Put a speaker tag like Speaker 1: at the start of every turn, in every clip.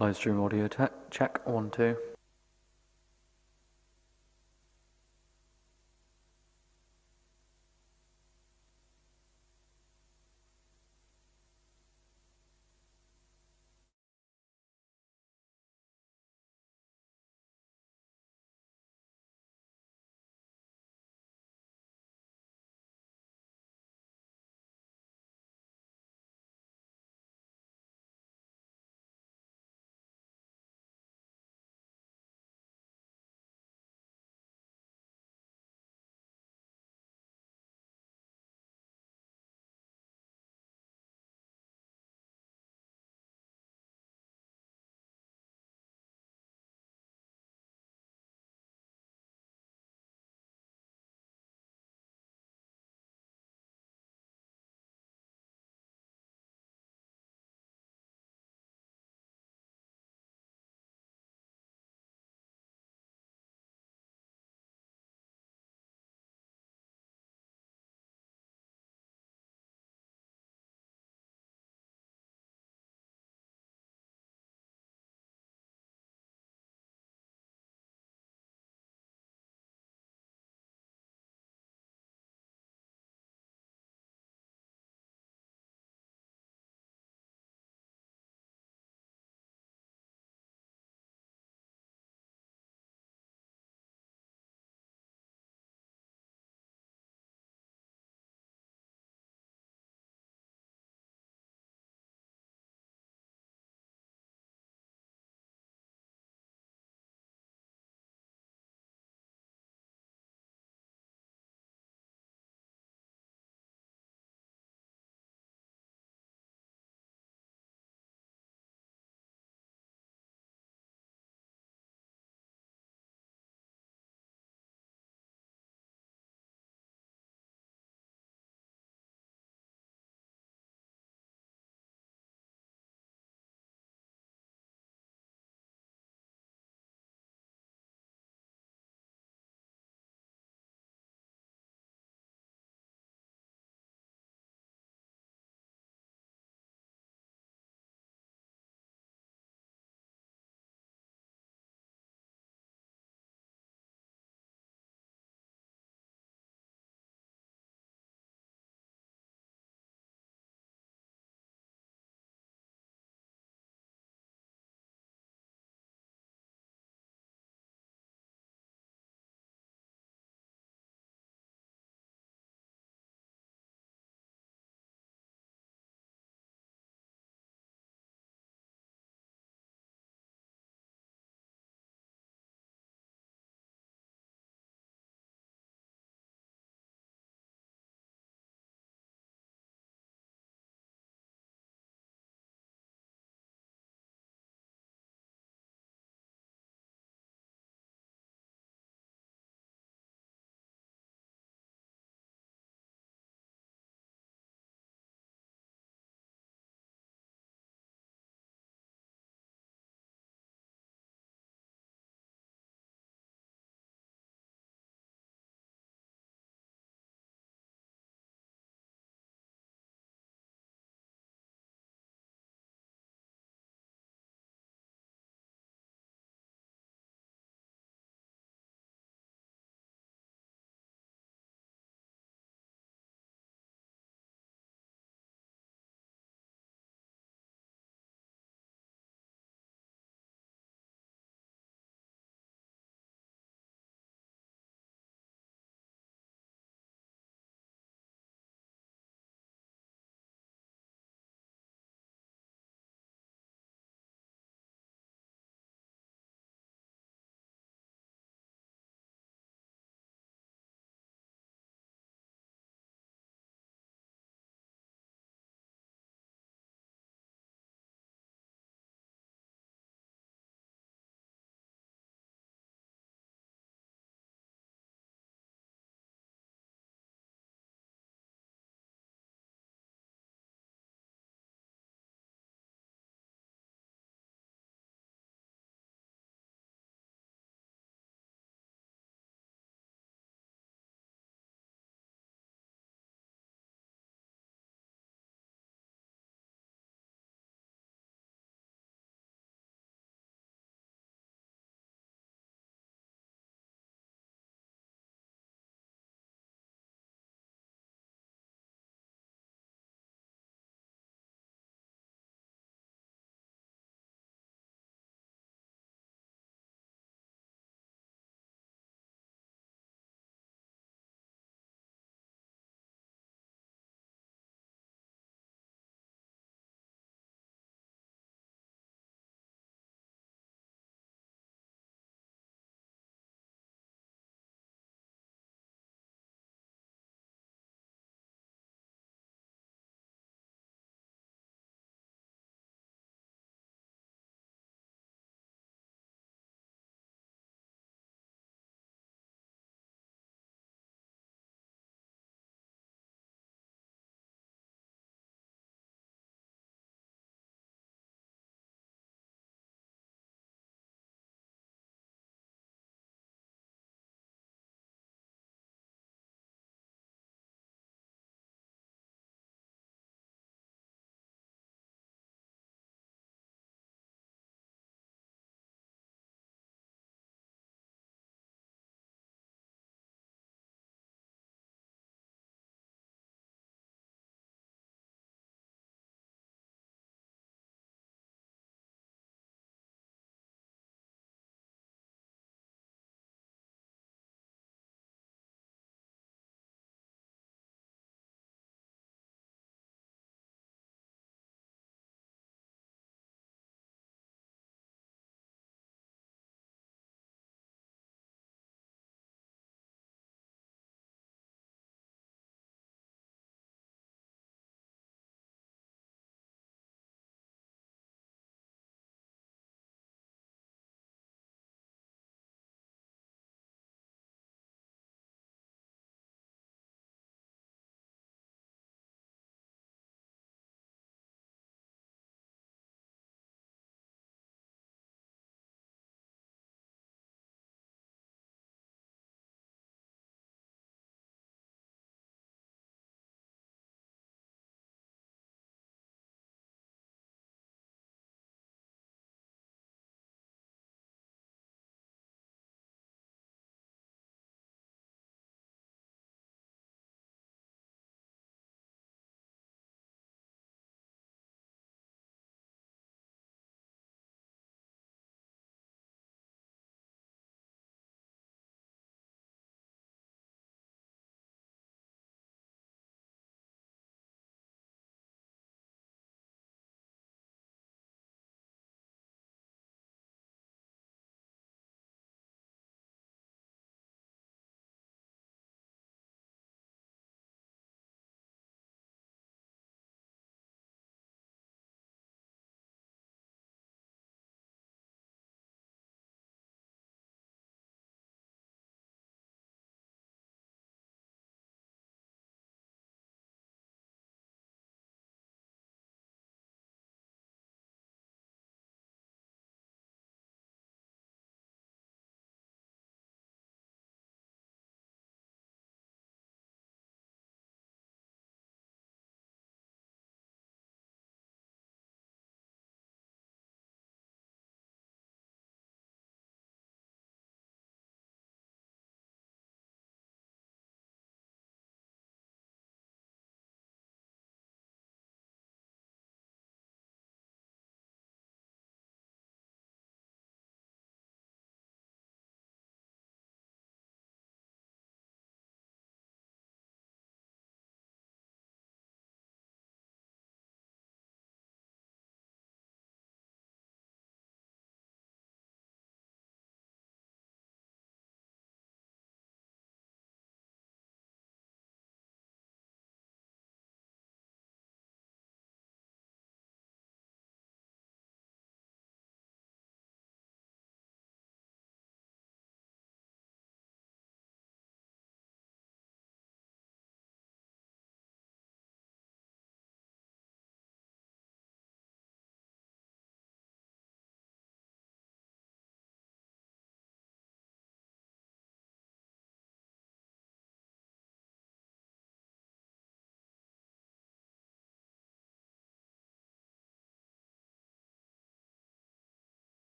Speaker 1: Live stream audio check 1 2.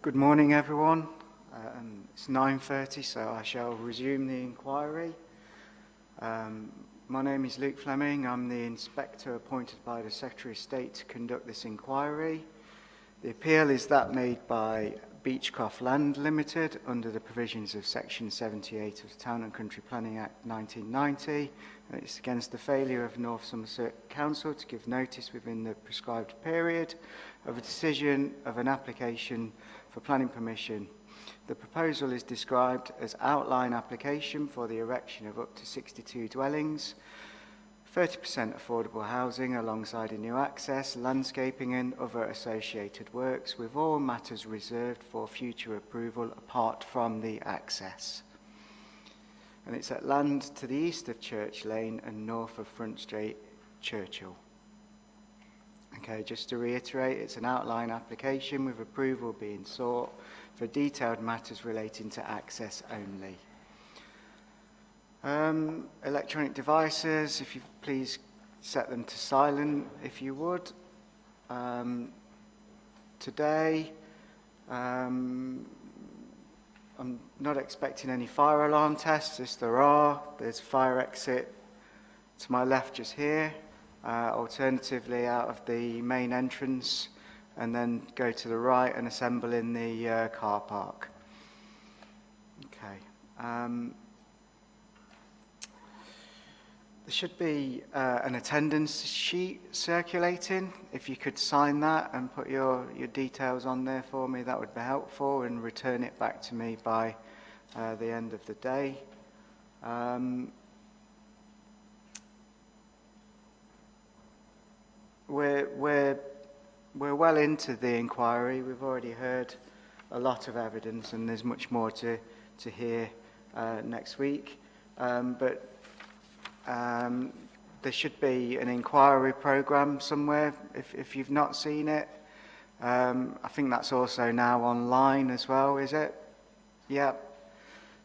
Speaker 2: Good morning, everyone. It's 9:30, so I shall resume the inquiry. My name is Luke Fleming. I'm the inspector appointed by the Secretary of State to conduct this inquiry. The appeal is that made by Beechcroft Land Limited under the provisions of Section 78 of the Town and Country Planning Act 1990. And it's against the failure of North Somerset Council to give notice within the prescribed period of a decision of an application for planning permission. The proposal is described as outline application for the erection of up to 62 dwellings, 30% affordable housing alongside a new access, landscaping and other associated works, with all matters reserved for future approval apart from the access. And it's at land to the east of Church Lane and north of Front Street, Churchill. Okay, just to reiterate, it's an outline application with approval being sought for detailed matters relating to access only. Electronic devices, if you please set them to silent, if you would. Today, I'm not expecting any fire alarm tests. If there are, there's a fire exit to my left just here. Alternatively, out of the main entrance, and then go to the right and assemble in the car park. Okay. There should be an attendance sheet circulating. If you could sign that and put your details on there for me, that would be helpful, and return it back to me by the end of the day. We're well into the inquiry. We've already heard a lot of evidence, and there's much more to hear next week. But there should be an inquiry programme somewhere if you've not seen it. I think that's also now online as well, is it? Yeah.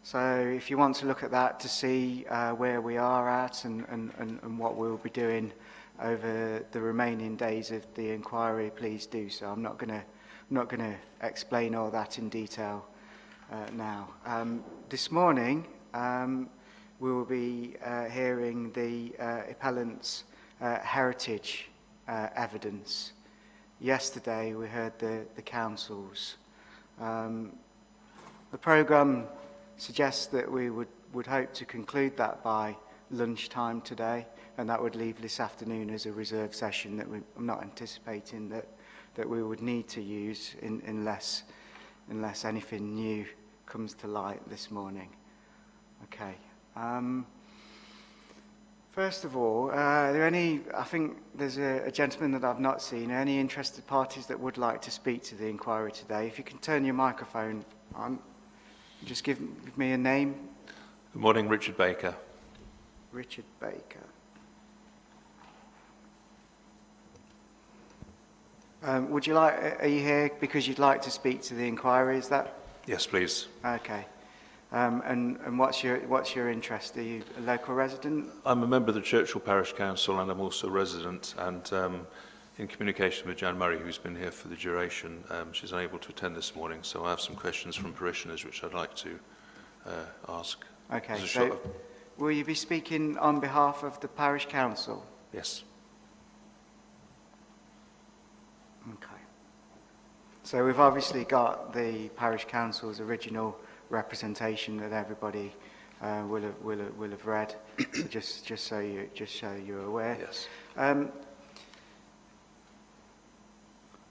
Speaker 2: So if you want to look at that to see where we are at and what we'll be doing over the remaining days of the inquiry, please do so. I'm not going to explain all that in detail now. This morning, we will be hearing the appellant's heritage evidence. Yesterday, we heard the council's. The programme suggests that we would hope to conclude that by lunchtime today, and that would leave this afternoon as a reserve session that I'm not anticipating that we would need to use unless anything new comes to light this morning. Okay. First of all, are there any, I think there's a gentleman that I've not seen, any interested parties that would like to speak to the inquiry today? If you can turn your microphone on, just give me a name.
Speaker 3: Good morning, Richard Baker.
Speaker 2: Richard Baker. Would you like, are you here because you'd like to speak to the inquiry, is that?
Speaker 3: Yes, please.
Speaker 2: Okay. And what's your interest? Are you a local resident?
Speaker 3: I'm a member of the Churchill Parish Council, and I'm also a resident, and in communication with Jan Murray, who's been here for the duration. She's unable to attend this morning, so I have some questions from parishioners which I'd like to ask.
Speaker 2: Okay, so will you be speaking on behalf of the Parish Council?
Speaker 3: Yes.
Speaker 2: Okay. So we've obviously got the Parish Council's original representation that everybody will have read. So just so you're aware.
Speaker 3: Yes.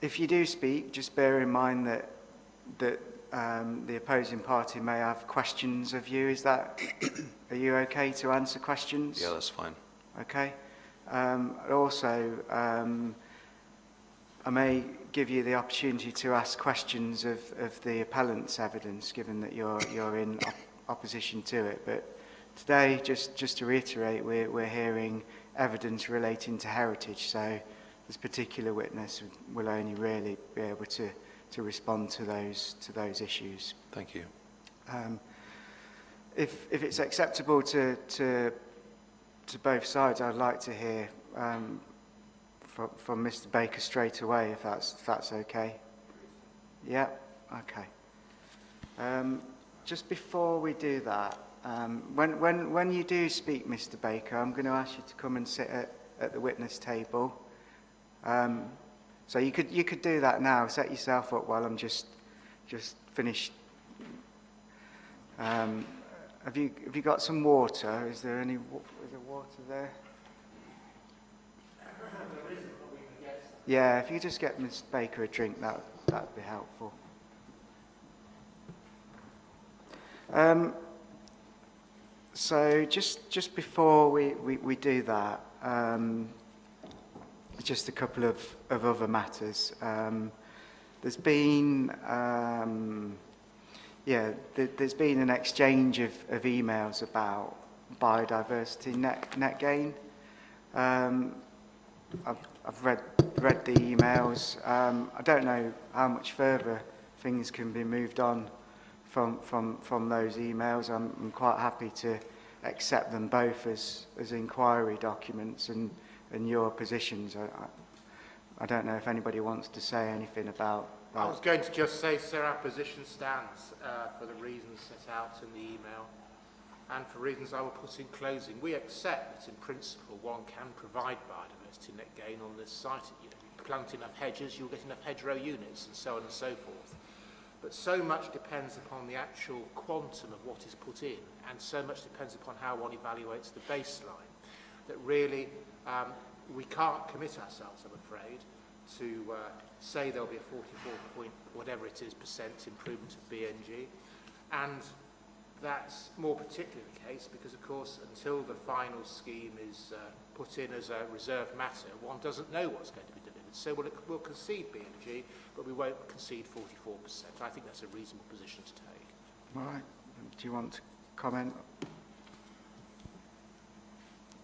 Speaker 2: If you do speak, just bear in mind that the opposing party may have questions of you. Is that? Are you okay to answer questions?
Speaker 3: Yeah, that's fine.
Speaker 2: Okay. Also, I may give you the opportunity to ask questions of the appellant's evidence, given that you're in opposition to it. But today, just to reiterate, we're hearing evidence relating to heritage. So this particular witness will only really be able to respond to those issues.
Speaker 3: Thank you.
Speaker 2: If it's acceptable to both sides, I'd like to hear from Mr. Baker straight away, if that's okay. Yeah. Okay. Just before we do that, when you do speak, Mr. Baker, I'm going to ask you to come and sit at the witness table. So you could do that now. Set yourself up while I'm just finished. Have you got some water? Is there water there? Yeah, if you could just get Ms. Baker a drink, that'd be helpful. So just before we do that, just a couple of other matters. There's been there's been an exchange of emails about biodiversity net gain. I've read the emails. I don't know how much further things can be moved on from those emails. I'm quite happy to accept them both as inquiry documents and your positions. I don't know if anybody wants to say anything about that.
Speaker 4: I was going to just say, sir, our position stands for the reasons set out in the email and for reasons I will put in closing. We accept that in principle one can provide biodiversity net gain on this site. You plant enough hedges, you'll get enough hedgerow units and so on and so forth. But so much depends upon the actual quantum of what is put in, and so much depends upon how one evaluates the baseline, that really we can't commit ourselves, I'm afraid, to say there'll be a 44 point whatever it is % improvement of BNG. And that's more particularly the case because, of course, until the final scheme is put in as a reserved matter, one doesn't know what's going to be delivered. So we'll concede BNG, but we won't concede 44%. I think that's a reasonable position to take.
Speaker 2: All right. Do you want to comment?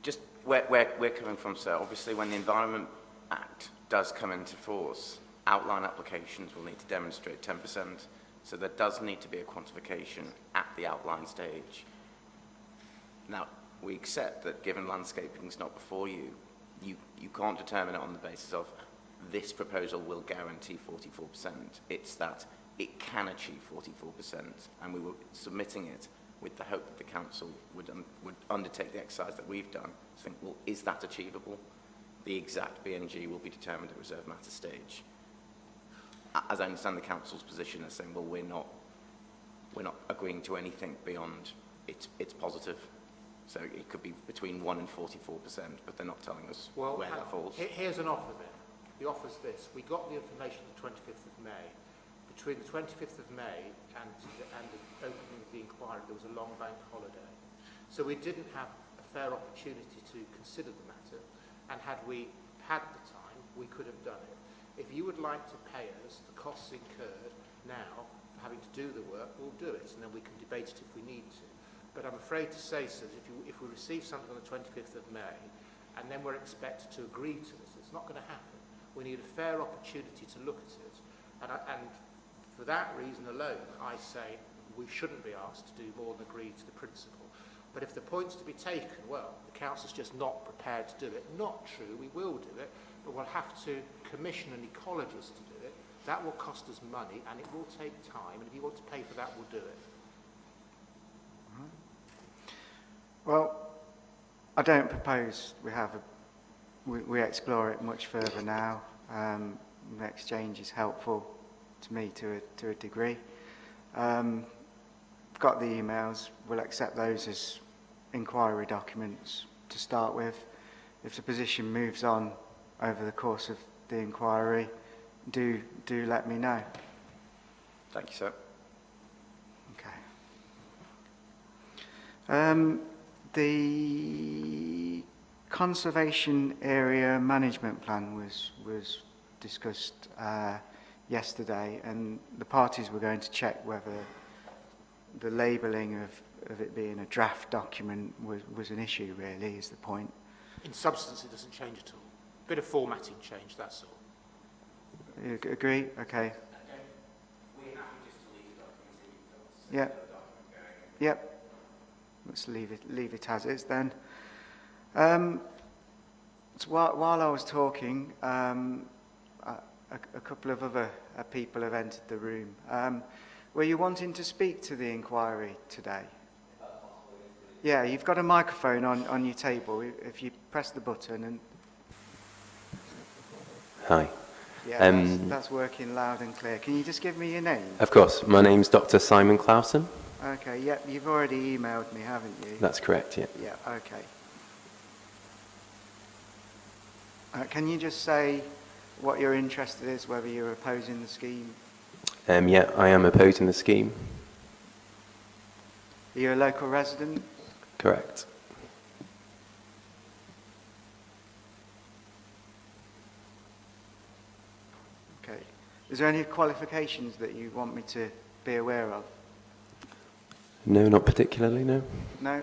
Speaker 5: Just where we're coming from, sir, obviously when the Environment Act does come into force, outline applications will need to demonstrate 10%. So there does need to be a quantification at the outline stage. Now, we accept that given landscaping is not before you, you can't determine it on the basis of this proposal will guarantee 44%. It's that it can achieve 44%, and we were submitting it with the hope that the council would undertake the exercise that we've done to think, well, is that achievable? The exact BNG will be determined at reserve matter stage. As I understand the council's position as saying, well, we're not agreeing to anything beyond it's positive. So it could be between 1 and 44%, but they're not telling us where that falls.
Speaker 4: Here's an offer then. The offer's this. We got the information on the 25th of May. Between the 25th of May and the opening of the inquiry, there was a long bank holiday. So we didn't have a fair opportunity to consider the matter, and had we had the time, we could have done it. If you would like to pay us the costs incurred now for having to do the work, we'll do it, and then we can debate it if we need to. But I'm afraid to say, sir, if we receive something on the 25th of May, and then we're expected to agree to this, it's not going to happen. We need a fair opportunity to look at it. And for that reason alone, I say we shouldn't be asked to do more than agree to the principle. But if the point's to be taken, well, the council's just not prepared to do it. Not true, we will do it, but we'll have to commission an ecologist to do it. That will cost us money, and it will take time, and if you want to pay for that, we'll do it.
Speaker 2: Well, I don't propose we explore it much further now. The exchange is helpful to me to a degree. Got the emails. We'll accept those as inquiry documents to start with. If the position moves on over the course of the inquiry, do let me know.
Speaker 5: Thank you, sir.
Speaker 2: Okay. The conservation area management plan was discussed yesterday, and the parties were going to check whether the labelling of it being a draft document was an issue, really, is the point.
Speaker 4: In substance, it doesn't change at all. Bit of formatting change, that's all.
Speaker 2: You agree? Okay.
Speaker 5: We're happy just to leave documents in.
Speaker 2: Yep. Yep. Let's leave it as is then. So while I was talking, I a couple of other people have entered the room. Were you wanting to speak to the inquiry today? Yeah, you've got a microphone on your table. If you press the button and...
Speaker 6: Hi.
Speaker 2: Yeah, that's working loud and clear. Can you just give me your name?
Speaker 6: Of course. My name's Dr. Simon Clausen.
Speaker 2: Okay, yep, you've already emailed me, haven't you?
Speaker 6: That's correct, yeah.
Speaker 2: Yeah, okay. Can you just say what your interest is, whether you're opposing the scheme?
Speaker 6: Yeah, I am opposing the scheme.
Speaker 2: Are you a local resident?
Speaker 6: Correct.
Speaker 2: Okay. Is there any qualifications that you want me to be aware of?
Speaker 6: No, not particularly, no.
Speaker 2: No?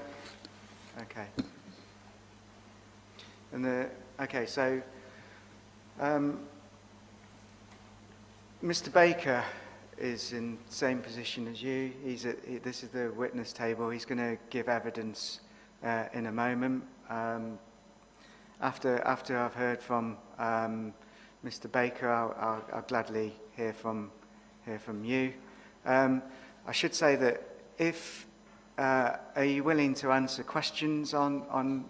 Speaker 2: Okay. And okay, so Mr. Baker is in the same position as you. This is the witness table. He's going to give evidence in a moment. After I've heard from Mr. Baker, I'll gladly hear from you. I should say that if are you willing to answer questions on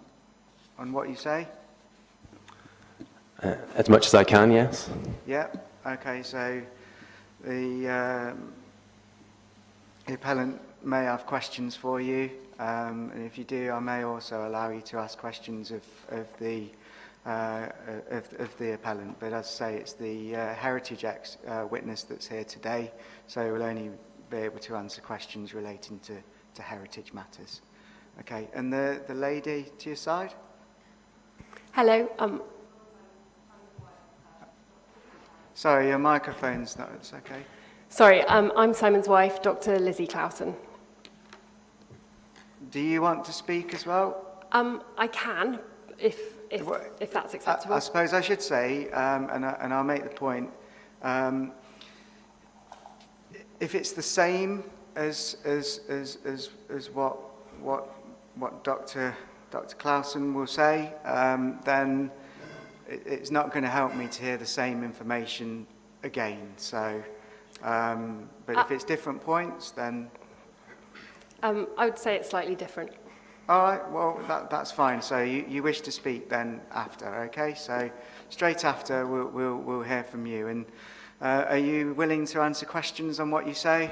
Speaker 2: what you say?
Speaker 6: As much as I can, yes.
Speaker 2: Yeah. Okay. So the appellant may have questions for you, and if you do, I may also allow you to ask questions of the appellant. But as I say, it's the Heritage witness that's here today, so we'll only be able to answer questions relating to heritage matters. Okay. And the lady to your side.
Speaker 7: Hello.
Speaker 2: Sorry, your microphone's not. It's okay.
Speaker 7: Sorry, I'm Simon's wife, Dr. Lizzie Clausen.
Speaker 2: Do you want to speak as well?
Speaker 7: I can, if that's acceptable.
Speaker 2: I suppose I should say, and I'll make the point. If it's the same as what Dr. Clausen will say, then it's not going to help me to hear the same information again. So, but if it's different points, then
Speaker 7: I would say it's slightly different.
Speaker 2: all right. Well, that's fine. So you wish to speak then after, okay? So straight after we'll hear from you. And are you willing to answer questions on what you say?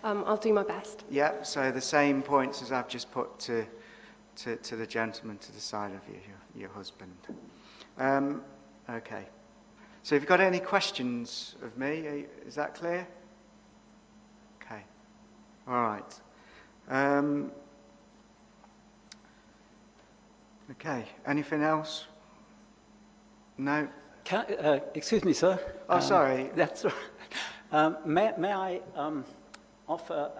Speaker 7: I'll do my best.
Speaker 2: Yep. So the same points as I've just put to the gentleman to the side of you, your husband. Okay. So if you've got any questions of me, is that clear? Okay. All right. Okay. Anything else? No?
Speaker 8: Excuse me, sir.
Speaker 2: Oh, sorry.
Speaker 8: That's all right. May I offer,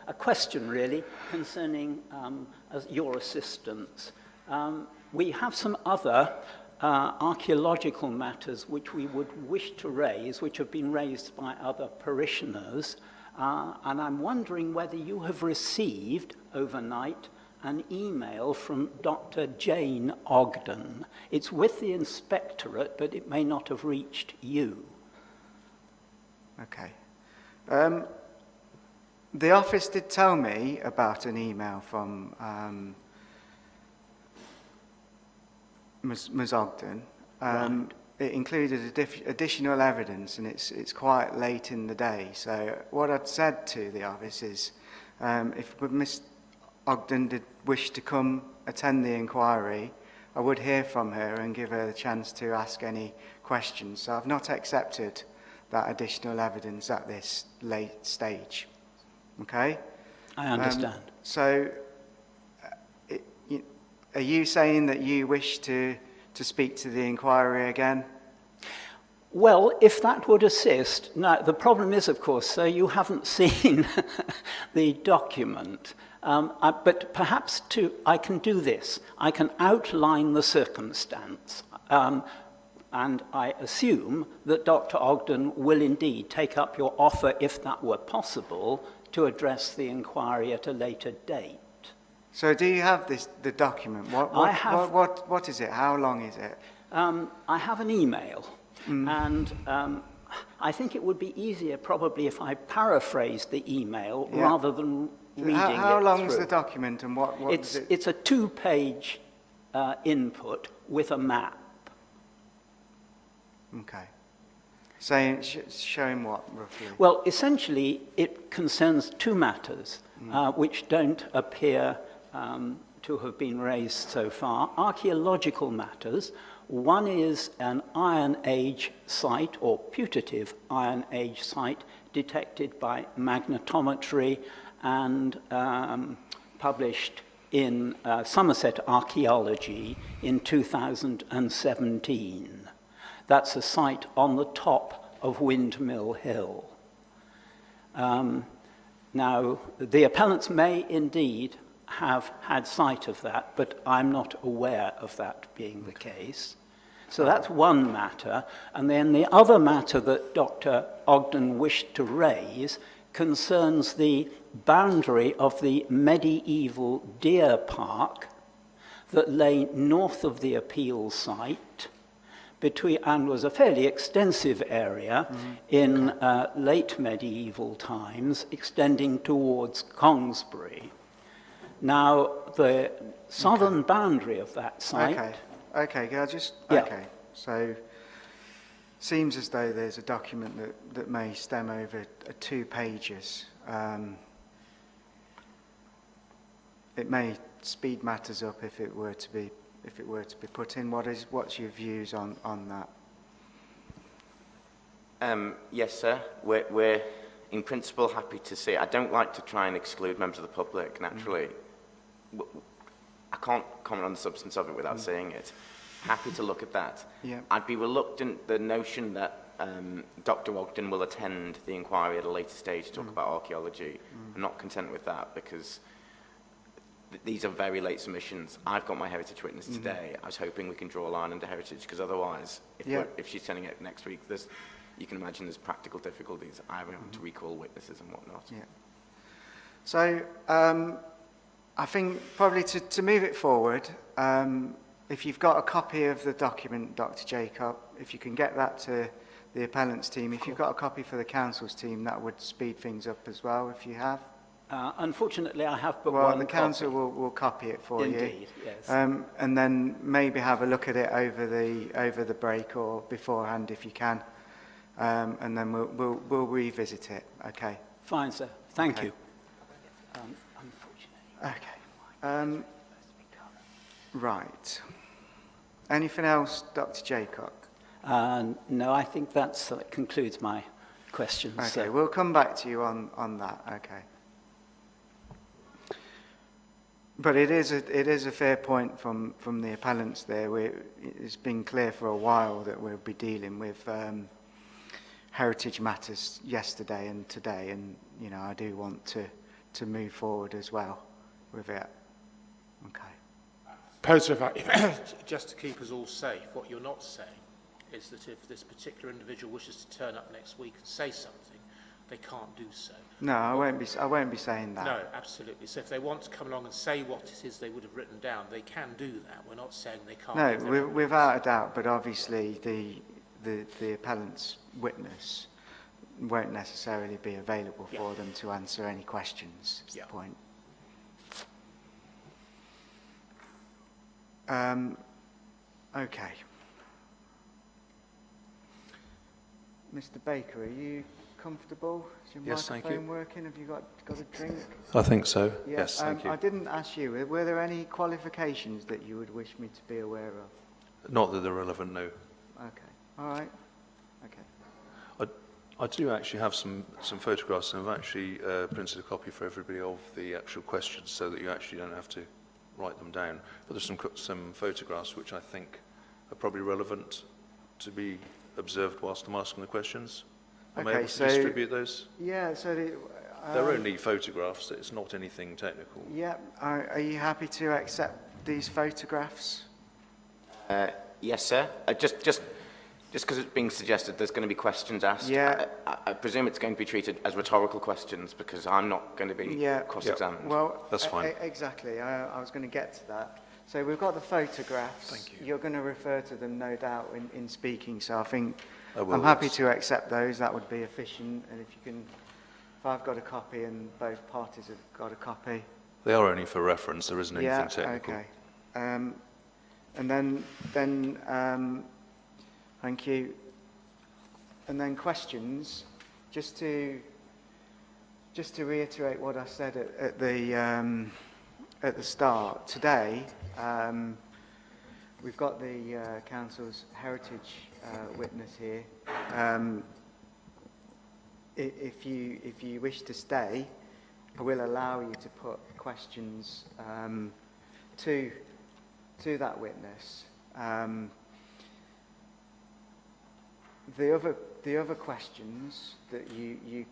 Speaker 8: a question really concerning your assistance. We have some other archaeological matters which we would wish to raise, which have been raised by other parishioners, and I'm wondering whether you have received overnight an email from Dr. Jane Ogden. It's with the inspectorate, but it may not have reached you.
Speaker 2: Okay. The office did tell me about an email from Ms. Ogden.
Speaker 8: Right.
Speaker 2: It included additional evidence, and it's quite late in the day. So what I'd said to the office is, if Ms. Ogden did wish to come attend the inquiry, I would hear from her and give her the chance to ask any questions. So I've not accepted that additional evidence at this late stage. Okay?
Speaker 8: I understand.
Speaker 2: So are you saying that you wish to speak to the inquiry again?
Speaker 8: Well, if that would assist. Now, the problem is, of course, sir, you haven't seen the document. But perhaps I can do this. I can outline the circumstance. And I assume that Dr. Ogden will indeed take up your offer, if that were possible, to address the inquiry at a later date.
Speaker 2: So do you have the document? What is it? How long is it?
Speaker 8: I have an email. And I think it would be easier probably if I paraphrased the email
Speaker 2: Yeah.
Speaker 8: rather than reading
Speaker 2: How
Speaker 8: it
Speaker 2: long is
Speaker 8: through.
Speaker 2: the document and what
Speaker 8: It's,
Speaker 2: is it?
Speaker 8: it's a two-page input with a map.
Speaker 2: Okay. Saying, showing what, roughly?
Speaker 8: Well, essentially, it concerns two matters which don't appear to have been raised so far. Archaeological matters. One is an Iron Age site, or putative Iron Age site, detected by magnetometry and published in Somerset Archaeology in 2017. That's a site on the top of Windmill Hill. Now, the appellants may indeed have had sight of that, but I'm not aware of that being the case. So that's one matter. And then the other matter that Dr. Ogden wished to raise concerns the boundary of the medieval deer park that lay north of the appeal site and was a fairly extensive area in late medieval times, extending towards Congsbury. Now, the southern boundary of that site...
Speaker 2: Okay, I'll just...
Speaker 8: Yeah.
Speaker 2: Okay, so seems as though there's a document that may stem over 2 pages. It may speed matters up if it were to be put in. What's your views on that?
Speaker 5: Yes, sir. We're in principle happy to see it. I don't like to try and exclude members of the public, naturally. I can't comment on the substance of it without seeing it. Happy to look at that.
Speaker 2: Yeah.
Speaker 5: I'd be reluctant, the notion that Dr. Ogden will attend the inquiry at a later stage to talk about archaeology. I'm not content with that because these are very late submissions. I've got my heritage witness today. I was hoping we can draw a line under heritage because otherwise, if she's sending it next week, you can imagine there's practical difficulties. I have to recall witnesses and whatnot.
Speaker 2: Yeah. So I think probably to move it forward, if you've got a copy of the document, Dr. Jacob, if you can get that to the appellant's team, if you've got a copy for the council's team, that would speed things up as well, if you have.
Speaker 8: Unfortunately, I have but one
Speaker 2: Well, the council
Speaker 8: copy.
Speaker 2: will copy it for you.
Speaker 8: Indeed, yes.
Speaker 2: And then maybe have a look at it over the break or beforehand if you can. And then we'll revisit it. Okay.
Speaker 8: Fine, sir. Thank
Speaker 2: Okay.
Speaker 8: you. Unfortunately.
Speaker 2: Okay. Right. Anything else, Dr. Jaycock?
Speaker 8: No, I think that concludes my questions.
Speaker 2: Okay,
Speaker 8: So.
Speaker 2: we'll come back to you on that. Okay. But it is a fair point from the appellants there. It's been clear for a while that we'll be dealing with heritage matters yesterday and today, and I do want to move forward as well with it. Okay.
Speaker 4: Poser, just to keep us all safe, what you're not saying is that if this particular individual wishes to turn up next week and say something, they can't do so.
Speaker 2: No, I won't be saying that.
Speaker 4: No, absolutely. So if they want to come along and say what it is they would have written down, they can do that. We're not saying they can't.
Speaker 2: No, without a doubt, but obviously the appellant's witness won't necessarily be available for them to answer any questions, is the point. Okay. Mr. Baker, are you comfortable? Is your
Speaker 3: Yes, thank
Speaker 2: microphone
Speaker 3: you.
Speaker 2: working? Have you got a drink?
Speaker 3: I think so.
Speaker 2: Yeah,
Speaker 3: Yes, thank you.
Speaker 2: I didn't ask you, were there any qualifications that you would wish me to be aware of?
Speaker 3: Not that they're relevant, no.
Speaker 2: Okay, all right. Okay.
Speaker 3: I do actually have some photographs, and I've actually printed a copy for everybody of the actual questions so that you actually don't have to write them down. But there's some photographs which I think are probably relevant to be observed whilst I'm asking the questions. Am I able to distribute those?
Speaker 2: Yeah, so
Speaker 3: They're only photographs, it's not anything technical.
Speaker 2: yeah, are you happy to accept these photographs?
Speaker 5: Yes, sir. Just because it's being suggested there's going to be questions asked,
Speaker 2: Yeah.
Speaker 5: I presume it's going to be treated as rhetorical questions because I'm not going to be cross-examined.
Speaker 2: Well,
Speaker 3: That's fine.
Speaker 2: Exactly. I was going to get to that. So we've got the photographs.
Speaker 3: Thank you.
Speaker 2: You're going to refer to them, no doubt, in speaking. So I think
Speaker 3: I will,
Speaker 2: I'm happy
Speaker 3: yes.
Speaker 2: to accept those. That would be efficient. And if you can, if I've got a copy and both parties have got a copy.
Speaker 3: They are only for reference. There isn't anything technical.
Speaker 2: Okay. And then thank you. And then questions. Just to reiterate what I said at the start. Today, we've got the council's heritage witness here. If you wish to stay, I will allow you to put questions to that witness. The other questions that you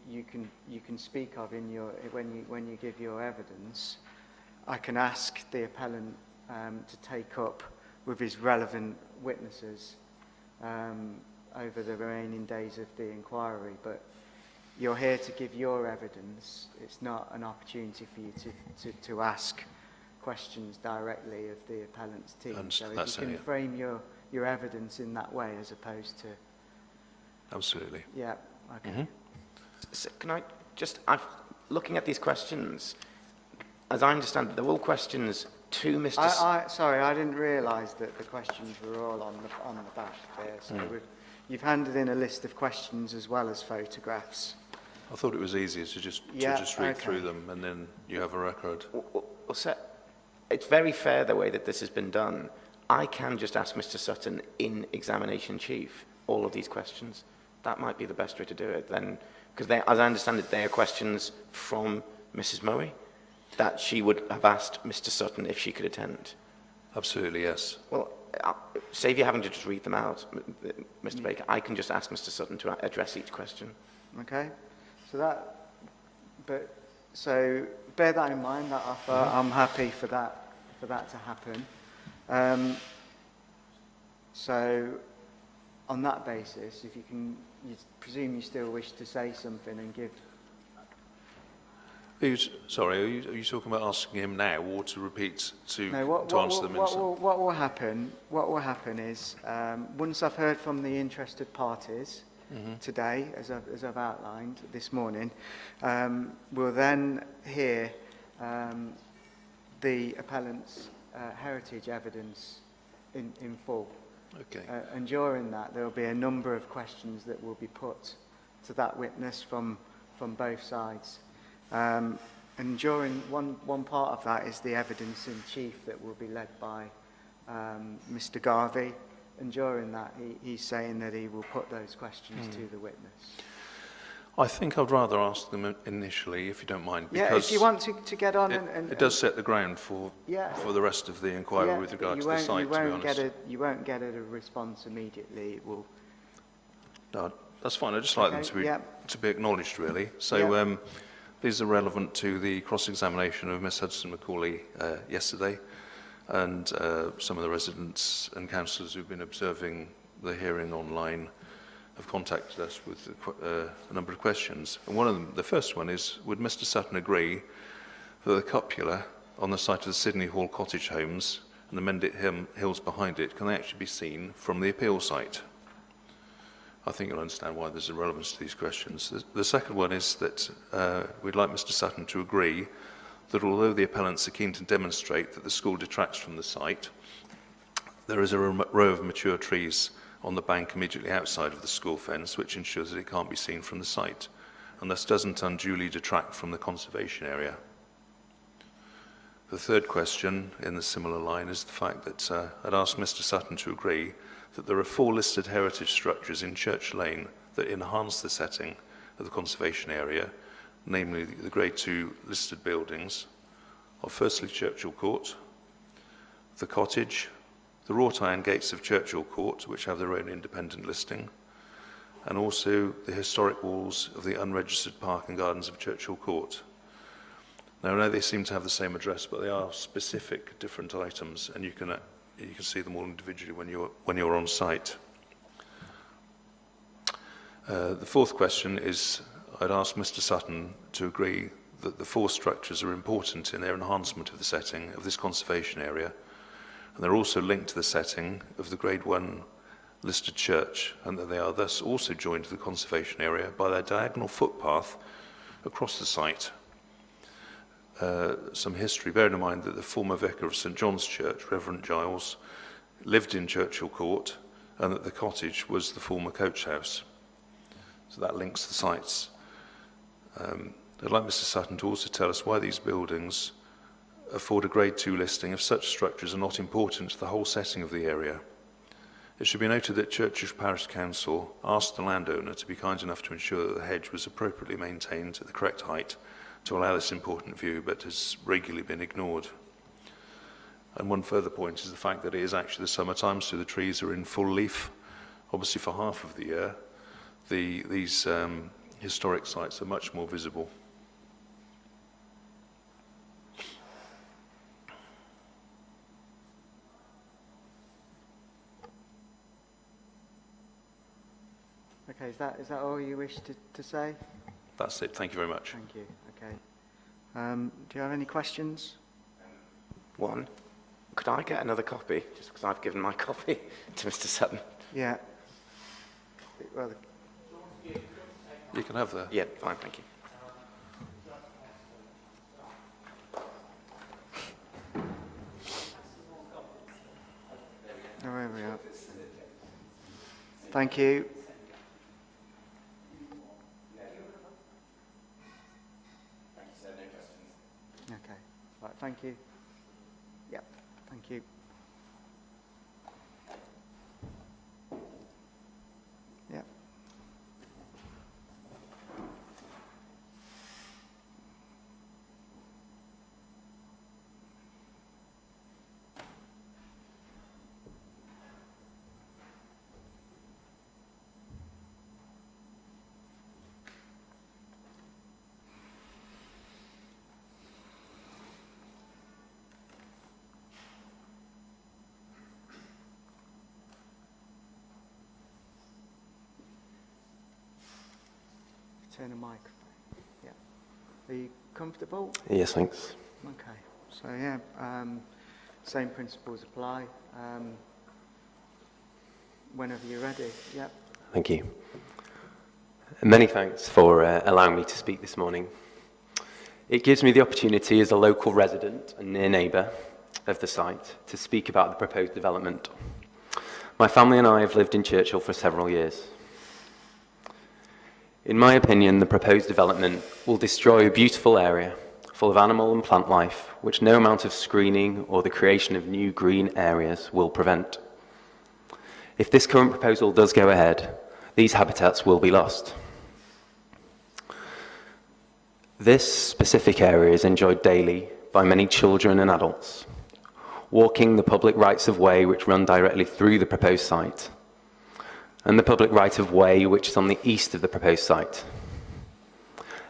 Speaker 2: can speak of in your when you give your evidence, I can ask the appellant to take up with his relevant witnesses over the remaining days of the inquiry. But you're here to give your evidence. It's not an opportunity for you to ask questions directly of the appellant's team. So if you can frame your evidence in that way as opposed to...
Speaker 3: Absolutely.
Speaker 2: Yeah, okay.
Speaker 3: Mm-hmm.
Speaker 5: So can I just, looking at these questions, as I understand it, they're all questions to Mr.
Speaker 2: Sorry, I didn't realise that the questions were all on the back there. So you've handed in a list of questions as well as photographs.
Speaker 3: I thought it was easier to just read through them and then you have a record.
Speaker 5: Well, so it's very fair the way that this has been done. I can just ask Mr. Sutton in examination chief all of these questions. That might be the best way to do it then, because as I understand it, they are questions from Mrs. Murray that she would have asked Mr. Sutton if she could attend.
Speaker 3: Absolutely, yes.
Speaker 5: Well, save you having to just read them out, Mr. Baker. I can just ask Mr. Sutton to address each question.
Speaker 2: Okay, so bear that in mind. That I'm happy for that to happen. So on that basis, if you can, you presume you still wish to say something and give.
Speaker 3: Are you talking about asking him now or to repeat to answer them?
Speaker 2: What will happen is once I've heard from the interested parties today, as I've outlined this morning, we'll then hear the appellant's heritage evidence in full.
Speaker 3: Okay.
Speaker 2: And during that, there will be a number of questions that will be put to that witness from both sides. And during one part of that is the evidence in chief that will be led by Mr. Garvey. And during that, he's saying that he will put those questions to the witness.
Speaker 3: I think I'd rather ask them initially, if you don't mind.
Speaker 2: Yeah, if you want to get on
Speaker 3: it does set the ground for the rest of the inquiry with regard to the site, to be honest.
Speaker 2: You won't get a response immediately. It will...
Speaker 3: No, that's fine. I'd just like them to be acknowledged, really. So these are relevant to the cross-examination of Miss Hudson Macaulay yesterday, and some of the residents and councillors who've been observing the hearing online have contacted us with a number of questions. And one of them, the first one is, would Mr. Sutton agree that the cupola on the site of the Sydney Hall cottage homes and the Mendip Hills behind it, can they actually be seen from the appeal site? I think you'll understand why there's a relevance to these questions. The second one is that we'd like Mr. Sutton to agree that although the appellants are keen to demonstrate that the school detracts from the site, there is a row of mature trees on the bank immediately outside of the school fence, which ensures that it can't be seen from the site, and thus doesn't unduly detract from the conservation area. The third question in the similar line is the fact that I'd asked Mr. Sutton to agree that there are 4 listed heritage structures in Church Lane that enhance the setting of the conservation area, namely the Grade 2 listed buildings of firstly Churchill Court, the cottage, the wrought iron gates of Churchill Court, which have their own independent listing, and also the historic walls of the unregistered park and gardens of Churchill Court. Now, I know they seem to have the same address, but they are specific different items, and you can see them all individually when you're on site. The fourth question is, I'd ask Mr. Sutton to agree that the 4 structures are important in their enhancement of the setting of this conservation area, and they're also linked to the setting of the Grade 1 listed church, and that they are thus also joined to the conservation area by their diagonal footpath across the site. Some history, bearing in mind that the former vicar of St John's Church, Reverend Giles, lived in Churchill Court, and that the cottage was the former coach house. So that links the sites. I'd like Mr Sutton to also tell us why these buildings afford a Grade 2 listing if such structures are not important to the whole setting of the area. It should be noted that Churchill Parish Council asked the landowner to be kind enough to ensure that the hedge was appropriately maintained at the correct height to allow this important view, but has regularly been ignored. And one further point is the fact that it is actually the summertime, so the trees are in full leaf. Obviously for half of the year, these historic sites are much more visible.
Speaker 2: Okay, is that all you wish to say?
Speaker 3: That's it. Thank you very much.
Speaker 2: Thank you. Okay. Do you have any questions?
Speaker 5: One, could I get another copy, just because I've given my copy to Mr Sutton?
Speaker 2: Yeah. Well,
Speaker 3: You can have that.
Speaker 5: Yeah, fine, thank you.
Speaker 2: oh, there we are. Thank you. Okay. Right, thank you. Yep, thank you. Yep. Turn the microphone. Yeah. Are you comfortable?
Speaker 6: Yes, thanks.
Speaker 2: Okay. So yeah, same principles apply. Whenever you're ready. Yep.
Speaker 6: Thank you. Many thanks for allowing me to speak this morning. It gives me the opportunity as a local resident and near neighbour of the site to speak about the proposed development. My family and I have lived in Churchill for several years. In my opinion, the proposed development will destroy a beautiful area full of animal and plant life, which no amount of screening or the creation of new green areas will prevent. If this current proposal does go ahead, these habitats will be lost. This specific area is enjoyed daily by many children and adults, walking the public rights of way which run directly through the proposed site, and the public right of way which is on the east of the proposed site.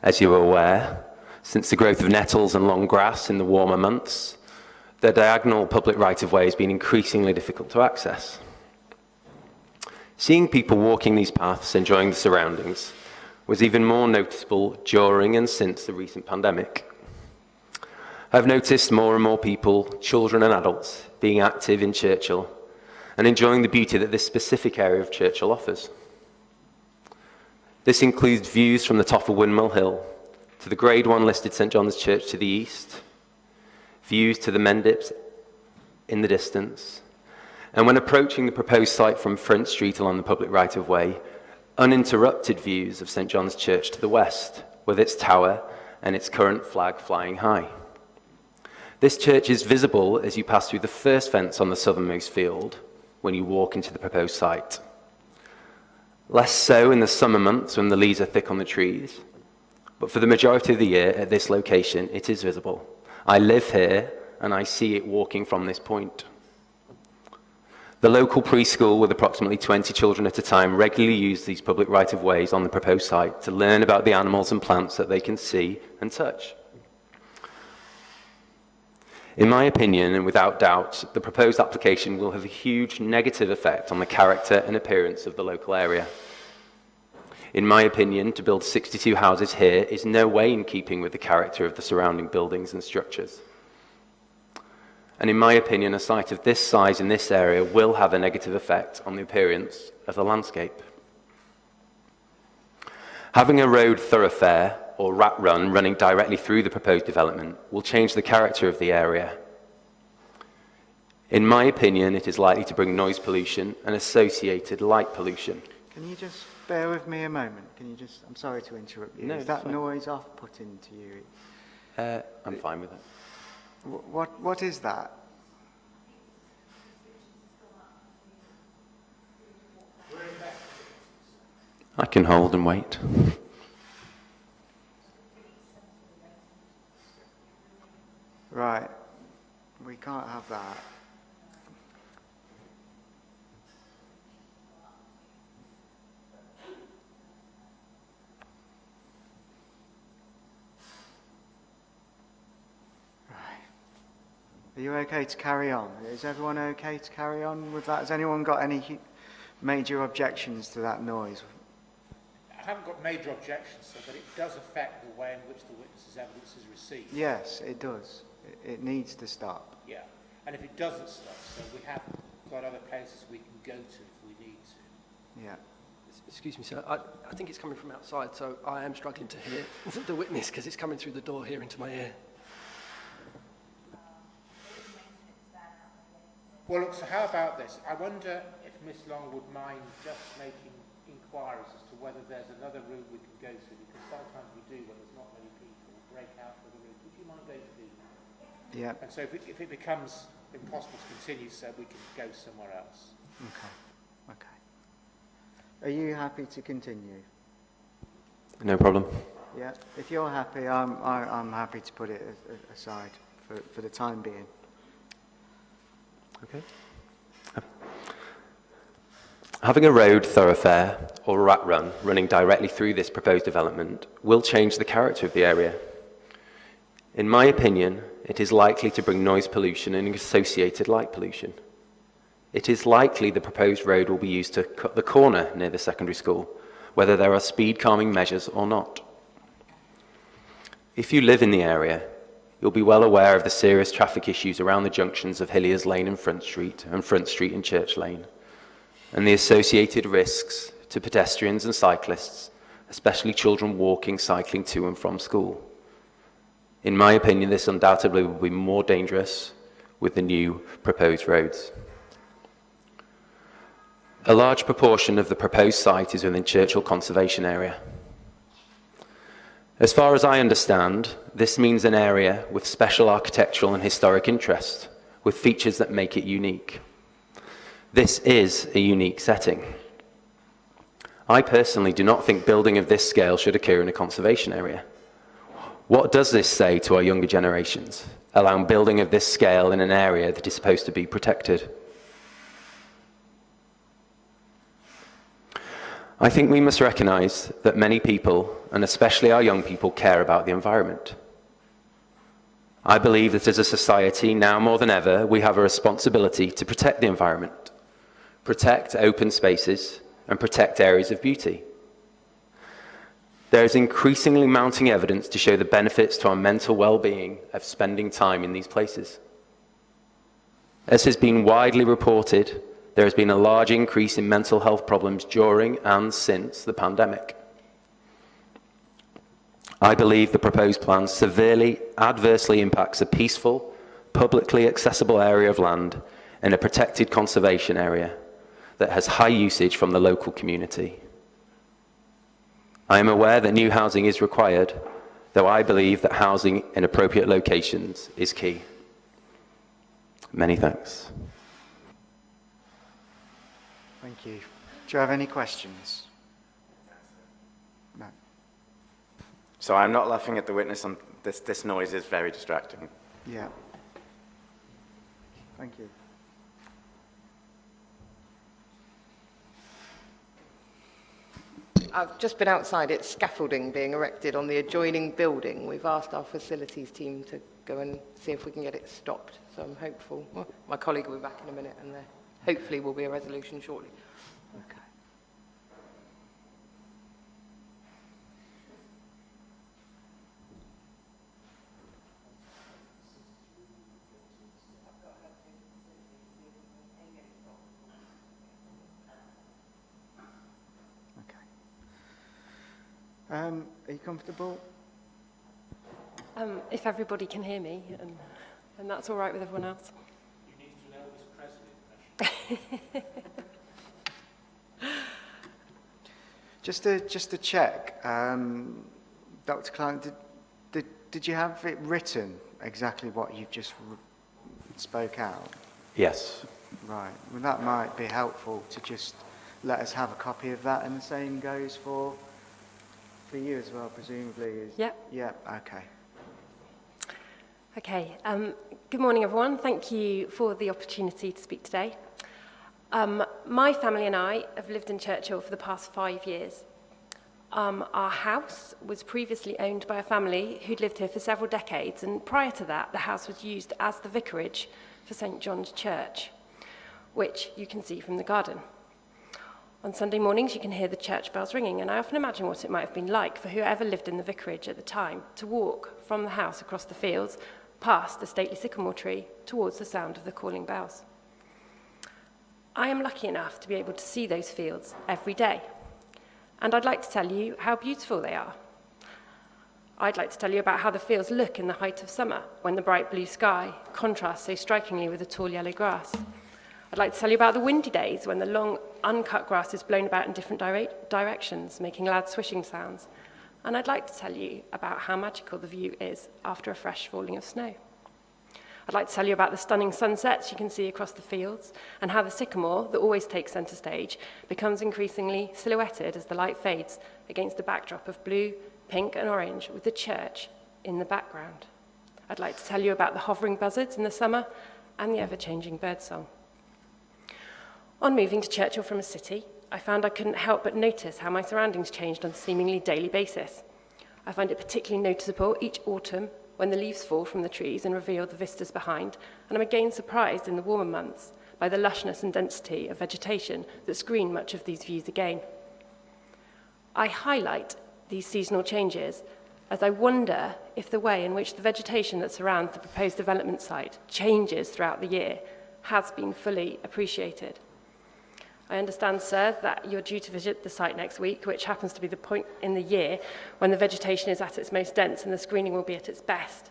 Speaker 6: As you are aware, since the growth of nettles and long grass in the warmer months, the diagonal public right of way has been increasingly difficult to access. Seeing people walking these paths, enjoying the surroundings, was even more noticeable during and since the recent pandemic. I've noticed more and more people, children and adults, being active in Churchill and enjoying the beauty that this specific area of Churchill offers. This includes views from the top of Windmill Hill to the Grade 1 listed St John's Church to the east, views to the Mendips in the distance, and when approaching the proposed site from Front Street along the public right-of-way, uninterrupted views of St John's Church to the west, with its tower and its current flag flying high. This church is visible as you pass through the first fence on the southernmost field when you walk into the proposed site. Less so in the summer months when the leaves are thick on the trees, but for the majority of the year at this location it is visible. I live here and I see it walking from this point. The local preschool with approximately 20 children at a time regularly use these public right-of-ways on the proposed site to learn about the animals and plants that they can see and touch. In my opinion, and without doubt, the proposed application will have a huge negative effect on the character and appearance of the local area. In my opinion, to build 62 houses here is no way in keeping with the character of the surrounding buildings and structures. And in my opinion, a site of this size in this area will have a negative effect on the appearance of the landscape. Having a road thoroughfare or rat run running directly through the proposed development will change the character of the area. In my opinion, it is likely to bring noise pollution and associated light pollution.
Speaker 2: Can you just bear with me a moment? Can you just, I'm sorry to interrupt you.
Speaker 6: No,
Speaker 2: Is
Speaker 6: it's
Speaker 2: that
Speaker 6: fine.
Speaker 2: noise off-putting to you?
Speaker 6: I'm fine with it.
Speaker 2: What is that?
Speaker 6: I can hold and wait.
Speaker 2: Right. We can't have that. Are you okay to carry on? Is everyone okay to carry on with that? Has anyone got any major objections to that noise?
Speaker 4: I haven't got major objections, sir, but it does affect the way in which the witness's evidence is received.
Speaker 2: Yes, it does. It needs to stop.
Speaker 4: Yeah. And if it doesn't stop, so we have got other places we can go to if we need to.
Speaker 2: Yeah.
Speaker 9: Excuse me, sir. I think it's coming from outside, so I am struggling to hear the witness because it's coming through the door here into my ear.
Speaker 4: Well, look, so how about this? I wonder if Miss Long would mind just making inquiries as to whether there's another room we can go to, because sometimes we do when there's not many people, break out for the room. Would you mind going to do that?
Speaker 2: Yeah.
Speaker 4: And so if it becomes impossible to continue, so we can go somewhere else.
Speaker 2: Okay. Okay. Are you happy to continue?
Speaker 6: No problem.
Speaker 2: Yeah. If you're happy, I'm happy to put it aside for the time being.
Speaker 6: Okay. Having a road thoroughfare or rat run running directly through this proposed development will change the character of the area. In my opinion, it is likely to bring noise pollution and associated light pollution. It is likely the proposed road will be used to cut the corner near the secondary school, whether there are speed calming measures or not. If you live in the area, you'll be well aware of the serious traffic issues around the junctions of Hilliers Lane and Front Street and Church Lane, and the associated risks to pedestrians and cyclists, especially children walking, cycling to and from school. In my opinion, this undoubtedly will be more dangerous with the new proposed roads. A large proportion of the proposed site is within Churchill Conservation Area. As far as I understand, this means an area with special architectural and historic interest, with features that make it unique. This is a unique setting. I personally do not think building of this scale should occur in a conservation area. What does this say to our younger generations, allowing building of this scale in an area that is supposed to be protected? I think we must recognise that many people, and especially our young people, care about the environment. I believe that as a society, now more than ever, we have a responsibility to protect the environment, protect open spaces, and protect areas of beauty. There is increasingly mounting evidence to show the benefits to our mental well-being of spending time in these places. As has been widely reported, there has been a large increase in mental health problems during and since the pandemic. I believe the proposed plan severely adversely impacts a peaceful, publicly accessible area of land in a protected conservation area that has high usage from the local community. I am aware that new housing is required, though I believe that housing in appropriate locations is key. Many thanks.
Speaker 2: Thank you. Do you have any questions? No.
Speaker 5: So I'm not laughing at the witness. This noise is very distracting.
Speaker 2: Yeah. Thank you.
Speaker 10: I've just been outside. It's scaffolding being erected on the adjoining building. We've asked our facilities team to go and see if we can get it stopped. So I'm hopeful. Well, my colleague will be back in a minute, and there hopefully will be a resolution shortly.
Speaker 2: Okay. Are you comfortable?
Speaker 7: If everybody can hear me, and that's all right with everyone else.
Speaker 4: You need to know this President.
Speaker 2: Just to check, Dr. Klein, did you have it written exactly what you've just spoke out?
Speaker 6: Yes.
Speaker 2: Right. Well, that might be helpful to just let us have a copy of that, and the same goes for you as well, presumably.
Speaker 7: Yeah.
Speaker 2: Yeah. Okay.
Speaker 7: Okay. Good morning, everyone. Thank you for the opportunity to speak today. My family and I have lived in Churchill for the past 5 years. Our house was previously owned by a family who'd lived here for several decades, and prior to that, the house was used as the vicarage for St. John's Church, which you can see from the garden. On Sunday mornings, you can hear the church bells ringing, and I often imagine what it might have been like for whoever lived in the vicarage at the time to walk from the house across the fields, past the stately sycamore tree, towards the sound of the calling bells. I am lucky enough to be able to see those fields every day, and I'd like to tell you how beautiful they are. I'd like to tell you about how the fields look in the height of summer, when the bright blue sky contrasts so strikingly with the tall yellow grass. I'd like to tell you about the windy days when the long, uncut grass is blown about in different directions, making loud swishing sounds. And I'd like to tell you about how magical the view is after a fresh falling of snow. I'd like to tell you about the stunning sunsets you can see across the fields, and how the sycamore, that always takes centre stage, becomes increasingly silhouetted as the light fades against a backdrop of blue, pink and orange, with the church in the background. I'd like to tell you about the hovering buzzards in the summer and the ever-changing birdsong. On moving to Churchill from a city, I found I couldn't help but notice how my surroundings changed on a seemingly daily basis. I find it particularly noticeable each autumn when the leaves fall from the trees and reveal the vistas behind, and I'm again surprised in the warmer months by the lushness and density of vegetation that screen much of these views again. I highlight these seasonal changes as I wonder if the way in which the vegetation that surrounds the proposed development site changes throughout the year has been fully appreciated. I understand, sir, that you're due to visit the site next week, which happens to be the point in the year when the vegetation is at its most dense and the screening will be at its best.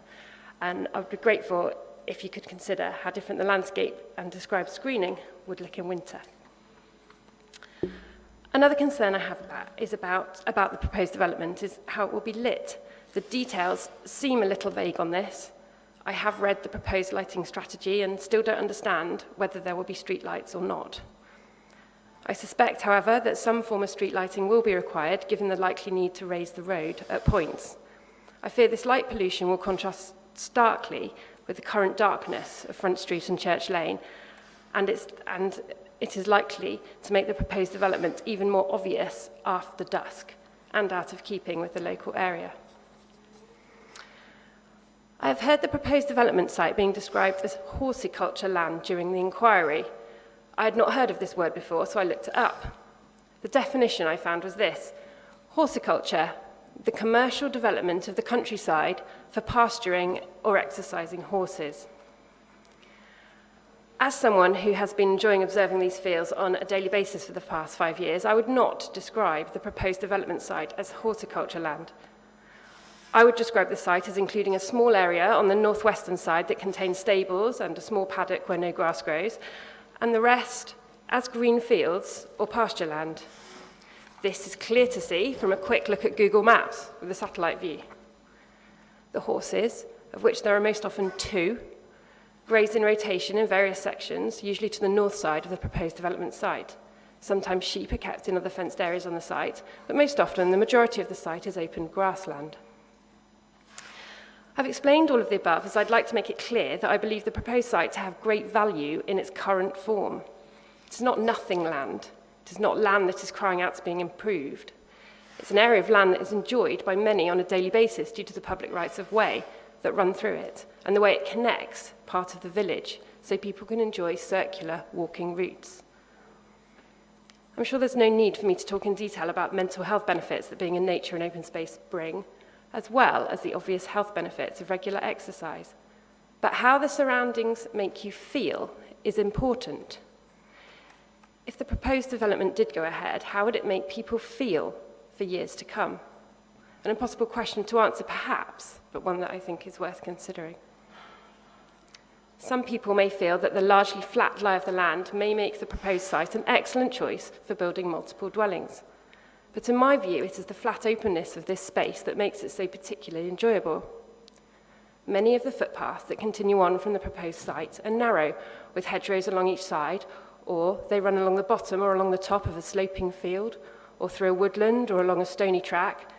Speaker 7: And I would be grateful if you could consider how different the landscape and described screening would look in winter. Another concern I have about the proposed development is how it will be lit. The details seem a little vague on this. I have read the proposed lighting strategy and still don't understand whether there will be street lights or not. I suspect, however, that some form of street lighting will be required, given the likely need to raise the road at points. I fear this light pollution will contrast starkly with the current darkness of Front Street and Church Lane, and it is likely to make the proposed development even more obvious after dusk and out of keeping with the local area. I have heard the proposed development site being described as horticulture land during the inquiry. I had not heard of this word before, so I looked it up. The definition I found was this: horticulture, the commercial development of the countryside for pasturing or exercising horses. As someone who has been enjoying observing these fields on a daily basis for the past 5 years, I would not describe the proposed development site as horticulture land. I would describe the site as including a small area on the northwestern side that contains stables and a small paddock where no grass grows, and the rest as green fields or pasture land. This is clear to see from a quick look at Google Maps with a satellite view. The horses, of which there are most often 2, graze in rotation in various sections, usually to the north side of the proposed development site. Sometimes sheep are kept in other fenced areas on the site, but most often the majority of the site is open grassland. I've explained all of the above as I'd like to make it clear that I believe the proposed site to have great value in its current form. It's not nothing land. It is not land that is crying out to being improved. It's an area of land that is enjoyed by many on a daily basis due to the public rights of way that run through it and the way it connects part of the village so people can enjoy circular walking routes. I'm sure there's no need for me to talk in detail about mental health benefits that being in nature and open space bring, as well as the obvious health benefits of regular exercise. But how the surroundings make you feel is important. If the proposed development did go ahead, how would it make people feel for years to come? An impossible question to answer perhaps, but one that I think is worth considering. Some people may feel that the largely flat lie of the land may make the proposed site an excellent choice for building multiple dwellings. But in my view, it is the flat openness of this space that makes it so particularly enjoyable. Many of the footpaths that continue on from the proposed site are narrow, with hedgerows along each side, or they run along the bottom or along the top of a sloping field, or through a woodland or along a stony track,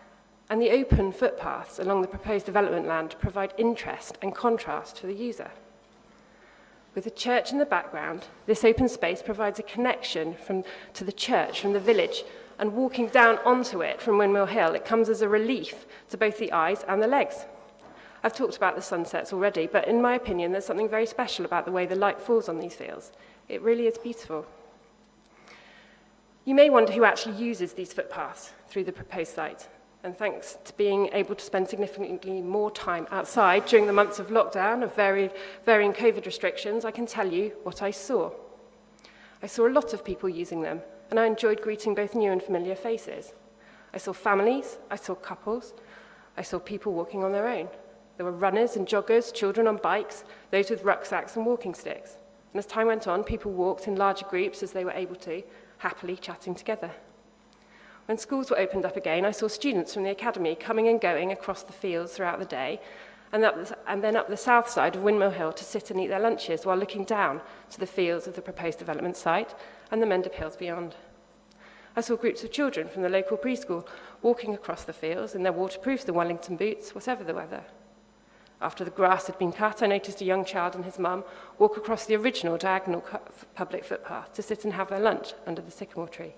Speaker 7: and the open footpaths along the proposed development land provide interest and contrast for the user. With the church in the background, this open space provides a connection to the church from the village, and walking down onto it from Windmill Hill, it comes as a relief to both the eyes and the legs. I've talked about the sunsets already, but in my opinion, there's something very special about the way the light falls on these fields. It really is beautiful. You may wonder who actually uses these footpaths through the proposed site. And thanks to being able to spend significantly more time outside during the months of lockdown of varying COVID restrictions, I can tell you what I saw. I saw a lot of people using them, and I enjoyed greeting both new and familiar faces. I saw families, I saw couples, I saw people walking on their own. There were runners and joggers, children on bikes, those with rucksacks and walking sticks. And as time went on, people walked in larger groups as they were able to, happily chatting together. When schools were opened up again, I saw students from the academy coming and going across the fields throughout the day, and then up the south side of Windmill Hill to sit and eat their lunches while looking down to the fields of the proposed development site and the Mendip Hills beyond. I saw groups of children from the local preschool walking across the fields in their waterproofs, the Wellington boots, whatever the weather. After the grass had been cut, I noticed a young child and his mum walk across the original diagonal public footpath to sit and have their lunch under the sycamore tree.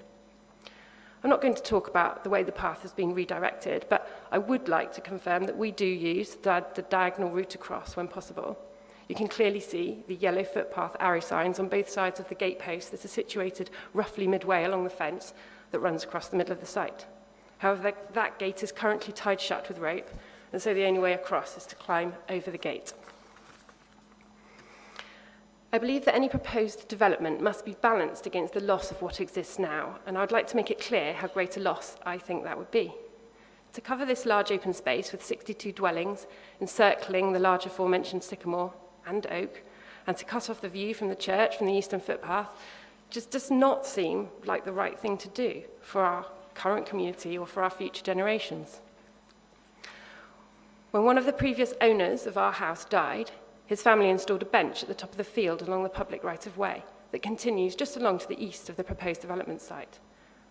Speaker 7: I'm not going to talk about the way the path has been redirected, but I would like to confirm that we do use the diagonal route across when possible. You can clearly see the yellow footpath arrow signs on both sides of the gateposts that are situated roughly midway along the fence that runs across the middle of the site. However, that gate is currently tied shut with rope, and so the only way across is to climb over the gate. I believe that any proposed development must be balanced against the loss of what exists now, and I'd like to make it clear how great a loss I think that would be. To cover this large open space with 62 dwellings encircling the large aforementioned sycamore and oak, and to cut off the view from the church from the eastern footpath, just does not seem like the right thing to do for our current community or for our future generations. When one of the previous owners of our house died, his family installed a bench at the top of the field along the public right-of-way that continues just along to the east of the proposed development site.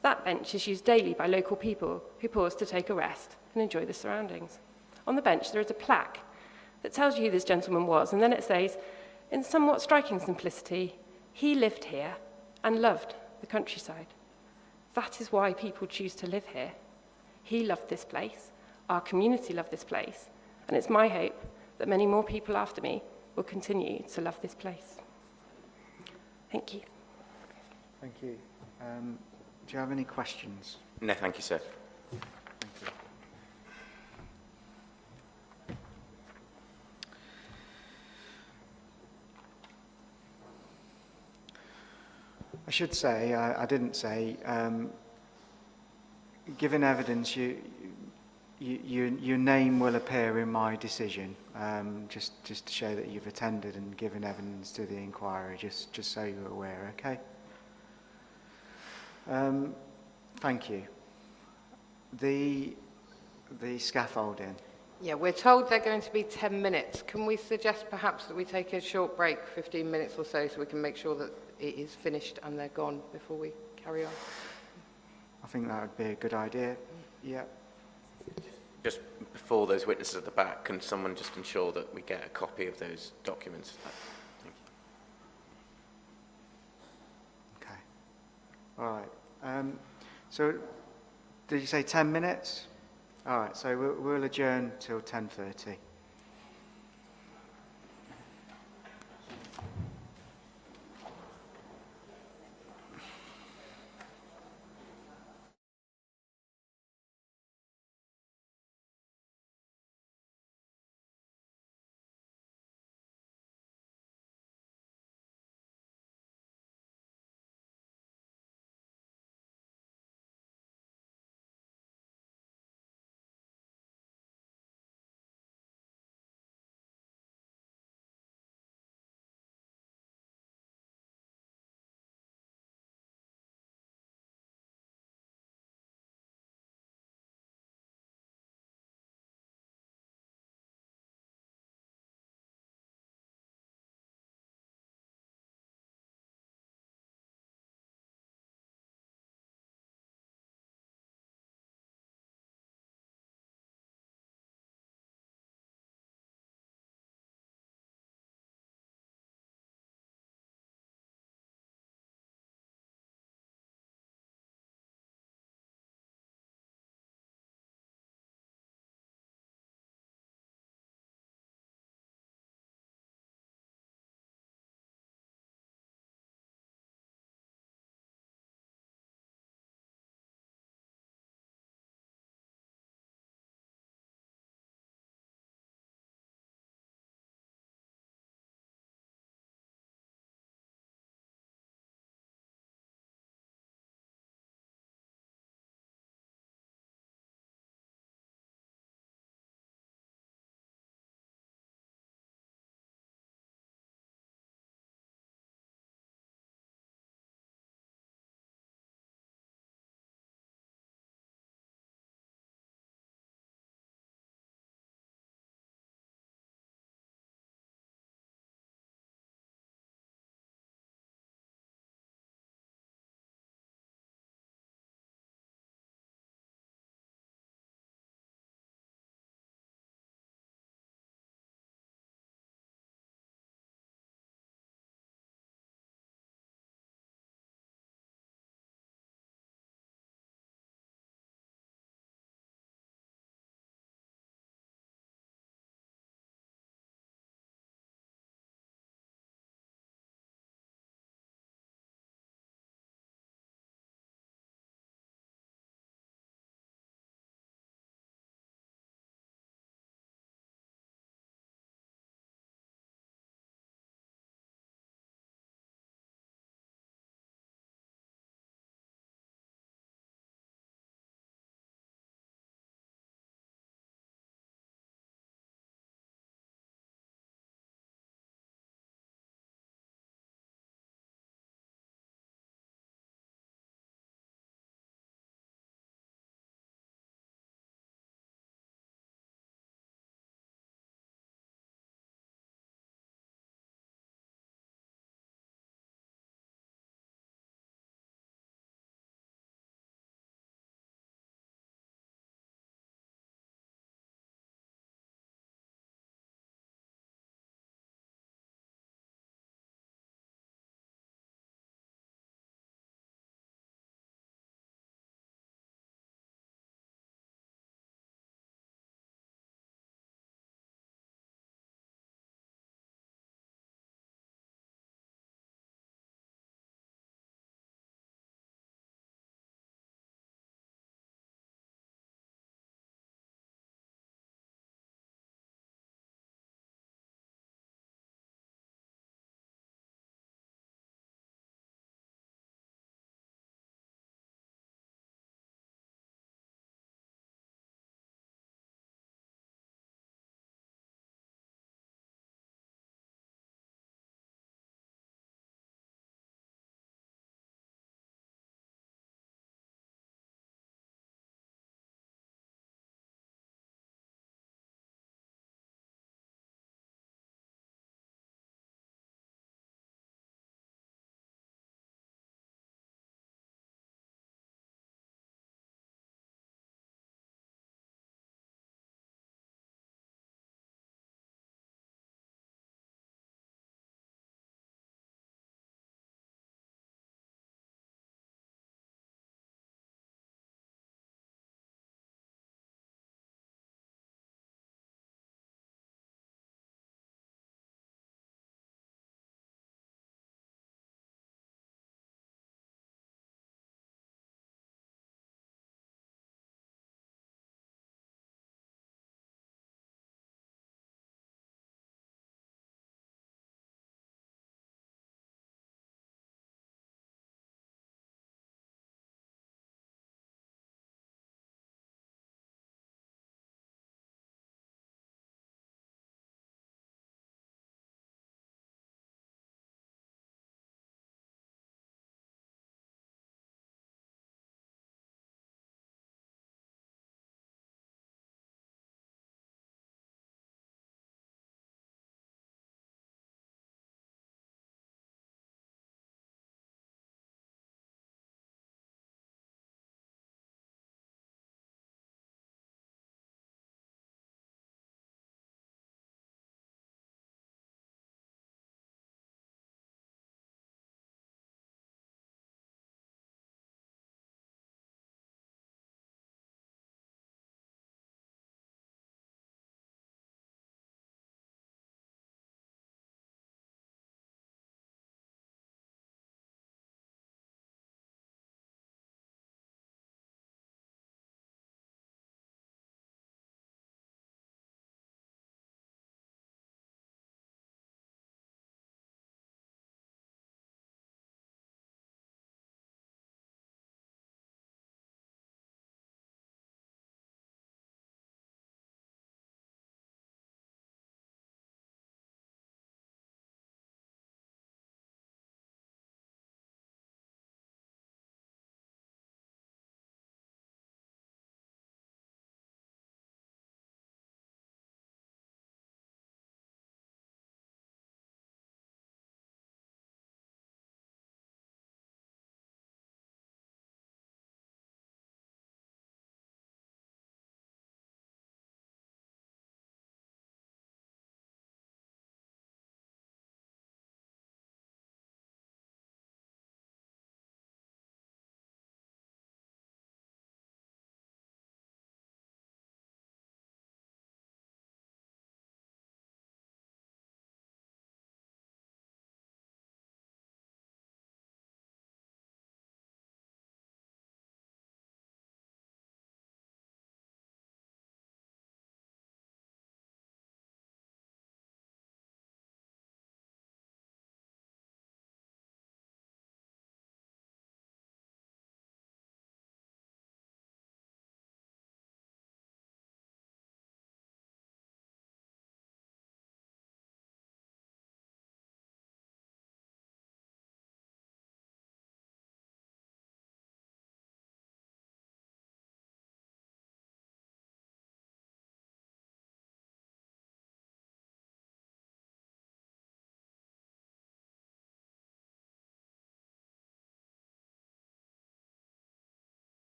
Speaker 7: That bench is used daily by local people who pause to take a rest and enjoy the surroundings. On the bench there is a plaque that tells you who this gentleman was, and then it says, in somewhat striking simplicity, he lived here and loved the countryside. That is why people choose to live here. He loved this place, our community loved this place, and it's my hope that many more people after me will continue to love this place. Thank you.
Speaker 2: Thank you. Do you have any questions?
Speaker 5: No, thank you, sir.
Speaker 2: Thank you. I should say, I didn't say, given evidence, your name will appear in my decision, just to show that you've attended and given evidence to the inquiry, just so you're aware, okay? Thank you. The scaffolding.
Speaker 10: Yeah, we're told they're going to be 10 minutes. Can we suggest perhaps that we take a short break, 15 minutes or so we can make sure that it is finished and they're gone before we carry on?
Speaker 2: I think that would be a good idea. Yeah.
Speaker 5: Just before those witnesses at the back, can someone just ensure that we get a copy of those documents? Thank you.
Speaker 2: Okay. All right. So, did you say 10 minutes? All right. So we'll adjourn till 10:30.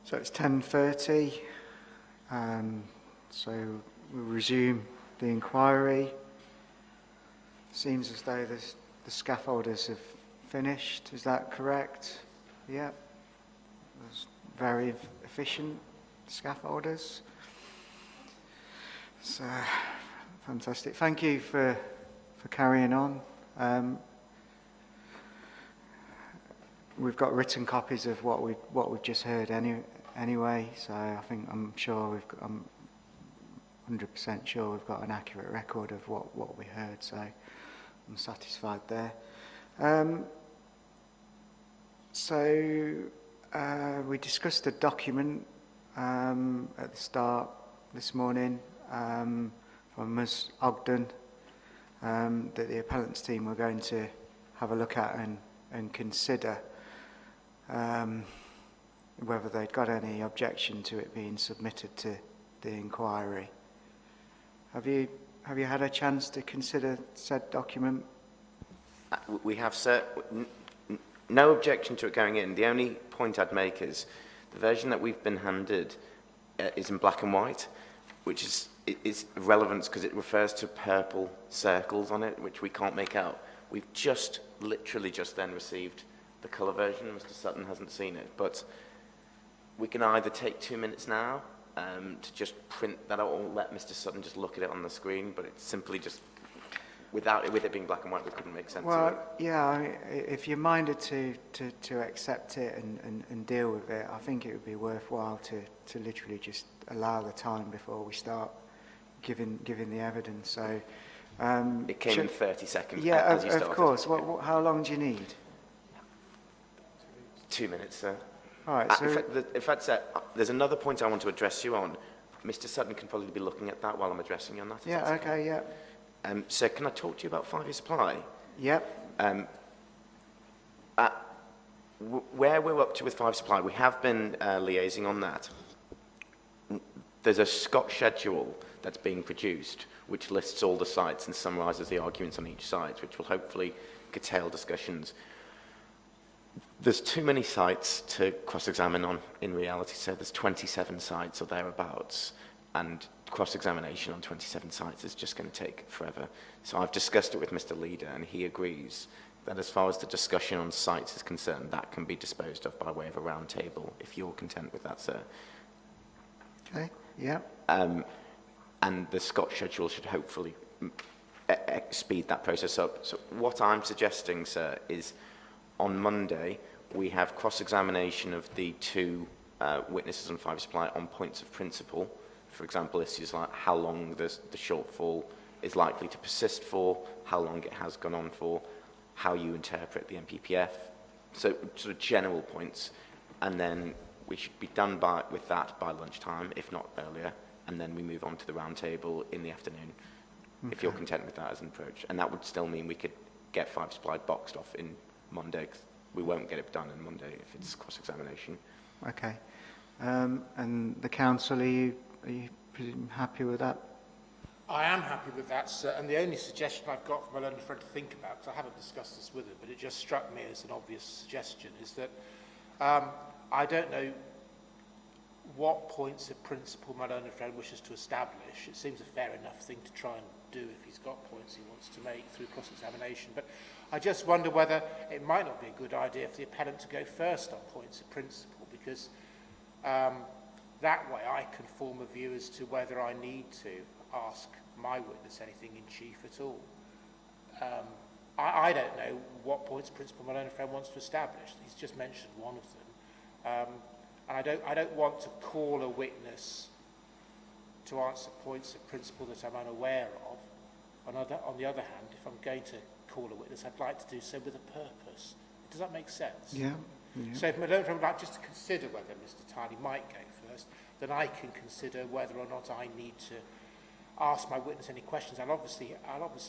Speaker 2: So it's 10:30, so we'll resume the inquiry. Seems as though the scaffolders have finished, is that correct? Yep. That's very efficient scaffolders. So, fantastic. Thank you for carrying on. We've got written copies of what we've just heard anyway, so I'm 100% sure we've got an accurate record of what we heard, so I'm satisfied there. We discussed the document at the start this morning from Ms. Ogden that the appellants team were going to have a look at and consider whether they'd got any objection to it being submitted to the inquiry. Have you had a chance to consider said document?
Speaker 5: We have no objection to it going in. The only point I'd make is the version that we've been handed is in black and white, which is relevant because it refers to purple circles on it, which we can't make out. We've literally just then received the colour version. Mr. Sutton hasn't seen it, but we can either take 2 minutes now to just print that out, or let Mr. Sutton just look at it on the screen, but it's simply just, with it being black and white, we couldn't make sense of it.
Speaker 2: Well, yeah, if you're minded to accept it and deal with it, I think it would be worthwhile to literally just allow the time before we start giving the evidence. So
Speaker 5: it came in 30 seconds.
Speaker 2: Yeah,
Speaker 5: as you started.
Speaker 2: of course. How long do you need?
Speaker 5: 2 minutes, sir.
Speaker 2: All right. So
Speaker 5: In fact, there's another point I want to address you on. Mr. Sutton can probably be looking at that while I'm addressing you on that.
Speaker 2: Yeah. Okay. Yeah.
Speaker 5: So can I talk to you about 5-year supply?
Speaker 2: Yep.
Speaker 5: Where we're up to with 5 supply, we have been liaising on that. There's a Scott schedule that's being produced, which lists all the sites and summarises the arguments on each site, which will hopefully curtail discussions. There's too many sites to cross-examine on in reality, so there's 27 sites or thereabouts, and cross-examination on 27 sites is just going to take forever. So I've discussed it with Mr. Leader, and he agrees that as far as the discussion on sites is concerned, that can be disposed of by way of a round table, if you're content with that, sir.
Speaker 2: Okay. Yeah.
Speaker 5: And the Scott schedule should hopefully speed that process up. So what I'm suggesting, sir, is on Monday, we have cross-examination of the 2 witnesses on 5 supply on points of principle. For example, issues like how long the shortfall is likely to persist for, how long it has gone on for, how you interpret the MPPF, so sort of general points. And then we should be done with that by lunchtime, if not earlier, and then we move on to the round table in the afternoon, if you're content with that as an approach. And that would still mean we could get 5 supply boxed off in Monday, 'cause we won't get it done on Monday if it's cross-examination.
Speaker 2: Okay. And the council, are you happy with that?
Speaker 4: I am happy with that, sir, and the only suggestion I've got from my learned friend to think about, because I haven't discussed this with him, but it just struck me as an obvious suggestion, is that I don't know what points of principle my learned friend wishes to establish. It seems a fair enough thing to try and do if he's got points he wants to make through cross-examination, but I just wonder whether it might not be a good idea for the appellant to go first on points of principle, because that way I can form a view as to whether I need to ask my witness anything in chief at all. I don't know what points of principle my learned friend wants to establish. He's just mentioned one of them. And I don't want to call a witness to answer points of principle that I'm unaware of. On the other hand, if I'm going to call a witness, I'd like to do so with a purpose. Does that make sense?
Speaker 2: Yeah.
Speaker 4: So if my learned friend would like just to consider whether Mr. Tiley might go first, then I can consider whether or not I need to ask my witness any questions. I'll obviously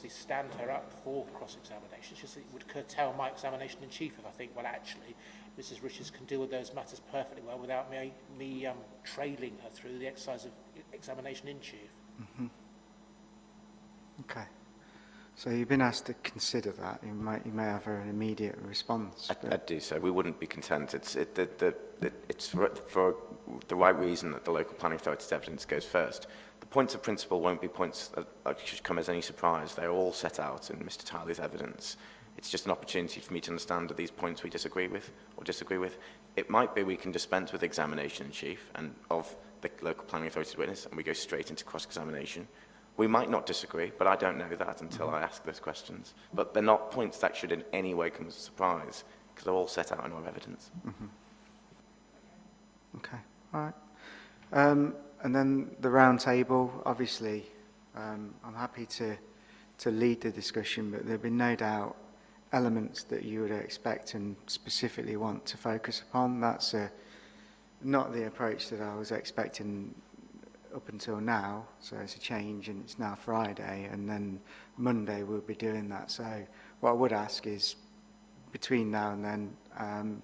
Speaker 4: stand her up for cross-examination. It's just that it would curtail my examination in chief if I think, well, actually, Mrs. Richards can deal with those matters perfectly well without me trailing her through the exercise of examination in chief.
Speaker 2: Mm-hmm. Okay. So you've been asked to consider that. You may have an immediate response.
Speaker 5: I do so. We wouldn't be content. It's for the right reason that the local planning authority's evidence goes first. The points of principle won't be points that should come as any surprise. They're all set out in Mr. Tiley's evidence. It's just an opportunity for me to understand, are these points we disagree with or disagree with? It might be we can dispense with examination in chief and of the local planning authority's witness, and we go straight into cross-examination. We might not disagree, but I don't know that until I ask those questions. But they're not points that should in any way come as a surprise, because they're all set out in our evidence.
Speaker 2: Okay, all right. And then the round table, obviously, I'm happy to lead the discussion, but there've been no doubt elements that you would expect and specifically want to focus upon. That's not the approach that I was expecting up until now. So it's a change, and it's now Friday, and then Monday we'll be doing that. So what I would ask is, between now and then,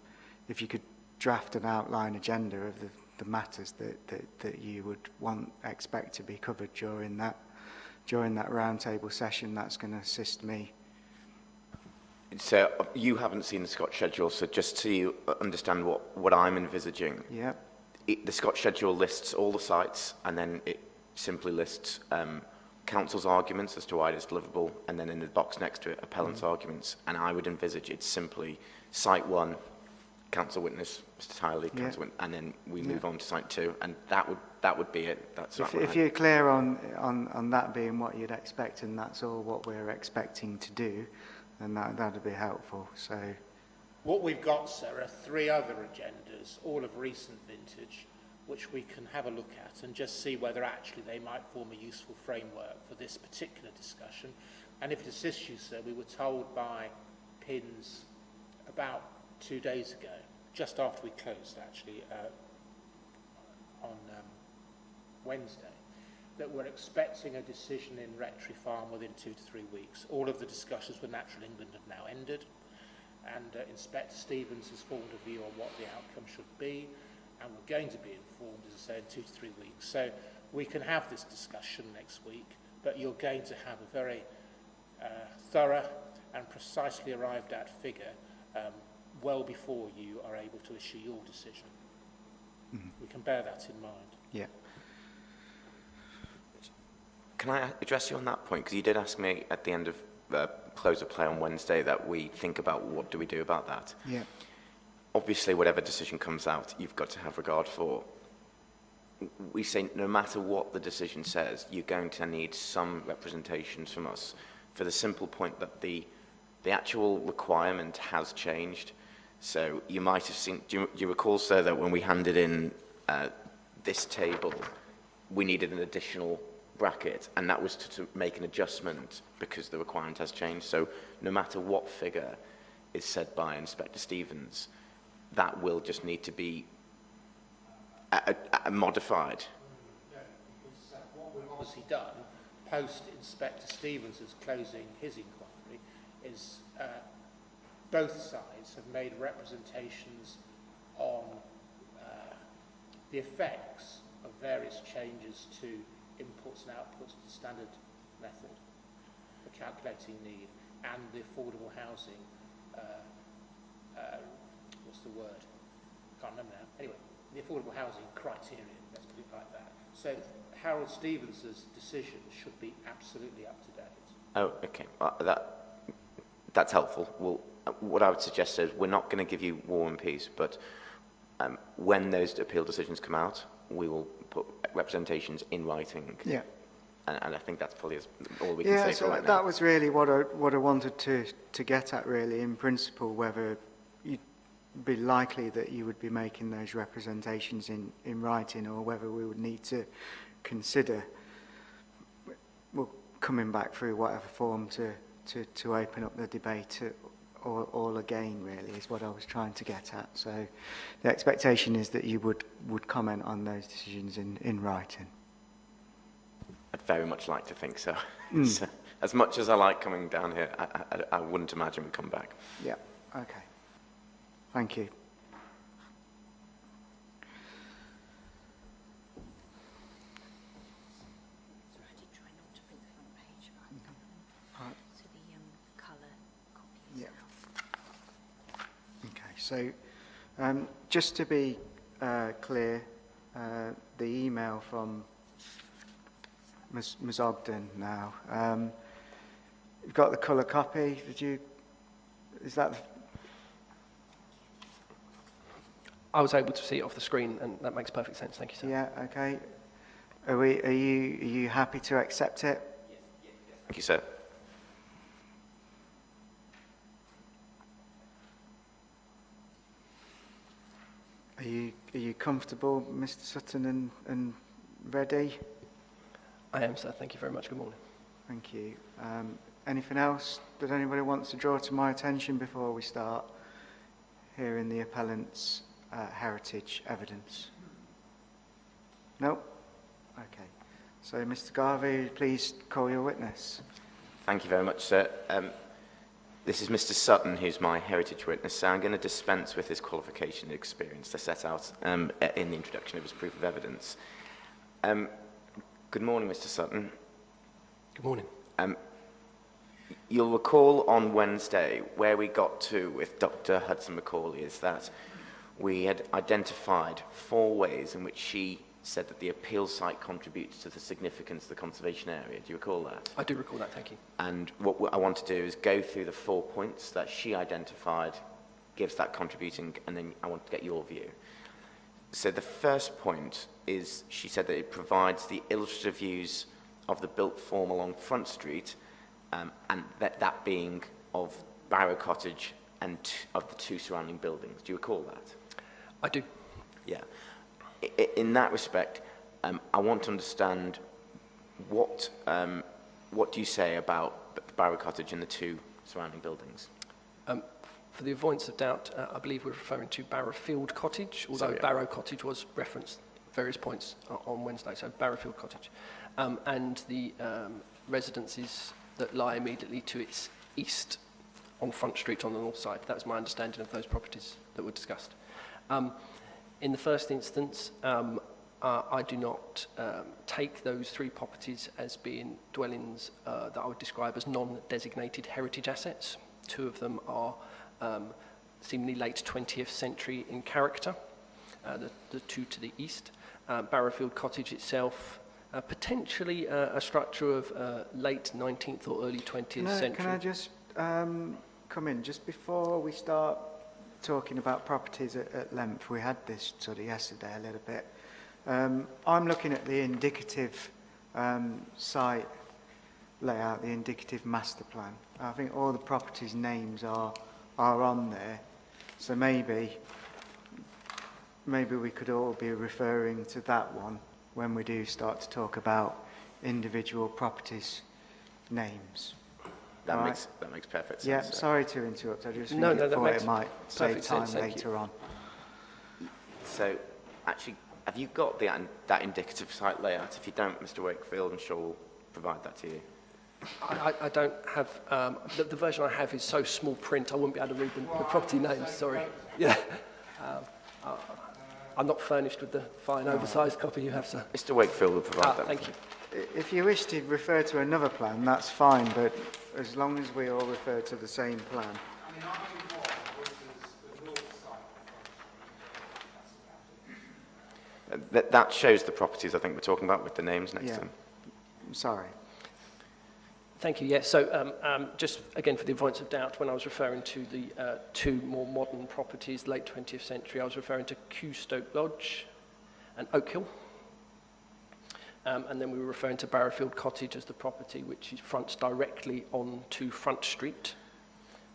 Speaker 2: if you could draft an outline agenda of the matters that you would expect to be covered during that roundtable session, that's going to assist me.
Speaker 5: So you haven't seen the Scotch schedule, so just so you understand what I'm envisaging.
Speaker 2: Yeah.
Speaker 5: The Scotch schedule lists all the sites, and then it simply lists council's arguments as to why it's deliverable, and then in the box next to it, appellant's arguments. And I would envisage it's simply site 1, council witness, Mr. Tiley, council witness, and then we move on to site 2, and that would be it. That's
Speaker 2: if you're clear on that being what you'd expect, and that's all what we're expecting to do, then that'd be helpful. So.
Speaker 4: What we've got, sir, are 3 other agendas, all of recent vintage, which we can have a look at and just see whether actually they might form a useful framework for this particular discussion. And if it assists you, sir, we were told by PINS about 2 days ago, just after we closed, actually, on Wednesday, that we're expecting a decision in Rectory Farm within 2 to 3 weeks. All of the discussions with Natural England have now ended, and Inspector Stevens has formed a view on what the outcome should be, and we're going to be informed, as I say, in 2 to 3 weeks. So we can have this discussion next week, but you're going to have a very thorough and precisely arrived at figure well before you are able to issue your decision. We can bear that in mind.
Speaker 2: Yeah.
Speaker 5: Can I address you on that point? Because you did ask me at the end of close of play on Wednesday that we think about what do we do about that.
Speaker 2: Yeah.
Speaker 5: Obviously, whatever decision comes out, you've got to have regard for. We say no matter what the decision says, you're going to need some representations from us for the simple point that the actual requirement has changed. So you might have seen, do you recall, sir, that when we handed in this table, we needed an additional bracket, and that was to make an adjustment because the requirement has changed. So no matter what figure is said by Inspector Stevens, that will just need to be modified.
Speaker 4: No, because what we've obviously done, post-Inspector Stevens' closing his inquiry, is both sides have made representations on the effects of various changes to inputs and outputs to the standard method for calculating need, and the affordable housing, what's the word? Can't remember now. Anyway, the affordable housing criterion, let's put it like that. So Harold Stevens' decision should be absolutely up to date.
Speaker 5: Oh, okay. That's helpful. Well, what I would suggest is we're not going to give you War and Peace, but when those appeal decisions come out, we will put representations in writing.
Speaker 2: Yeah.
Speaker 5: And I think that's probably all we can say for right now.
Speaker 2: That was really what I wanted to get at, really, in principle, whether you'd be likely that you would be making those representations in writing, or whether we would need to consider coming back through whatever form to open up the debate all again, really, is what I was trying to get at. So the expectation is that you would comment on those decisions in writing.
Speaker 5: I'd very much like to think so. So as much as I like coming down here, I wouldn't imagine we'd come back.
Speaker 2: Yeah, okay. Thank you. So just to be clear, the email from Ms Ogden now, you've got the colour copy. Is that...
Speaker 9: I was able to see it off the screen, and that makes perfect sense. Thank you, sir.
Speaker 2: Yeah, okay. Are you happy to accept it?
Speaker 5: Thank you, sir.
Speaker 2: Are you comfortable, Mr Sutton, and ready?
Speaker 9: I am, sir. Thank you very much. Good morning.
Speaker 2: Thank you. Anything else that anybody wants to draw to my attention before we start hearing the appellant's heritage evidence? No? Okay. So, Mr Garvey, please call your witness.
Speaker 5: Thank you very much, sir. This is Mr Sutton, who's my heritage witness, so I'm going to dispense with his qualification and experience to set out in the introduction of his proof of evidence. Good morning, Mr Sutton.
Speaker 9: Good morning.
Speaker 5: You'll recall on Wednesday where we got to with Dr Hudson Macaulay is that we had identified 4 ways in which she said that the appeal site contributes to the significance of the conservation area. Do you recall that?
Speaker 9: I do recall that, thank you.
Speaker 5: And what I want to do is go through the 4 points that she identified, gives that contributing, and then I want to get your view. So the first point is she said that it provides the illustrative views of the built form along Front Street, and that being of Barrow Cottage and of the 2 surrounding buildings. Do you recall that?
Speaker 9: I do.
Speaker 5: Yeah. In that respect, I want to understand what do you say about Barrow Cottage and the 2 surrounding buildings?
Speaker 9: For the avoidance of doubt, I believe we're referring to Barrowfield Cottage, although
Speaker 5: Sorry,
Speaker 9: Barrow Cottage was referenced at various points on Wednesday, so Barrowfield Cottage. And the residences that lie immediately to its east on Front Street on the north side. That was my understanding of those properties that were discussed. In the first instance, I do not take those 3 properties as being dwellings that I would describe as non-designated heritage assets. 2 of them are seemingly late 20th century in character, the 2 to the east. Barrowfield Cottage itself, potentially a structure of late 19th or early 20th century.
Speaker 2: Can I just come in? Just before we start talking about properties at length, we had this sort of yesterday a little bit. I'm looking at the indicative site layout, the indicative master plan. I think all the properties' names are on there, so maybe we could all be referring to that one when we do start to talk about individual properties' names.
Speaker 5: That
Speaker 2: Right.
Speaker 5: makes perfect sense.
Speaker 2: Yeah,
Speaker 5: sir.
Speaker 2: sorry to interrupt. I just think
Speaker 9: that
Speaker 2: thought
Speaker 9: makes
Speaker 2: it might save
Speaker 9: perfect
Speaker 2: time
Speaker 9: sense, thank
Speaker 2: later
Speaker 9: you.
Speaker 2: on.
Speaker 5: So, actually, have you got that indicative site layout? If you don't, Mr Wakefield, I'm sure we'll provide that to you.
Speaker 9: I don't have, the version I have is so small print, I wouldn't be able to read the property names, sorry. Yeah. I'm not furnished with the fine, oversized copy you have, sir.
Speaker 5: Mr Wakefield will provide that.
Speaker 9: Thank you.
Speaker 2: If you wish to refer to another plan, that's fine, but as long as we all refer to the same plan.
Speaker 5: That shows the properties I think we're talking about with the names next to them.
Speaker 2: Sorry.
Speaker 9: Thank you. Yes. So just again for the avoidance of doubt, when I was referring to the 2 more modern properties, late 20th century, I was referring to Kew Stoke Lodge and Oak Hill. And then we were referring to Barrowfield Cottage as the property which fronts directly onto Front Street.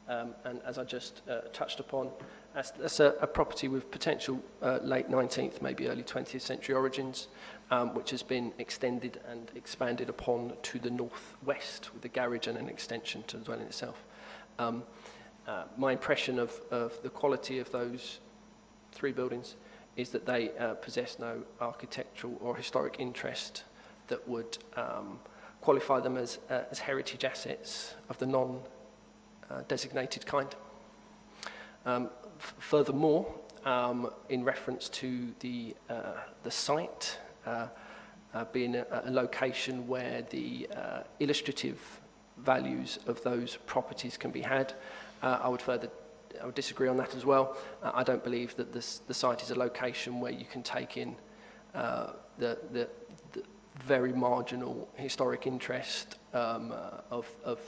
Speaker 9: And as I just touched upon, that's a property with potential late 19th, maybe early 20th century origins, which has been extended and expanded upon to the northwest with a garage and an extension to the dwelling itself. My impression of the quality of those 3 buildings is that they possess no architectural or historic interest that would qualify them as heritage assets of the non-designated kind. Furthermore, in reference to the site being a location where the illustrative values of those properties can be had, I would further would disagree on that as well. I don't believe that the site is a location where you can take in the very marginal historic interest of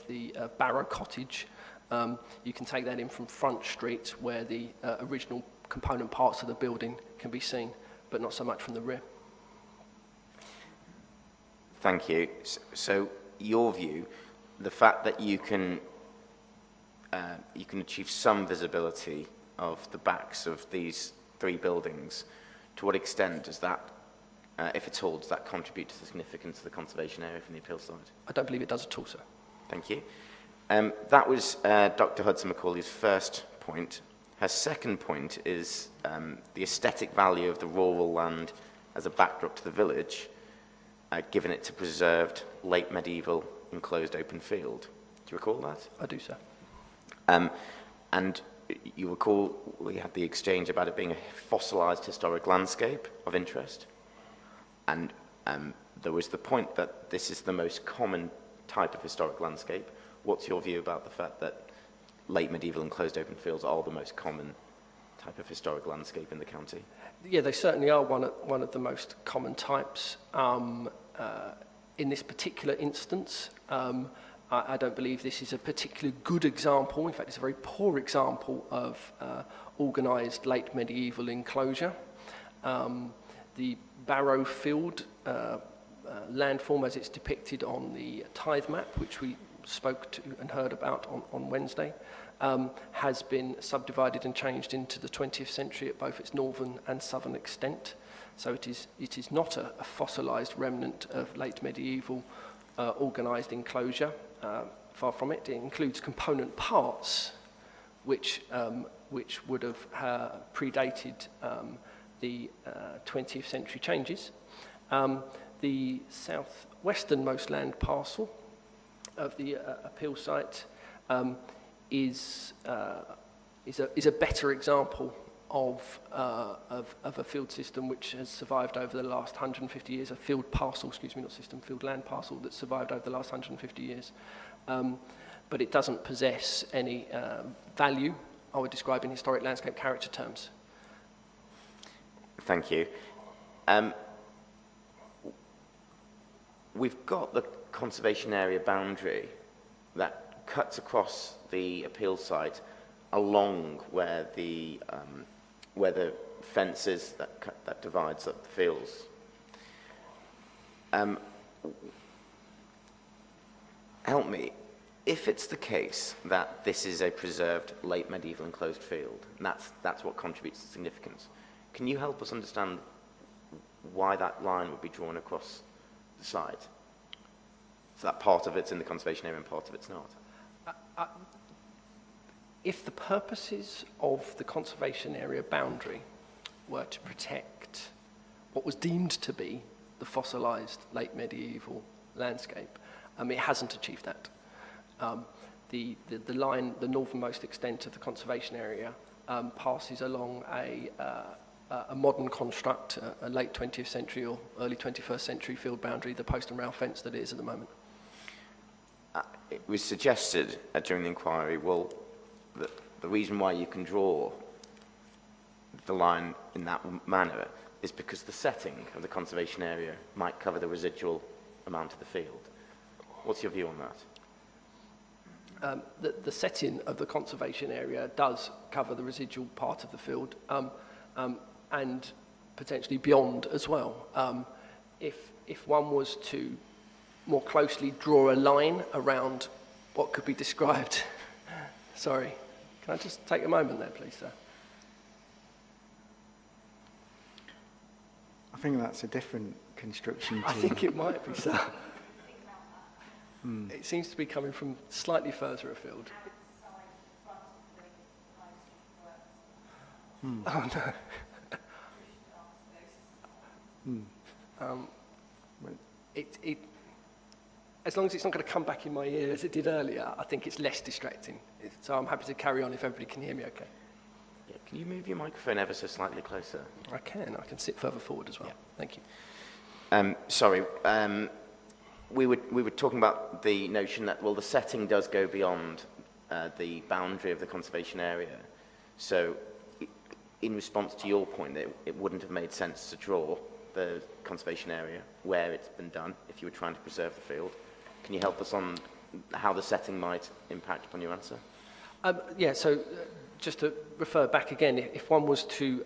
Speaker 9: the Barrow Cottage. You can take that in from Front Street, where the original component parts of the building can be seen, but not so much from the rear.
Speaker 5: Thank you. So your view, the fact that you can achieve some visibility of the backs of these three buildings, to what extent does that, if at all, does that contribute to the significance of the conservation area from the appeal side?
Speaker 9: I don't believe it does at all, sir.
Speaker 5: Thank you. That was Dr. Hudson-Macaulay's first point. Her second point is the aesthetic value of the rural land as a backdrop to the village, given it to preserved late medieval enclosed open field. Do you recall that?
Speaker 9: I do, sir.
Speaker 5: And you recall we had the exchange about it being a fossilised historic landscape of interest. And there was the point that this is the most common type of historic landscape. What's your view about the fact that late medieval enclosed open fields are the most common type of historic landscape in the county?
Speaker 9: Yeah, they certainly are one of the most common types. In this particular instance, I don't believe this is a particularly good example. In fact, it's a very poor example of organised late medieval enclosure. The Barrow Field landform, as it's depicted on the tithe map, which we spoke to and heard about on Wednesday, has been subdivided and changed into the 20th century at both its northern and southern extent. So it is not a fossilised remnant of late medieval organised enclosure. Far from it. It includes component parts which would have predated the 20th century changes. The southwesternmost land parcel of the appeal site is a better example of a field system which has survived over the last 150 years, a field parcel, excuse me, not system, field land parcel that survived over the last 150 years. But it doesn't possess any value, I would describe in historic landscape character terms.
Speaker 5: Thank you. We've got the conservation area boundary that cuts across the appeal site along where the fence is that divides up the fields. Help me. If it's the case that this is a preserved late medieval enclosed field, and that's what contributes to significance, can you help us understand why that line would be drawn across the site? So that part of it's in the conservation area and part of it's not.
Speaker 9: If the purposes of the conservation area boundary were to protect what was deemed to be the fossilised late medieval landscape, it hasn't achieved that. The line, the northernmost extent of the conservation area, passes along a modern construct, a late 20th century or early 21st century field boundary, the post and rail fence that it is at the moment.
Speaker 5: It was suggested during the inquiry, well, the reason why you can draw the line in that manner is because the setting of the conservation area might cover the residual amount of the field. What's your view on that?
Speaker 9: The setting of the conservation area does cover the residual part of the field and potentially beyond as well. If one was to more closely draw a line around what could be described... Sorry, can I just take a moment there, please, sir?
Speaker 2: I think that's a different construction.
Speaker 9: I think it might be, sir. It seems to be coming from slightly further afield. Oh, no. As long as it's not going to come back in my ear as it did earlier, I think it's less distracting. So I'm happy to carry on if everybody can hear me okay.
Speaker 5: Yeah, can you move your microphone ever so slightly closer?
Speaker 9: I can sit further forward as well. Yeah. Thank you.
Speaker 5: Sorry, we were talking about the notion that, well, the setting does go beyond the boundary of the conservation area. So in response to your point that it wouldn't have made sense to draw the conservation area where it's been done if you were trying to preserve the field, can you help us on how the setting might impact upon your answer?
Speaker 9: Yeah, so just to refer back again, if one was to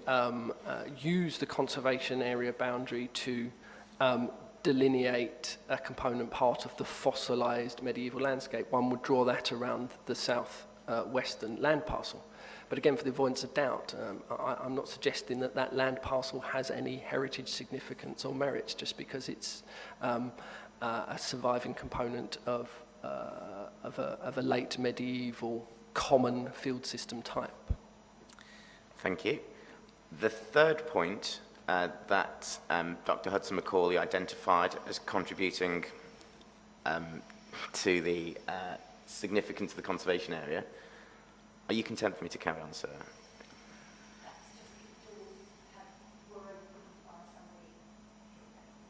Speaker 9: use the conservation area boundary to delineate a component part of the fossilised medieval landscape, one would draw that around the south-western land parcel. But again, for the avoidance of doubt, I'm not suggesting that that land parcel has any heritage significance or merits just because it's a surviving component of a late medieval common field system type.
Speaker 5: Thank you. The third point that Dr. Hudson Macaulay identified as contributing to the significance of the conservation area. Are you content for me to carry on, sir?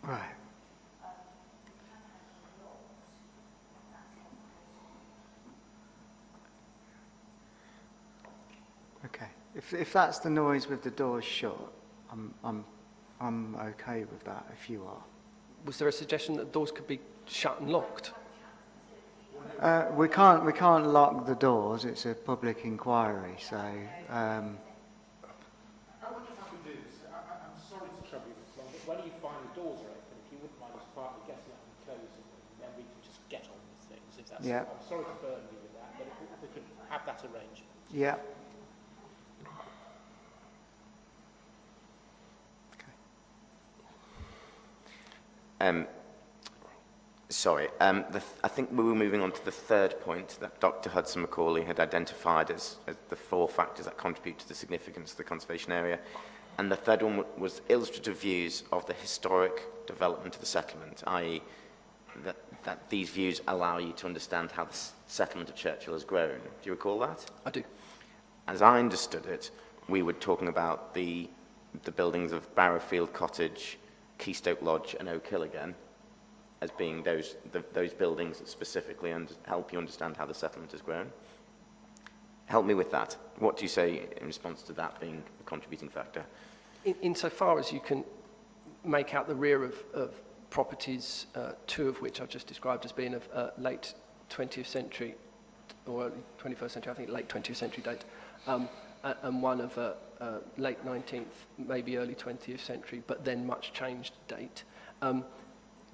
Speaker 2: Right. Okay. If that's the noise with the doors shut, I'm okay with that. If you are.
Speaker 9: Was there a suggestion that doors could be shut and locked?
Speaker 2: We can't lock the doors. It's a public inquiry, so.
Speaker 4: I'm sorry to trouble you this long, but when you find the doors are open, if you wouldn't mind just quietly getting up and closing them, then we can just get on with things. If that's,
Speaker 2: yeah.
Speaker 4: I'm sorry to burden you with that, but if we could have that arranged.
Speaker 2: Yeah.
Speaker 5: Sorry, I think we were moving on to the third point that Dr. Hudson Macaulay had identified as the 4 factors that contribute to the significance of the conservation area. And the third one was illustrative views of the historic development of the settlement, i.e. that these views allow you to understand how the settlement of Churchill has grown. Do you recall that?
Speaker 9: I do.
Speaker 5: As I understood it, we were talking about the buildings of Barrowfield Cottage, Keystoke Lodge and Oak Hill again, as being those buildings that specifically help you understand how the settlement has grown. Help me with that. What do you say in response to that being a contributing factor?
Speaker 9: Insofar as you can make out the rear of properties, 2 of which I've just described as being of late 20th century or early 21st century, I think late 20th century date, and one of a late 19th, maybe early 20th century, but then much changed date.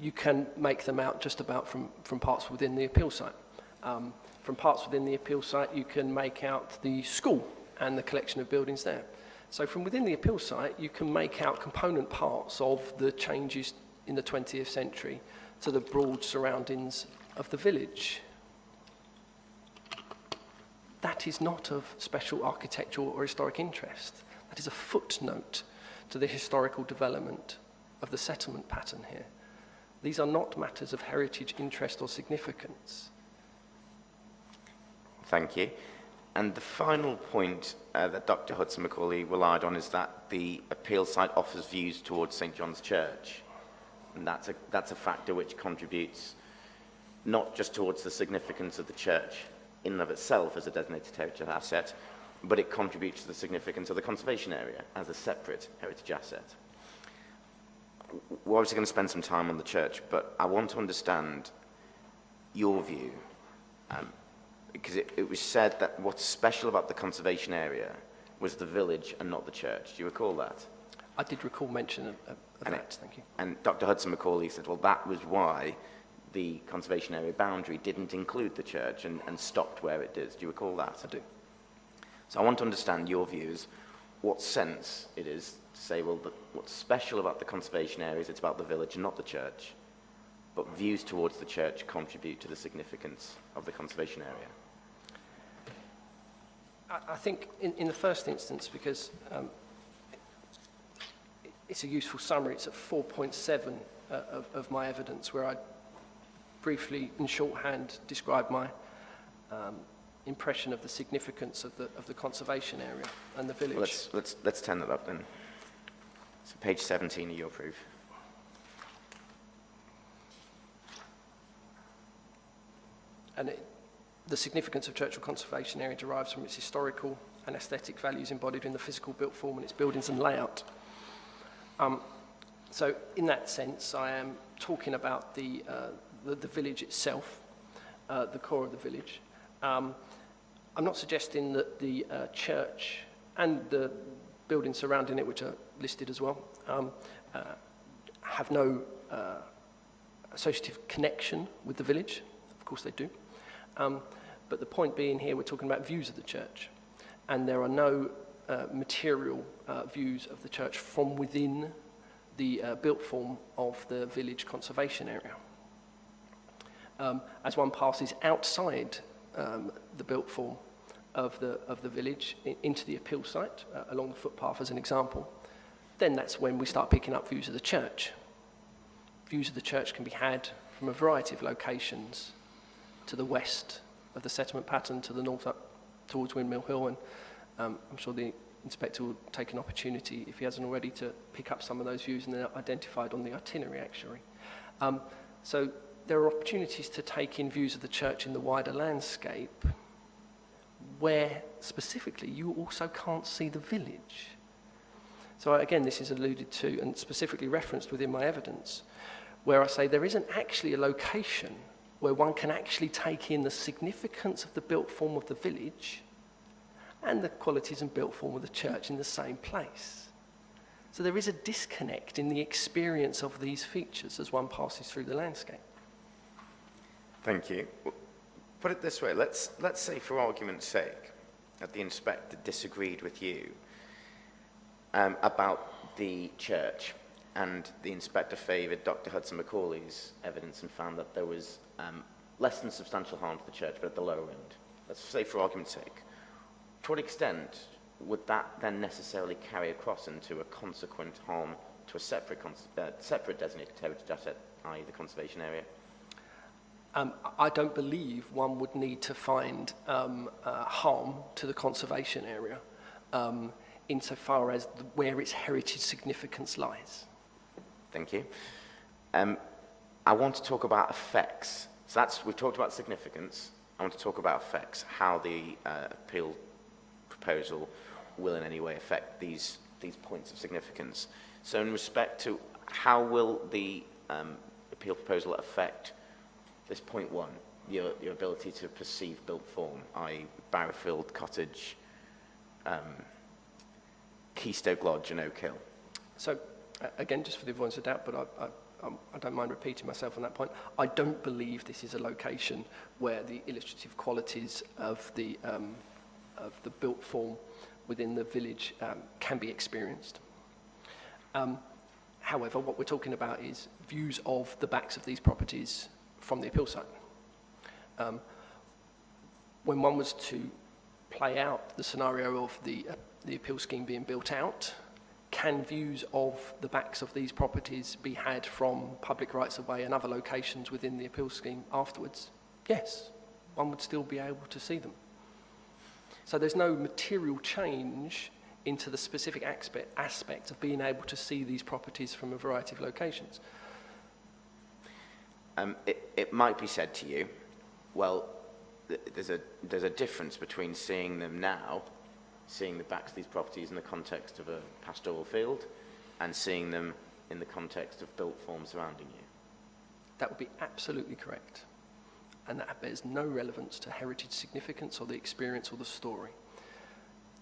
Speaker 9: You can make them out just about from parts within the appeal site. From parts within the appeal site, you can make out the school and the collection of buildings there. So from within the appeal site, you can make out component parts of the changes in the 20th century to the broad surroundings of the village. That is not of special architectural or historic interest. That is a footnote to the historical development of the settlement pattern here. These are not matters of heritage, interest or significance.
Speaker 5: Thank you. And the final point that Dr. Hudson Macaulay relied on is that the appeal site offers views towards St. John's Church. And that's a factor which contributes not just towards the significance of the church in and of itself as a designated heritage asset, but it contributes to the significance of the conservation area as a separate heritage asset. We're obviously going to spend some time on the church, but I want to understand your view, because it was said that what's special about the conservation area was the village and not the church. Do you recall that?
Speaker 9: I did recall mention of that, thank you.
Speaker 5: And Dr. Hudson Macaulay said, well, that was why the conservation area boundary didn't include the church and stopped where it did. Do you recall that?
Speaker 9: I do.
Speaker 5: So I want to understand your views, what sense it is to say, well, what's special about the conservation areas, it's about the village and not the church, but views towards the church contribute to the significance of the conservation area.
Speaker 9: I think in the first instance, because it's a useful summary, it's at 4.7 of my evidence, where I briefly, in shorthand, describe my impression of the significance of the conservation area and the village.
Speaker 5: Well, let's turn that up then. So page 17 of your proof.
Speaker 9: And the significance of Churchill Conservation Area derives from its historical and aesthetic values embodied in the physical built form and its buildings and layout. So in that sense, I am talking about the village itself, the core of the village. I'm not suggesting that the church and the buildings surrounding it, which are listed as well, have no associative connection with the village. Of course they do. But the point being here, we're talking about views of the church. And there are no material views of the church from within the built form of the village conservation area. As one passes outside the built form of the village into the appeal site, along the footpath as an example, then that's when we start picking up views of the church. Views of the church can be had from a variety of locations to the west of the settlement pattern, to the north up towards Windmill Hill, and I'm sure the inspector will take an opportunity, if he hasn't already, to pick up some of those views, and they're identified on the itinerary actually. So there are opportunities to take in views of the church in the wider landscape where specifically you also can't see the village. So again, this is alluded to and specifically referenced within my evidence, where I say there isn't actually a location where one can actually take in the significance of the built form of the village and the qualities and built form of the church in the same place. So there is a disconnect in the experience of these features as one passes through the landscape.
Speaker 5: Thank you. Put it this way, let's say for argument's sake that the inspector disagreed with you about the church, and the inspector favoured Dr. Hudson Macaulay's evidence and found that there was less than substantial harm to the church, but at the lower end. Let's say for argument's sake. To what extent would that then necessarily carry across into a consequent harm to a separate designated heritage asset, i.e. the conservation area?
Speaker 9: I don't believe one would need to find harm to the conservation area insofar as where its heritage significance lies.
Speaker 5: Thank you. I want to talk about effects. So we've talked about significance. I want to talk about effects, how the appeal proposal will in any way affect these points of significance. So in respect to how will the appeal proposal affect this point one, your ability to perceive built form, i.e. Barrowfield Cottage, Keystoke Lodge and Oak Hill?
Speaker 9: So again, just for the avoidance of doubt, but I don't mind repeating myself on that point, I don't believe this is a location where the illustrative qualities of the built form within the village can be experienced. However, what we're talking about is views of the backs of these properties from the appeal site. When one was to play out the scenario of the appeal scheme being built out, can views of the backs of these properties be had from public rights-of-way and other locations within the appeal scheme afterwards? Yes, one would still be able to see them. So there's no material change into the specific aspect of being able to see these properties from a variety of locations.
Speaker 5: It might be said to you, well, there's a difference between seeing them now, seeing the backs of these properties in the context of a pastoral field, and seeing them in the context of built form surrounding you.
Speaker 9: That would be absolutely correct. And that bears no relevance to heritage significance or the experience or the story.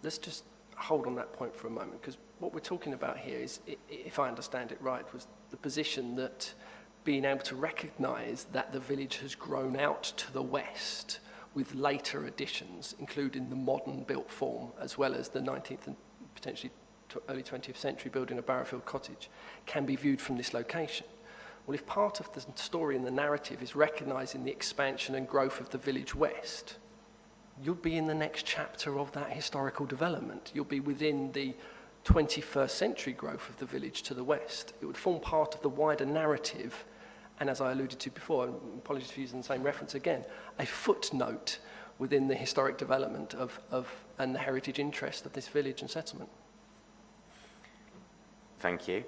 Speaker 9: Let's just hold on that point for a moment, because what we're talking about here is, if I understand it right, was the position that being able to recognise that the village has grown out to the west with later additions, including the modern built form, as well as the 19th and potentially early 20th century building of Barrowfield Cottage, can be viewed from this location. Well, if part of the story and the narrative is recognising the expansion and growth of the village west, you'll be in the next chapter of that historical development. You'll be within the 21st century growth of the village to the west. It would form part of the wider narrative, and as I alluded to before, and apologies for using the same reference again, a footnote within the historic development and the heritage interest of this village and settlement.
Speaker 5: Thank you.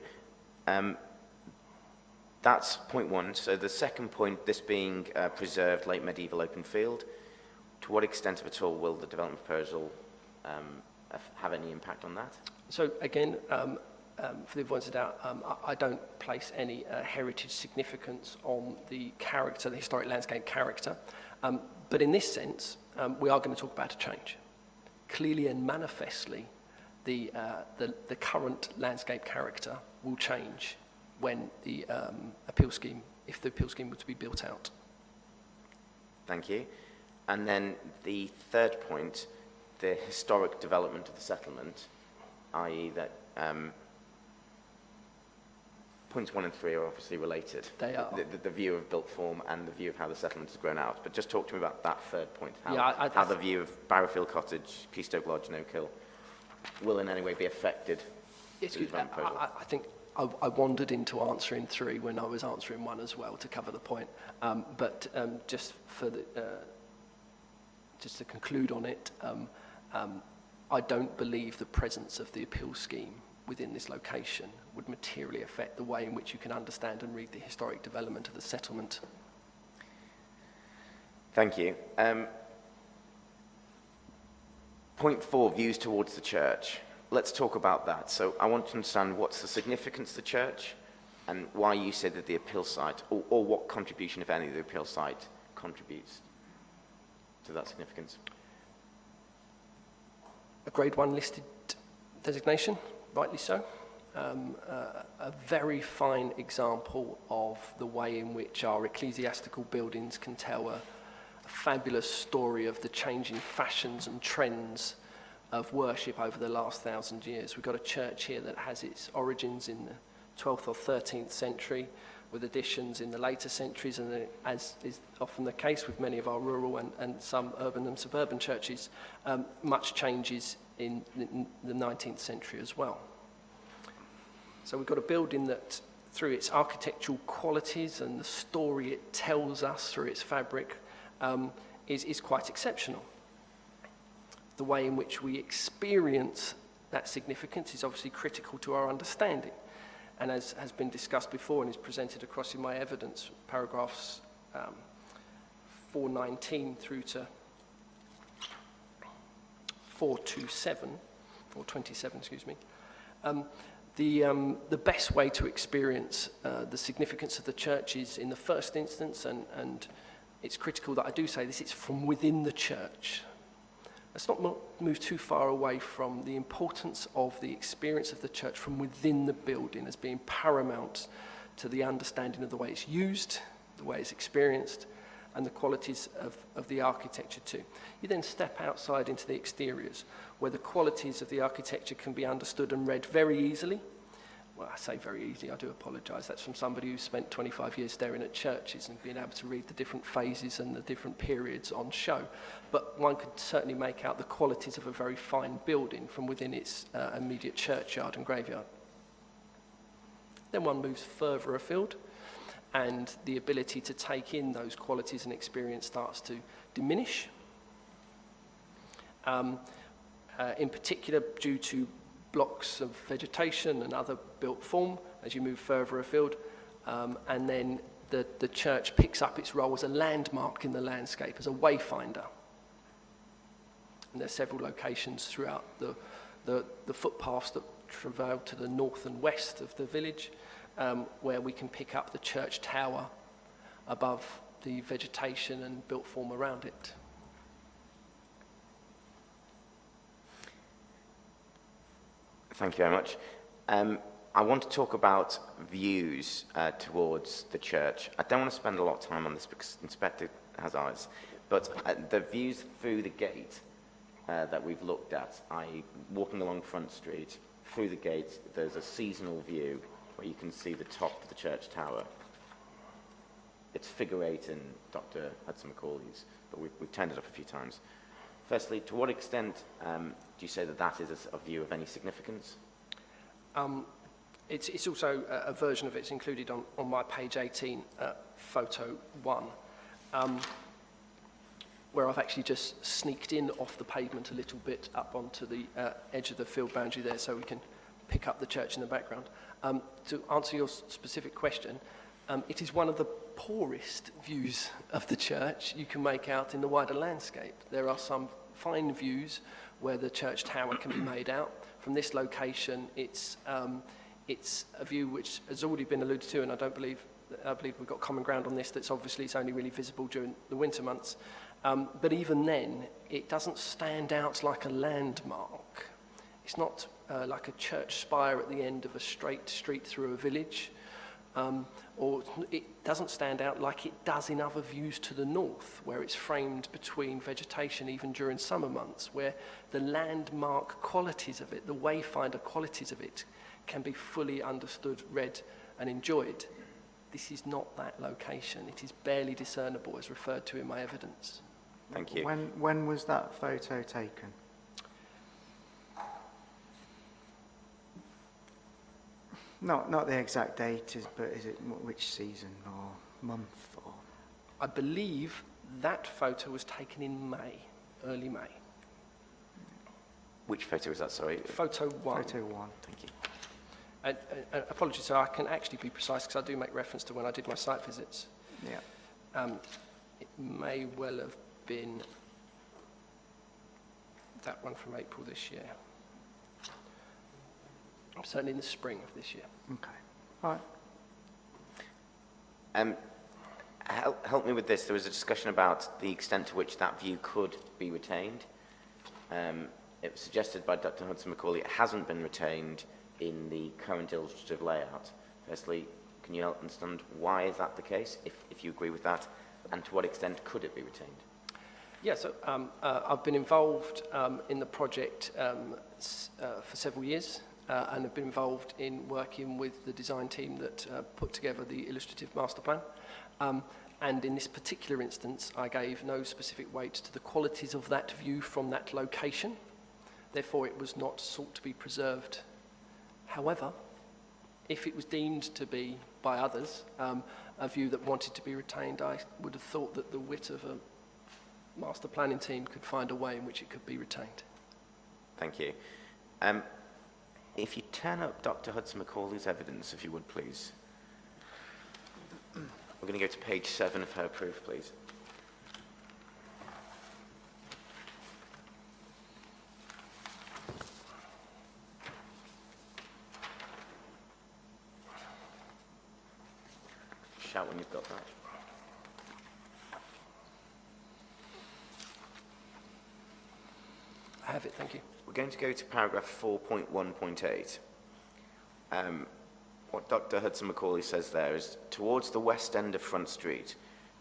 Speaker 5: That's point one. So the second point, this being preserved late medieval open field, to what extent, if at all, will the development proposal have any impact on that?
Speaker 9: So again, for the avoidance of doubt, I don't place any heritage significance on the character, the historic landscape character. But in this sense, we are going to talk about a change. Clearly and manifestly, the current landscape character will change when the appeal scheme, if the appeal scheme were to be built out.
Speaker 5: Thank you. And then the third point, the historic development of the settlement, i.e. that points 1 and 3 are obviously related.
Speaker 9: They are.
Speaker 5: The view of built form and the view of how the settlement has grown out. But just talk to me about that third point, how the view of Barrowfield Cottage, Keystoke Lodge and Oak Hill will in any way be affected.
Speaker 9: I think I wandered into answering 3 when I was answering 1 as well to cover the point. But just to conclude on it, I don't believe the presence of the appeal scheme within this location would materially affect the way in which you can understand and read the historic development of the settlement.
Speaker 5: Thank you. Point 4, views towards the church. Let's talk about that. So I want to understand what's the significance of the church and why you say that the appeal site, or what contribution, if any, the appeal site contributes to that significance.
Speaker 9: A grade 1 listed designation, rightly so. A very fine example of the way in which our ecclesiastical buildings can tell a fabulous story of the changing fashions and trends of worship over the last 1,000 years. We've got a church here that has its origins in the 12th or 13th century, with additions in the later centuries, and as is often the case with many of our rural and some urban and suburban churches, much changes in the 19th century as well. So we've got a building that, through its architectural qualities and the story it tells us through its fabric, is quite exceptional. The way in which we experience that significance is obviously critical to our understanding. And as has been discussed before and is presented across in my evidence, paragraphs 419 through to 427, or 27, excuse me, the best way to experience the significance of the church is, in the first instance, and it's critical that I do say this, it's from within the church. Let's not move too far away from the importance of the experience of the church from within the building as being paramount to the understanding of the way it's used, the way it's experienced, and the qualities of the architecture too. You then step outside into the exteriors, where the qualities of the architecture can be understood and read very easily. Well, I say very easy, I do apologise. That's from somebody who spent 25 years staring at churches and being able to read the different phases and the different periods on show. But one could certainly make out the qualities of a very fine building from within its immediate churchyard and graveyard. Then one moves further afield, and the ability to take in those qualities and experience starts to diminish. In particular, due to blocks of vegetation and other built form as you move further afield, and then the church picks up its role as a landmark in the landscape, as a wayfinder. And there's several locations throughout the footpaths that travel to the north and west of the village, where we can pick up the church tower above the vegetation and built form around it.
Speaker 5: Thank you very much. I want to talk about views towards the church. I don't want to spend a lot of time on this because the inspector has eyes, but the views through the gate that we've looked at, i.e. walking along Front Street, through the gate, there's a seasonal view where you can see the top of the church tower. It's figure 8 in Dr. Hudson Macaulay's, but we've turned it up a few times. Firstly, to what extent do you say that that is a view of any significance?
Speaker 9: It's also a version of it's included on my page 18, photo 1, where I've actually just sneaked in off the pavement a little bit up onto the edge of the field boundary there so we can pick up the church in the background. To answer your specific question, it is one of the poorest views of the church you can make out in the wider landscape. There are some fine views where the church tower can be made out. From this location, it's a view which has already been alluded to, and I believe we've got common ground on this, that's obviously it's only really visible during the winter months. But even then, it doesn't stand out like a landmark. It's not like a church spire at the end of a straight street through a village, or it doesn't stand out like it does in other views to the north, where it's framed between vegetation even during summer months, where the landmark qualities of it, the wayfinder qualities of it, can be fully understood, read and enjoyed. This is not that location. It is barely discernible as referred to in my evidence.
Speaker 5: Thank you.
Speaker 2: When was that photo taken? Not the exact date, but is it which season or month? Or?
Speaker 9: I believe that photo was taken in May, early May.
Speaker 5: Which photo was that, sorry?
Speaker 9: Photo 1.
Speaker 2: Photo 1.
Speaker 5: Thank you.
Speaker 9: And apologies, so I can actually be precise because I do make reference to when I did my site visits.
Speaker 2: Yeah.
Speaker 9: It may well have been that one from April this year. Certainly in the spring of this year.
Speaker 2: Okay. All right.
Speaker 5: Help me with this. There was a discussion about the extent to which that view could be retained. It was suggested by Dr. Hudson-Macaulay it hasn't been retained in the current illustrative layout. Firstly, can you help understand why is that the case, if you agree with that, and to what extent could it be retained?
Speaker 9: Yeah, so I've been involved in the project for several years. And have been involved in working with the design team that put together the illustrative master plan. And in this particular instance, I gave no specific weight to the qualities of that view from that location. Therefore, it was not sought to be preserved. However, if it was deemed to be by others a view that wanted to be retained, I would have thought that the wit of a master planning team could find a way in which it could be retained.
Speaker 5: Thank you. If you turn up Dr. Hudson-Macaulay's evidence, if you would, please. We're going to go to page 7 of her proof, please. Shout when you've got that.
Speaker 9: I have it, thank you.
Speaker 5: We're going to go to paragraph 4.1.8. What Dr. Hudson-Macaulay says there is, towards the west end of Front Street,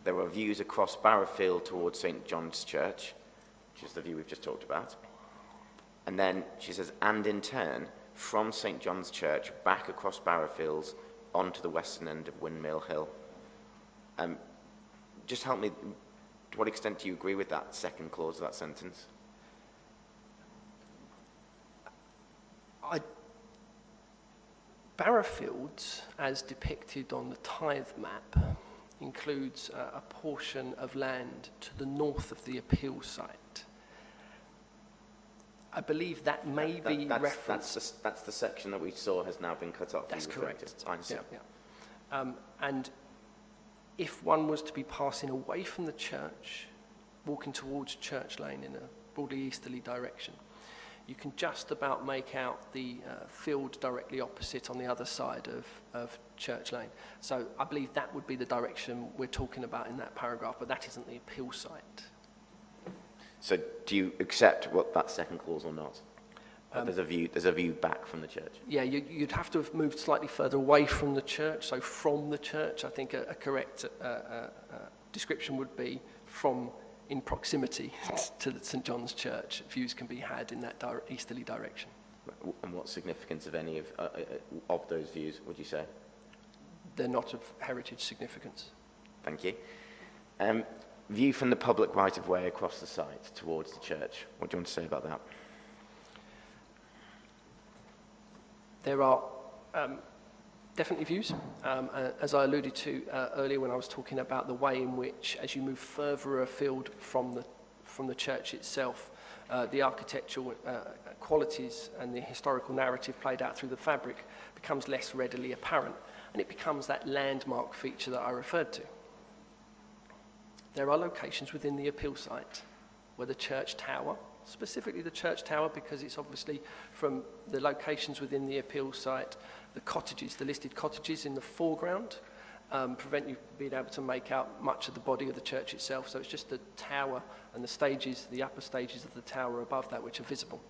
Speaker 5: there are views across Barrowfield towards St. John's Church, which is the view we've just talked about. And then she says, and in turn, from St. John's Church back across Barrowfields onto the western end of Windmill Hill. Just help me, to what extent do you agree with that second clause of that sentence?
Speaker 9: Barrowfields, as depicted on the tithe map, includes a portion of land to the north of the appeal site. I believe that may be referenced.
Speaker 5: That's the section that we saw has now been cut off.
Speaker 9: That's correct.
Speaker 5: I see.
Speaker 9: Yeah. And if one was to be passing away from the church, walking towards Church Lane in a broadly easterly direction, you can just about make out the field directly opposite on the other side of Church Lane. So I believe that would be the direction we're talking about in that paragraph, but that isn't the appeal site.
Speaker 5: So do you accept what that second clause or not? There's a view back from the church.
Speaker 9: Yeah, you'd have to have moved slightly further away from the church. So from the church, I think a correct description would be from in proximity to the St. John's Church. Views can be had in that easterly direction.
Speaker 5: And what significance of any of those views would you say?
Speaker 9: They're not of heritage significance.
Speaker 5: Thank you. View from the public right-of-way across the site towards the church. What do you want to say about that?
Speaker 9: There are definitely views, as I alluded to earlier when I was talking about the way in which, as you move further afield from the church itself, the architectural qualities and the historical narrative played out through the fabric becomes less readily apparent, and it becomes that landmark feature that I referred to. There are locations within the appeal site where the church tower specifically the church tower, because it's obviously from the locations within the appeal site, the cottages, the listed cottages in the foreground, prevent you being able to make out much of the body of the church itself. So it's just the tower and the stages, the upper stages of the tower above that, which are visible.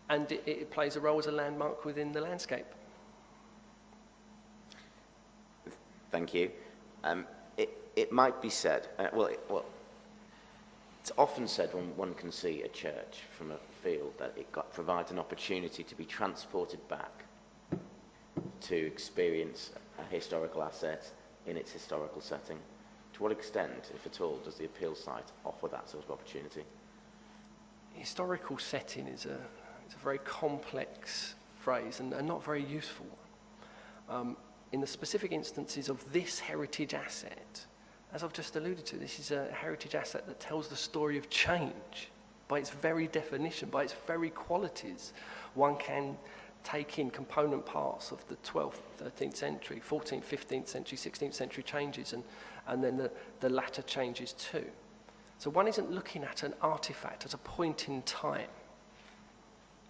Speaker 9: And it plays a role as a landmark within the landscape.
Speaker 5: Thank you. It might be said, it's often said when one can see a church from a field that it provides an opportunity to be transported back to experience a historical asset in its historical setting. To what extent, if at all, does the appeal site offer that sort of opportunity?
Speaker 9: Historical setting is a very complex phrase and not very useful one. In the specific instances of this heritage asset, as I've just alluded to, this is a heritage asset that tells the story of change. By its very definition, by its very qualities, one can take in component parts of the 12th, 13th century, 14th, 15th century, 16th century changes, and then the latter changes too. So one isn't looking at an artifact at a point in time.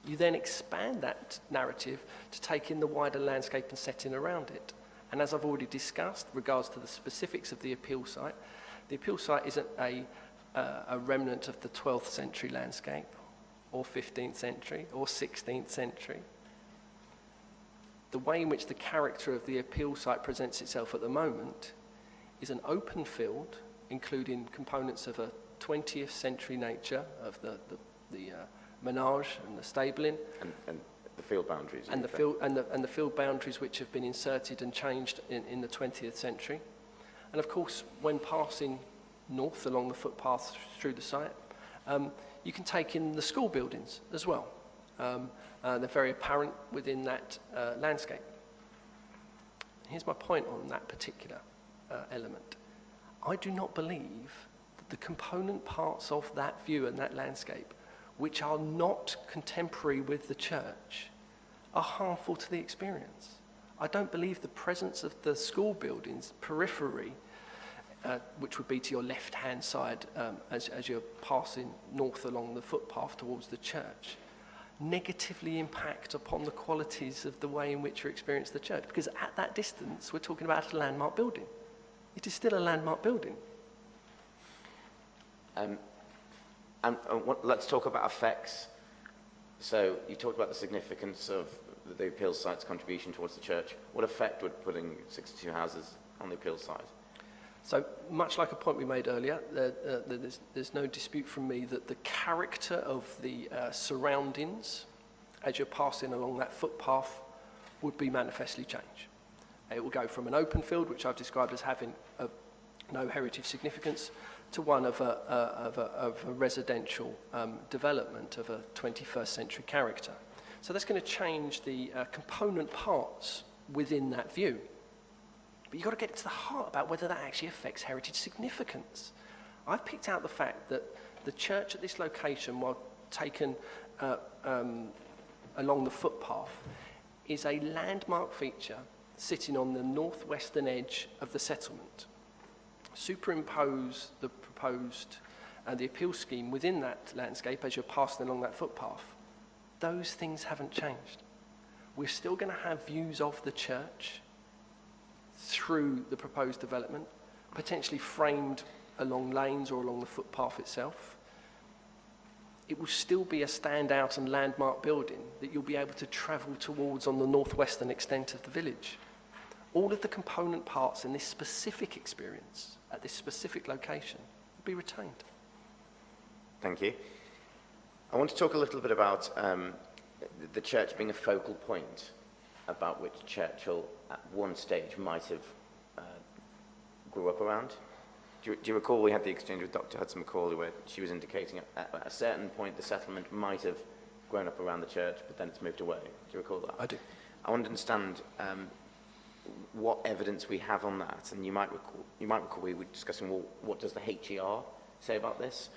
Speaker 9: You then expand that narrative to take in the wider landscape and setting around it. And as I've already discussed, regards to the specifics of the appeal site isn't a remnant of the 12th century landscape, or 15th century, or 16th century. The way in which the character of the appeal site presents itself at the moment is an open field, including components of a 20th century nature of the menage and the stabling,
Speaker 5: and the field boundaries,
Speaker 9: and the field boundaries which have been inserted and changed in the 20th century. And of course, when passing north along the footpath through the site, you can take in the school buildings as well. They're very apparent within that landscape. Here's my point on that particular element. I do not believe that the component parts of that view and that landscape, which are not contemporary with the church, are harmful to the experience. I don't believe the presence of the school buildings periphery, which would be to your left-hand side as you're passing north along the footpath towards the church, negatively impact upon the qualities of the way in which you experience the church. Because at that distance, we're talking about a landmark building. It is still a landmark building.
Speaker 5: Let's talk about effects. So you talked about the significance of the appeal site's contribution towards the church. What effect would putting 62 houses on the appeal site?
Speaker 9: So much like a point we made earlier, there's no dispute from me that the character of the surroundings as you're passing along that footpath would be manifestly changed. It will go from an open field, which I've described as having no heritage significance, to one of a residential development of a 21st century character. So that's going to change the component parts within that view. But you've got to get to the heart about whether that actually affects heritage significance. I've picked out the fact that the church at this location, while taken along the footpath, is a landmark feature sitting on the northwestern edge of the settlement. Superimpose the proposed the appeal scheme within that landscape as you're passing along that footpath. Those things haven't changed. We're still going to have views of the church through the proposed development, potentially framed along lanes or along the footpath itself. It will still be a standout and landmark building that you'll be able to travel towards on the northwestern extent of the village. All of the component parts in this specific experience at this specific location will be retained.
Speaker 5: Thank you. I want to talk a little bit about the church being a focal point about which Churchill at one stage might have grew up around. Do you recall we had the exchange with Dr. Hudson Macaulay where she was indicating at a certain point the settlement might have grown up around the church, but then it's moved away. Do you recall that?
Speaker 9: I do.
Speaker 5: I want to understand what evidence we have on that, and you might recall we were discussing, well, what does the HER say about this?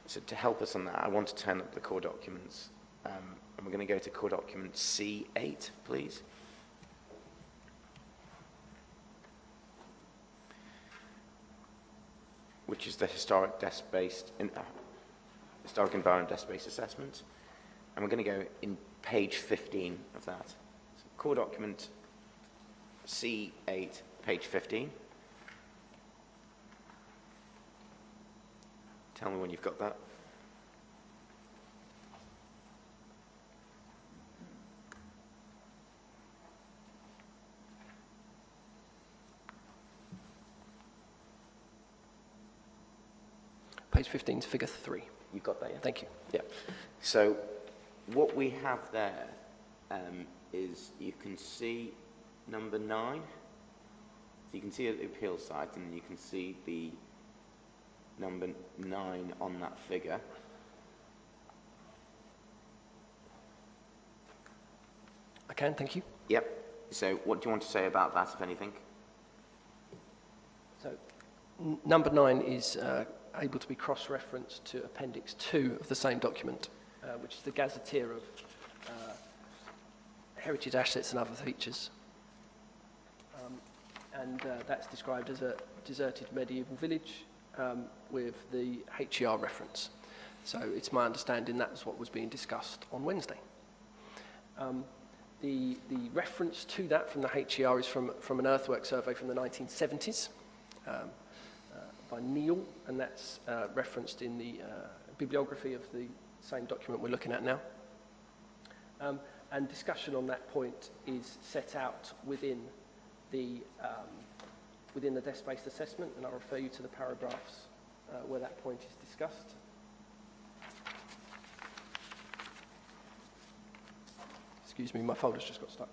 Speaker 5: So to help us on that, I want to turn up the core documents, and we're going to go to core document C8, please. Which is the historic desk-based historic environment desk-based assessment. And we're going to go in page 15 of that. So core document C8, page 15. Tell me when you've got that.
Speaker 9: Page 15 is figure 3.
Speaker 5: You've got that, yeah?
Speaker 9: Thank you.
Speaker 5: Yeah. So what we have there is you can see number 9. So you can see the appeal site, and you can see the number 9 on that figure.
Speaker 9: I can, thank you.
Speaker 5: Yep. So what do you want to say about that, if anything?
Speaker 9: So number 9 is able to be cross-referenced to Appendix 2 of the same document, which is the gazetteer of heritage assets and other features. That's described as a deserted medieval village with the HER reference. So it's my understanding that's what was being discussed on Wednesday. The reference to that from the HER is from an earthwork survey from the 1970s by Neil, and that's referenced in the bibliography of the same document we're looking at now. And discussion on that point is set out within the desk-based assessment, and I'll refer you to the paragraphs where that point is discussed. Excuse me, my folder's just got stuck.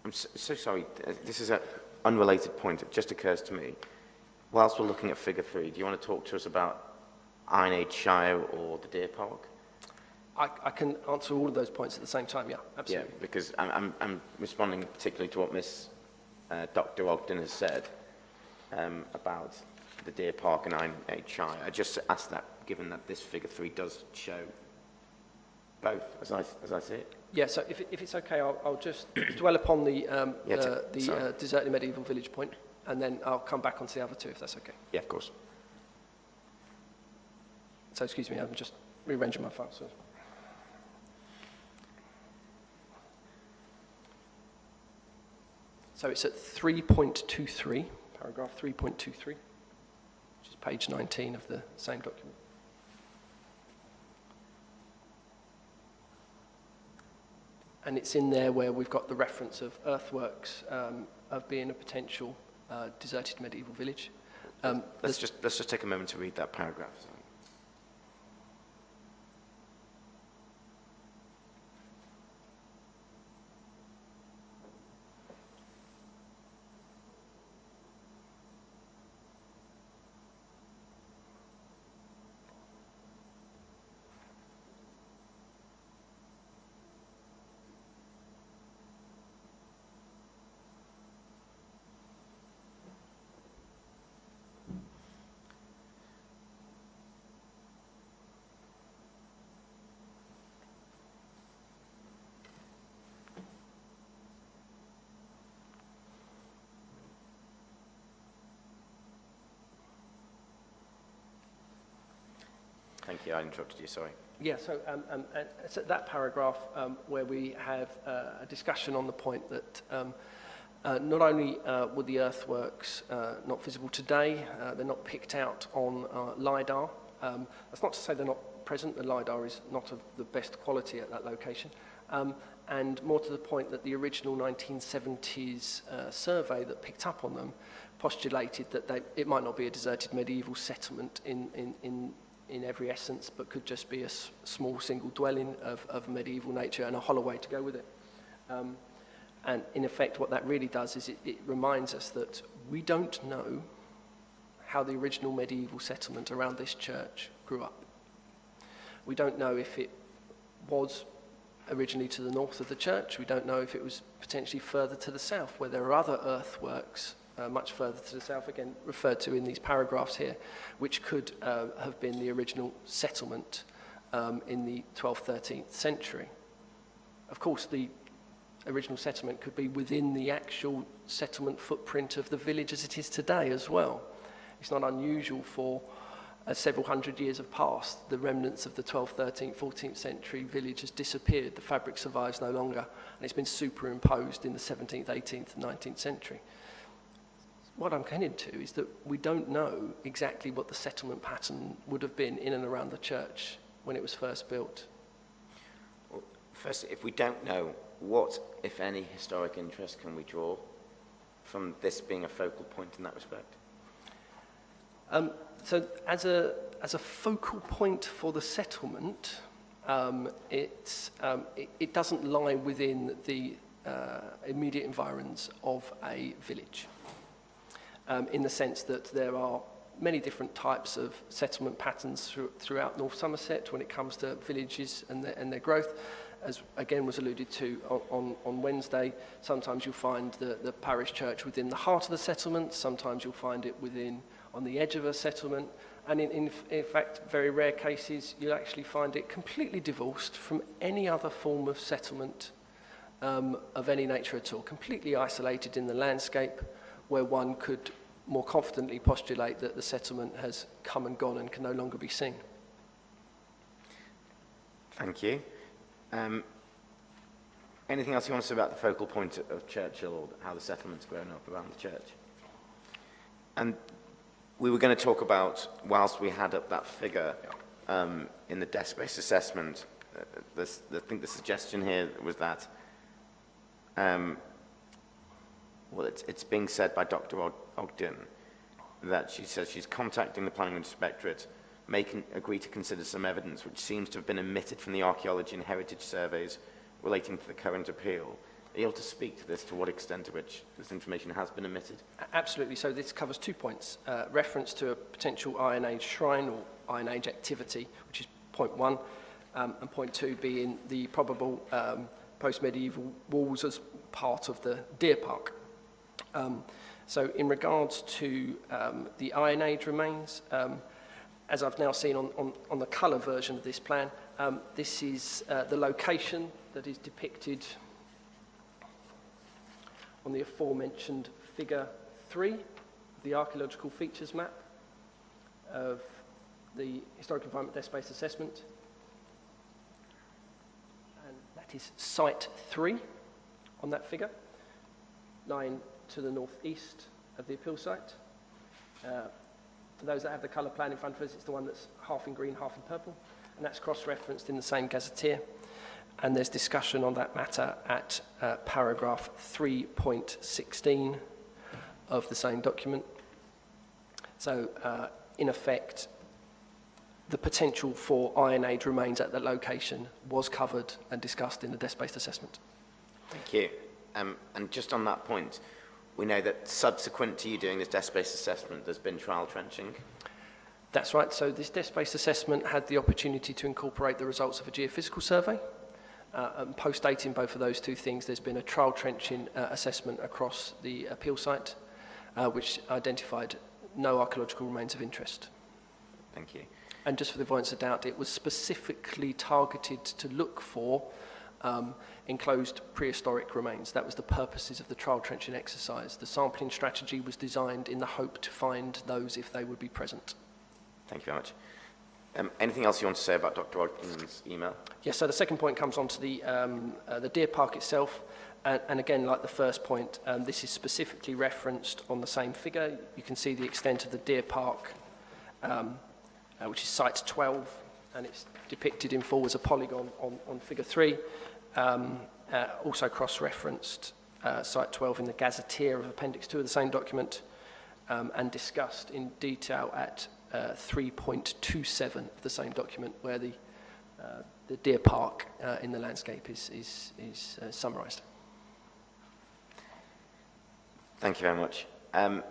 Speaker 5: I'm so sorry, this is an unrelated point. It just occurs to me. Whilst we're looking at figure 3, do you want to talk to us about Iron Age Shire or the Deer Park?
Speaker 9: I can answer all of those points at the same time, yeah, absolutely.
Speaker 5: Yeah, because I'm responding particularly to what Miss Dr. Ogden has said about the Deer Park and Iron Age Shire. I just asked that, given that this figure 3 does show both, as I see it.
Speaker 9: Yeah, so if it's okay, I'll just dwell upon the deserted medieval village point, and then I'll come back onto the other two, if that's okay.
Speaker 5: Yeah, of course.
Speaker 9: So excuse me, I'm just rearranging my file. So it's at 3.23, paragraph 3.23, which is page 19 of the same document. And it's in there where we've got the reference of earthworks of being a potential deserted medieval village.
Speaker 5: Let's just take a moment to read that paragraph. Sorry. Thank you, I interrupted you, sorry.
Speaker 9: Yeah, so it's at that paragraph where we have a discussion on the point that not only were the earthworks not visible today, they're not picked out on LiDAR. That's not to say they're not present. The LiDAR is not of the best quality at that location. And more to the point that the original 1970s survey that picked up on them postulated that it might not be a deserted medieval settlement in every essence, but could just be a small single dwelling of medieval nature and a hollow way to go with it. And in effect, what that really does is it reminds us that we don't know how the original medieval settlement around this church grew up. We don't know if it was originally to the north of the church. We don't know if it was potentially further to the south, where there are other earthworks much further to the south, again referred to in these paragraphs here, which could have been the original settlement in the 12th, 13th century. Of course, the original settlement could be within the actual settlement footprint of the village as it is today as well. It's not unusual for several hundred years have passed, the remnants of the 12th, 13th, 14th century village has disappeared, the fabric survives no longer, and it's been superimposed in the 17th, 18th, 19th century. What I'm getting to is that we don't know exactly what the settlement pattern would have been in and around the church when it was first built.
Speaker 5: Well, first, if we don't know, what, if any, historic interest can we draw from this being a focal point in that respect?
Speaker 9: So as a focal point for the settlement, it doesn't lie within the immediate environs of a village, in the sense that there are many different types of settlement patterns throughout North Somerset when it comes to villages and their growth. As again was alluded to on Wednesday, sometimes you'll find the parish church within the heart of the settlement, sometimes you'll find it on the edge of a settlement, and in fact, very rare cases, you'll actually find it completely divorced from any other form of settlement of any nature at all, completely isolated in the landscape, where one could more confidently postulate that the settlement has come and gone and can no longer be seen.
Speaker 5: Thank you. Anything else you want to say about the focal point of Churchill, or how the settlement's grown up around the church? And we were going to talk about, whilst we had up that figure in the desk-based assessment, I think the suggestion here was that, well, it's being said by Dr. Ogden that she says she's contacting the Planning Inspectorate, agree to consider some evidence which seems to have been omitted from the archaeology and heritage surveys relating to the current appeal. Are you able to speak to this, to what extent to which this information has been omitted?
Speaker 9: Absolutely. So this covers 2 points. Reference to a potential Iron Age shrine or Iron Age activity, which is point 1, and point 2 being the probable post-medieval walls as part of the deer park. So in regards to the Iron Age remains, as I've now seen on the colour version of this plan, this is the location that is depicted on the aforementioned figure 3, the archaeological features map of the Historic Environment Desk-Based Assessment. And that is Site 3 on that figure, lying to the northeast of the appeal site. For those that have the colour plan in front of us, it's the one that's half in green, half in purple, and that's cross-referenced in the same gazetteer. And there's discussion on that matter at paragraph 3.16 of the same document. So, in effect, the potential for Iron Age remains at that location was covered and discussed in the desk-based assessment.
Speaker 5: Thank you. And just on that point, we know that subsequent to you doing this desk-based assessment, there's been trial trenching.
Speaker 9: That's right. So this desk-based assessment had the opportunity to incorporate the results of a geophysical survey. And post-dating both of those 2 things, there's been a trial trenching assessment across the appeal site, which identified no archaeological remains of interest.
Speaker 5: Thank you.
Speaker 9: And just for the avoidance of doubt, it was specifically targeted to look for enclosed prehistoric remains. That was the purposes of the trial trenching exercise. The sampling strategy was designed in the hope to find those if they would be present.
Speaker 5: Thank you very much. Anything else you want to say about Dr. Ogden's email?
Speaker 9: Yes, so the second point comes on to the deer park itself. And again, like the first point, this is specifically referenced on the same figure. You can see the extent of the deer park, which is site 12, and it's depicted in full as a polygon on figure 3. Also cross-referenced site 12 in the gazetteer of appendix 2 of the same document, and discussed in detail at 3.27 of the same document, where the deer park in the landscape is summarised.
Speaker 5: Thank you very much. The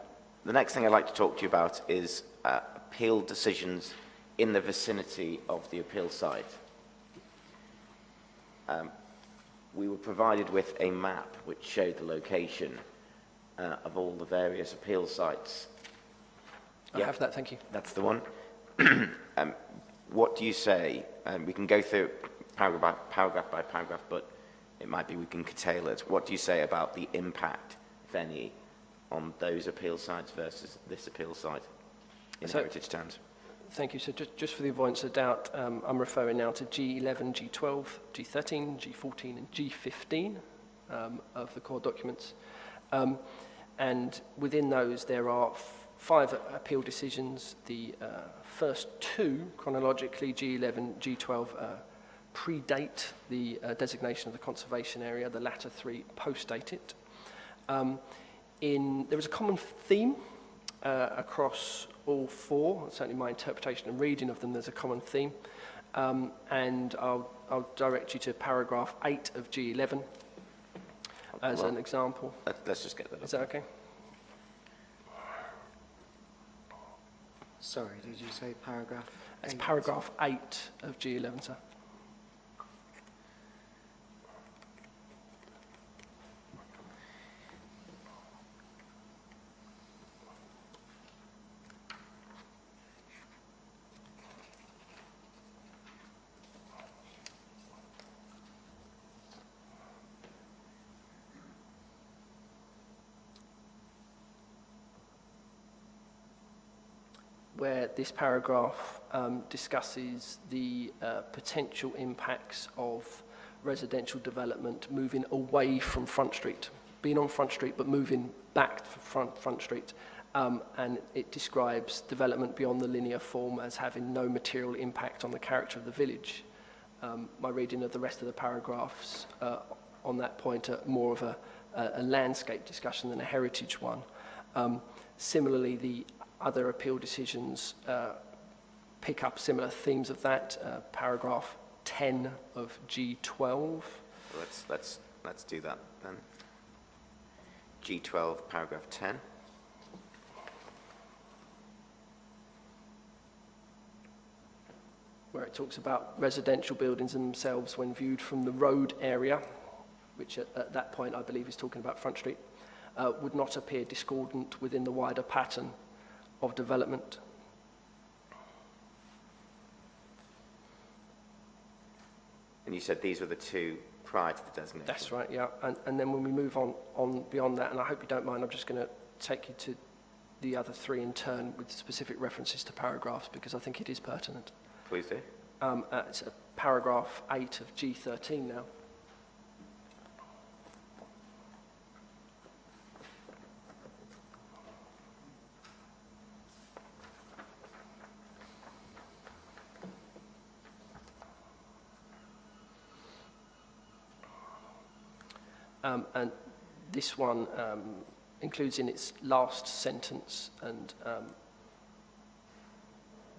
Speaker 5: next thing I'd like to talk to you about is appeal decisions in the vicinity of the appeal site. We were provided with a map which showed the location of all the various appeal sites.
Speaker 9: I have that, thank you.
Speaker 5: That's the one. What do you say? We can go through paragraph by paragraph, but it might be we can curtail it. What do you say about the impact, if any, on those appeal sites versus this appeal site? in heritage terms.
Speaker 9: Thank you. So just for the avoidance of doubt, I'm referring now to G11, G12, G13, G14 and G15 of the core documents. And within those there are 5 appeal decisions. The first 2, chronologically, G11, G12, predate the designation of the conservation area. The latter 3 postdate it. There is a common theme across all 4, certainly my interpretation and reading of them, there's a common theme. And I'll direct you to paragraph 8 of G11 as an example.
Speaker 5: Let's just get that up.
Speaker 9: Is that okay?
Speaker 2: Sorry, did you say paragraph?
Speaker 9: It's
Speaker 2: 8?
Speaker 9: paragraph 8 of G11, sir. Where this paragraph discusses the potential impacts of residential development moving away from Front Street, being on Front Street but moving back from Front Street, and it describes development beyond the linear form as having no material impact on the character of the village. My reading of the rest of the paragraphs on that point are more of a landscape discussion than a heritage one. Similarly, the other appeal decisions pick up similar themes of that. Paragraph 10 of G12.
Speaker 5: Let's do that then. G12, paragraph 10.
Speaker 9: Where it talks about residential buildings themselves when viewed from the road area, which at that point I believe is talking about Front Street, would not appear discordant within the wider pattern of development.
Speaker 5: And you said these were the 2 prior to the designation?
Speaker 9: That's right, yeah. And then when we move on beyond that, and I hope you don't mind, I'm just going to take you to the other 3 in turn with specific references to paragraphs because I think it is pertinent.
Speaker 5: Please do.
Speaker 9: It's paragraph 8 of G13 now. And this one includes in its last sentence, and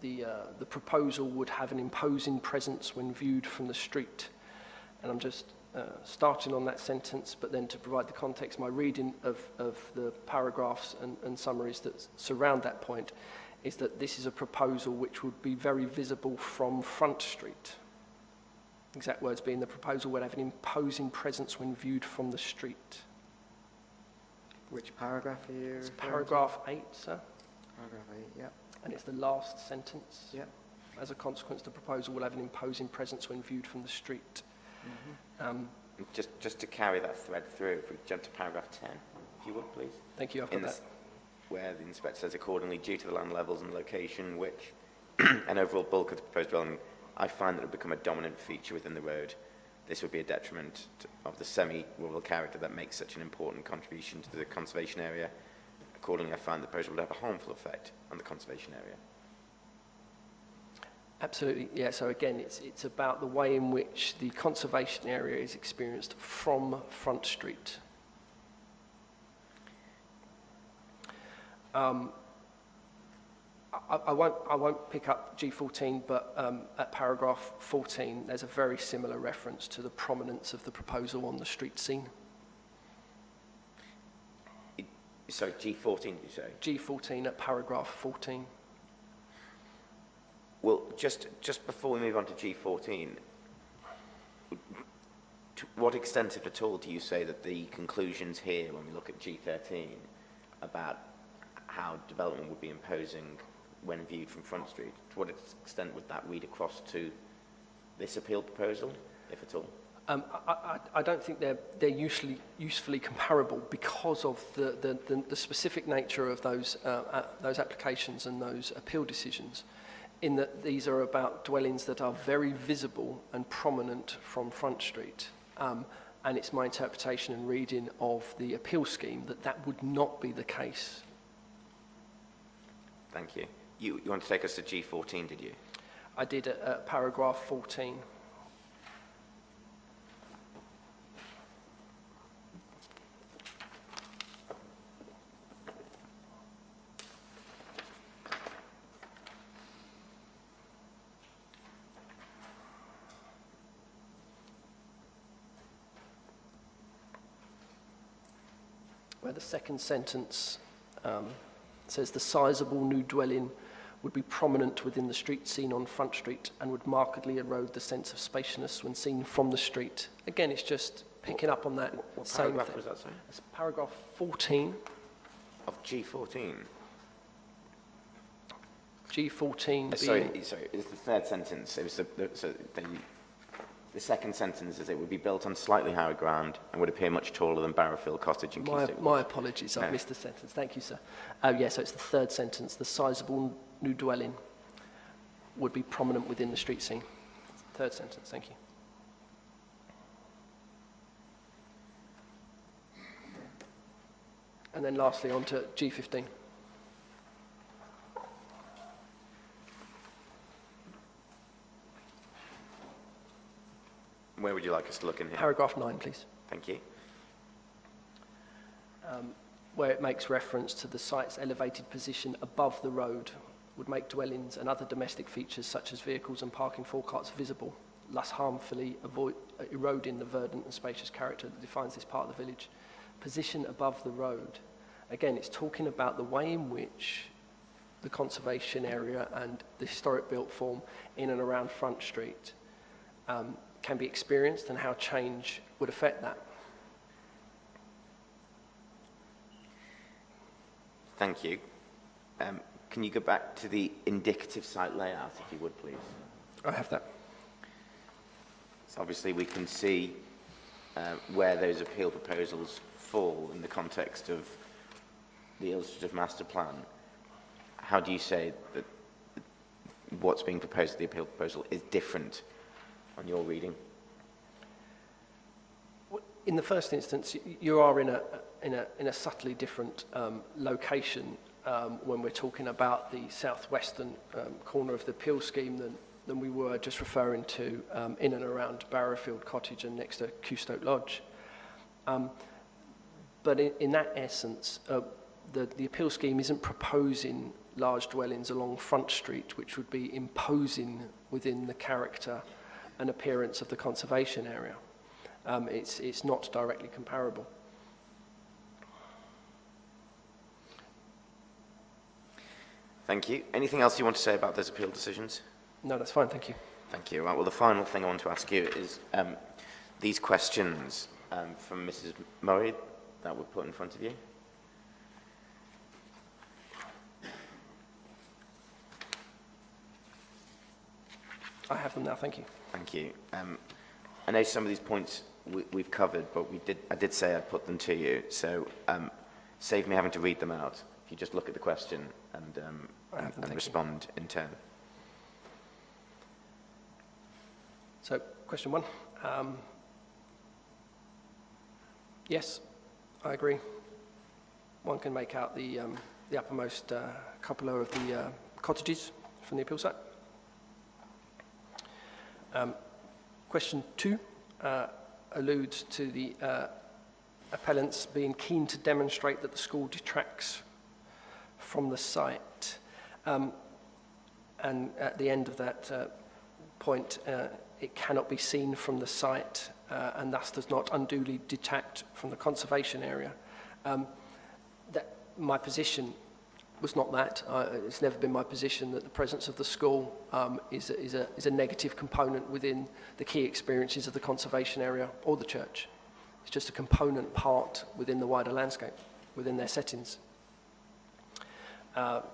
Speaker 9: the proposal would have an imposing presence when viewed from the street. And I'm just starting on that sentence, but then to provide the context, my reading of the paragraphs and summaries that surround that point is that this is a proposal which would be very visible from Front Street. Exact words being the proposal would have an imposing presence when viewed from the street.
Speaker 2: Which paragraph are you referring
Speaker 9: It's
Speaker 2: to?
Speaker 9: paragraph 8, sir.
Speaker 2: Paragraph 8, yeah.
Speaker 9: And it's the last sentence.
Speaker 2: Yeah.
Speaker 9: As a consequence, the proposal will have an imposing presence when viewed from the street.
Speaker 2: Mm-hmm.
Speaker 5: Just to carry that thread through, if we jump to paragraph 10, if you would, please.
Speaker 9: Thank you, I've got that.
Speaker 5: Where the inspector says, accordingly, due to the land levels and location, which an overall bulk of the proposed dwelling, I find that it would become a dominant feature within the road. This would be a detriment of the semi-rural character that makes such an important contribution to the conservation area. Accordingly, I find the proposal would have a harmful effect on the conservation area.
Speaker 9: Absolutely, yeah. So again, it's about the way in which the conservation area is experienced from Front Street. I won't pick up G14, but at paragraph 14, there's a very similar reference to the prominence of the proposal on the street scene.
Speaker 5: Sorry, G14, did you say?
Speaker 9: G14 at paragraph 14.
Speaker 5: Well, just before we move on to G14, to what extent, if at all, do you say that the conclusions here, when we look at G13, about how development would be imposing when viewed from Front Street, to what extent would that read across to this appeal proposal, if at all?
Speaker 9: I don't think they're usefully comparable because of the specific nature of those applications and those appeal decisions, in that these are about dwellings that are very visible and prominent from Front Street. And it's my interpretation and reading of the appeal scheme that would not be the case.
Speaker 5: Thank you. You want to take us to G14, did you?
Speaker 9: I did at paragraph 14. Where the second sentence says the sizable new dwelling would be prominent within the street scene on Front Street and would markedly erode the sense of spaciousness when seen from the street. Again, it's just picking up on that
Speaker 5: What
Speaker 9: same
Speaker 5: paragraph
Speaker 9: thing.
Speaker 5: was that, sorry?
Speaker 9: It's paragraph 14.
Speaker 5: Of G14?
Speaker 9: G14 being...
Speaker 5: Sorry, it's the third sentence. It was the second sentence is it would be built on slightly higher ground and would appear much taller than Barrowfield Cottage and Keystone.
Speaker 9: My apologies, I've
Speaker 5: No.
Speaker 9: missed a sentence. Thank you, sir. Yeah, so it's the third sentence. The sizable new dwelling would be prominent within the street scene. Third sentence, thank you. And then lastly, on to G15.
Speaker 5: Where would you like us to look in here?
Speaker 9: Paragraph 9, please.
Speaker 5: Thank you.
Speaker 9: Where it makes reference to the site's elevated position above the road would make dwellings and other domestic features such as vehicles and parking forecourts visible, thus harmfully eroding the verdant and spacious character that defines this part of the village. Position above the road. Again, it's talking about the way in which the conservation area and the historic built form in and around Front Street can be experienced and how change would affect that.
Speaker 5: Thank you. Can you go back to the indicative site layout, if you would, please?
Speaker 9: I have that.
Speaker 5: So obviously we can see where those appeal proposals fall in the context of the illustrative master plan. How do you say that what's being proposed, the appeal proposal, is different on your reading?
Speaker 9: In the first instance, you are in a subtly different location when we're talking about the southwestern corner of the appeal scheme than we were just referring to in and around Barrowfield Cottage and next to Cewstoke Lodge. But in that essence, the appeal scheme isn't proposing large dwellings along Front Street, which would be imposing within the character and appearance of the conservation area. It's not directly comparable.
Speaker 5: Thank you. Anything else you want to say about those appeal decisions?
Speaker 9: No, that's fine, thank you.
Speaker 5: Thank you. Right, well, the final thing I want to ask you is these questions from Mrs. Murray that were put in front of you.
Speaker 9: I have them now, thank you.
Speaker 5: Thank you. I know some of these points we've covered, but I did say I'd put them to you, so save me having to read them out. If you just look at the question and respond in turn.
Speaker 9: So, question 1. Yes, I agree. One can make out the uppermost couple of the cottages from the appeal site. Question 2 alludes to the appellants being keen to demonstrate that the school detracts from the site. And at the end of that point, it cannot be seen from the site and thus does not unduly detract from the conservation area. My position was not that. It's never been my position that the presence of the school is a negative component within the key experiences of the conservation area or the church. It's just a component part within the wider landscape, within their settings.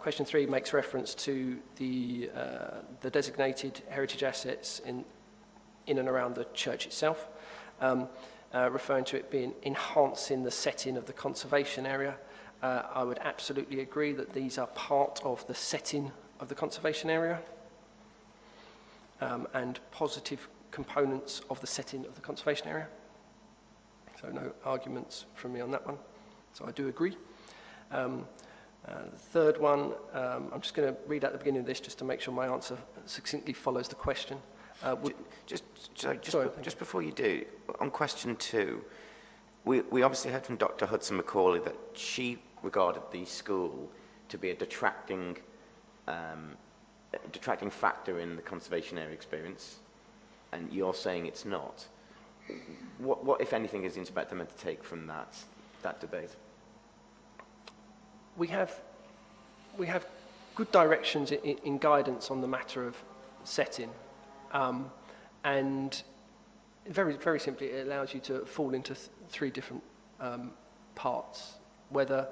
Speaker 9: Question 3 makes reference to the designated heritage assets in and around the church itself. referring to it being enhancing the setting of the conservation area. I would absolutely agree that these are part of the setting of the conservation area and positive components of the setting of the conservation area. So no arguments from me on that one. So I do agree. The third one, I'm just going to read out the beginning of this just to make sure my answer succinctly follows the question.
Speaker 5: Just before you do, on question 2, we obviously heard from Dr. Hudson Macaulay that she regarded the school to be a detracting factor in the conservation area experience, and you're saying it's not. What if anything, is the inspector meant to take from that debate?
Speaker 9: We have good directions in guidance on the matter of setting, and very, very simply, it allows you to fall into 3 different parts, whether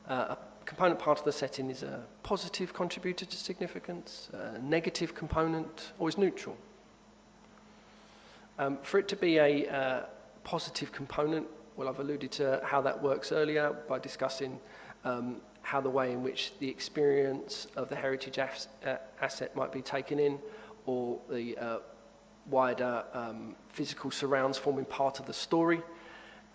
Speaker 9: a component part of the setting is a positive contributor to significance, a negative component, or is neutral. For it to be a positive component, well, I've alluded to how that works earlier by discussing how the way in which the experience of the heritage asset might be taken in, or the wider physical surrounds forming part of the story,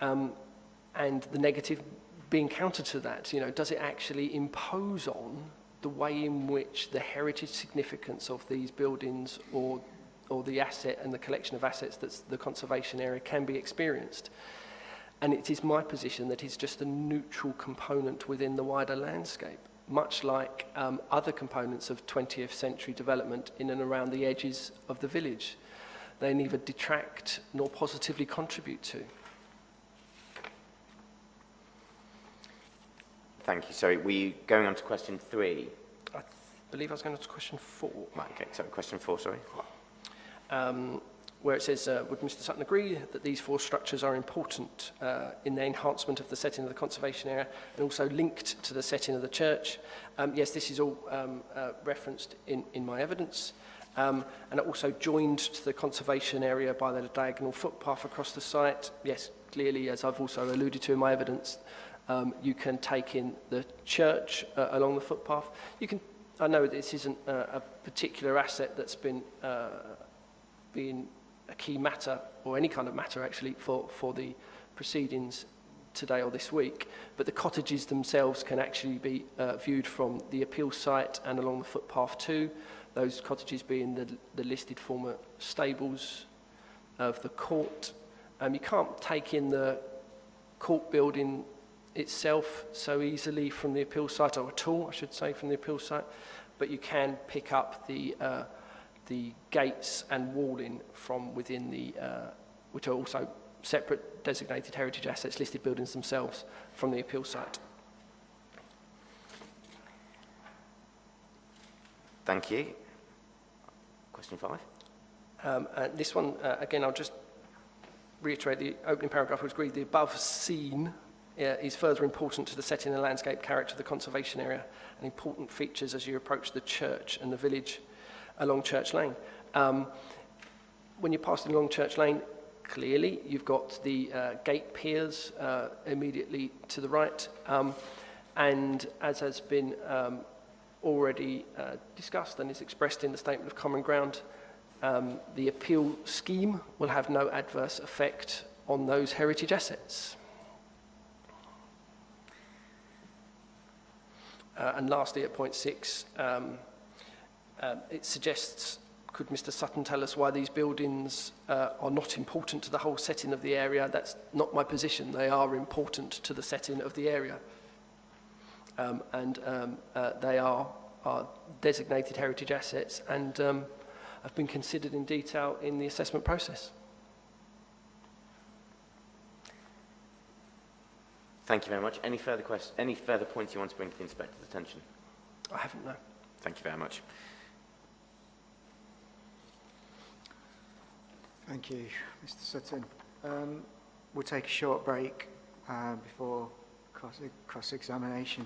Speaker 9: and the negative being counter to that. You know, does it actually impose on the way in which the heritage significance of these buildings or the asset and the collection of assets that's the conservation area can be experienced? And it is my position that it's just a neutral component within the wider landscape, much like other components of 20th century development in and around the edges of the village. They neither detract nor positively contribute to.
Speaker 5: Thank you. Sorry, were you going on to question 3?
Speaker 9: I believe I was going on to question 4.
Speaker 5: Right, okay, so question 4, sorry.
Speaker 9: Where it says, would Mr. Sutton agree that these 4 structures are important in the enhancement of the setting of the conservation area and also linked to the setting of the church? Yes, this is all referenced in my evidence. And also joined to the conservation area by the diagonal footpath across the site. Yes, clearly, as I've also alluded to in my evidence, you can take in the church along the footpath. You can. I know this isn't a particular asset that's been a key matter, or any kind of matter actually, for the proceedings today or this week, but the cottages themselves can actually be viewed from the appeal site and along the footpath too. Those cottages being the listed former stables of the court. You can't take in the court building itself so easily from the appeal site, or at all, I should say, from the appeal site, but you can pick up the gates and walling from within the, which are also separate designated heritage assets, listed buildings themselves, from the appeal site.
Speaker 5: Thank you. Question 5.
Speaker 9: This one, again, I'll just reiterate the opening paragraph, which agreed the above scene is further important to the setting and landscape character of the conservation area and important features as you approach the church and the village along Church Lane. When you're passing along Church Lane, clearly you've got the gate piers immediately to the right, and as has been already discussed and is expressed in the Statement of Common Ground, the appeal scheme will have no adverse effect on those heritage assets. And lastly, at point 6, it suggests, could Mr. Sutton tell us why these buildings are not important to the whole setting of the area? That's not my position. They are important to the setting of the area. They are designated heritage assets and have been considered in detail in the assessment process.
Speaker 5: Thank you very much. Any further questions? Any further points you want to bring to the inspector's attention?
Speaker 9: I haven't, no.
Speaker 5: Thank you very much.
Speaker 2: Thank you, Mr. Sutton. We'll take a short break before cross-examination.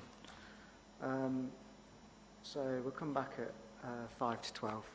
Speaker 2: So we'll come back at 5 to 12.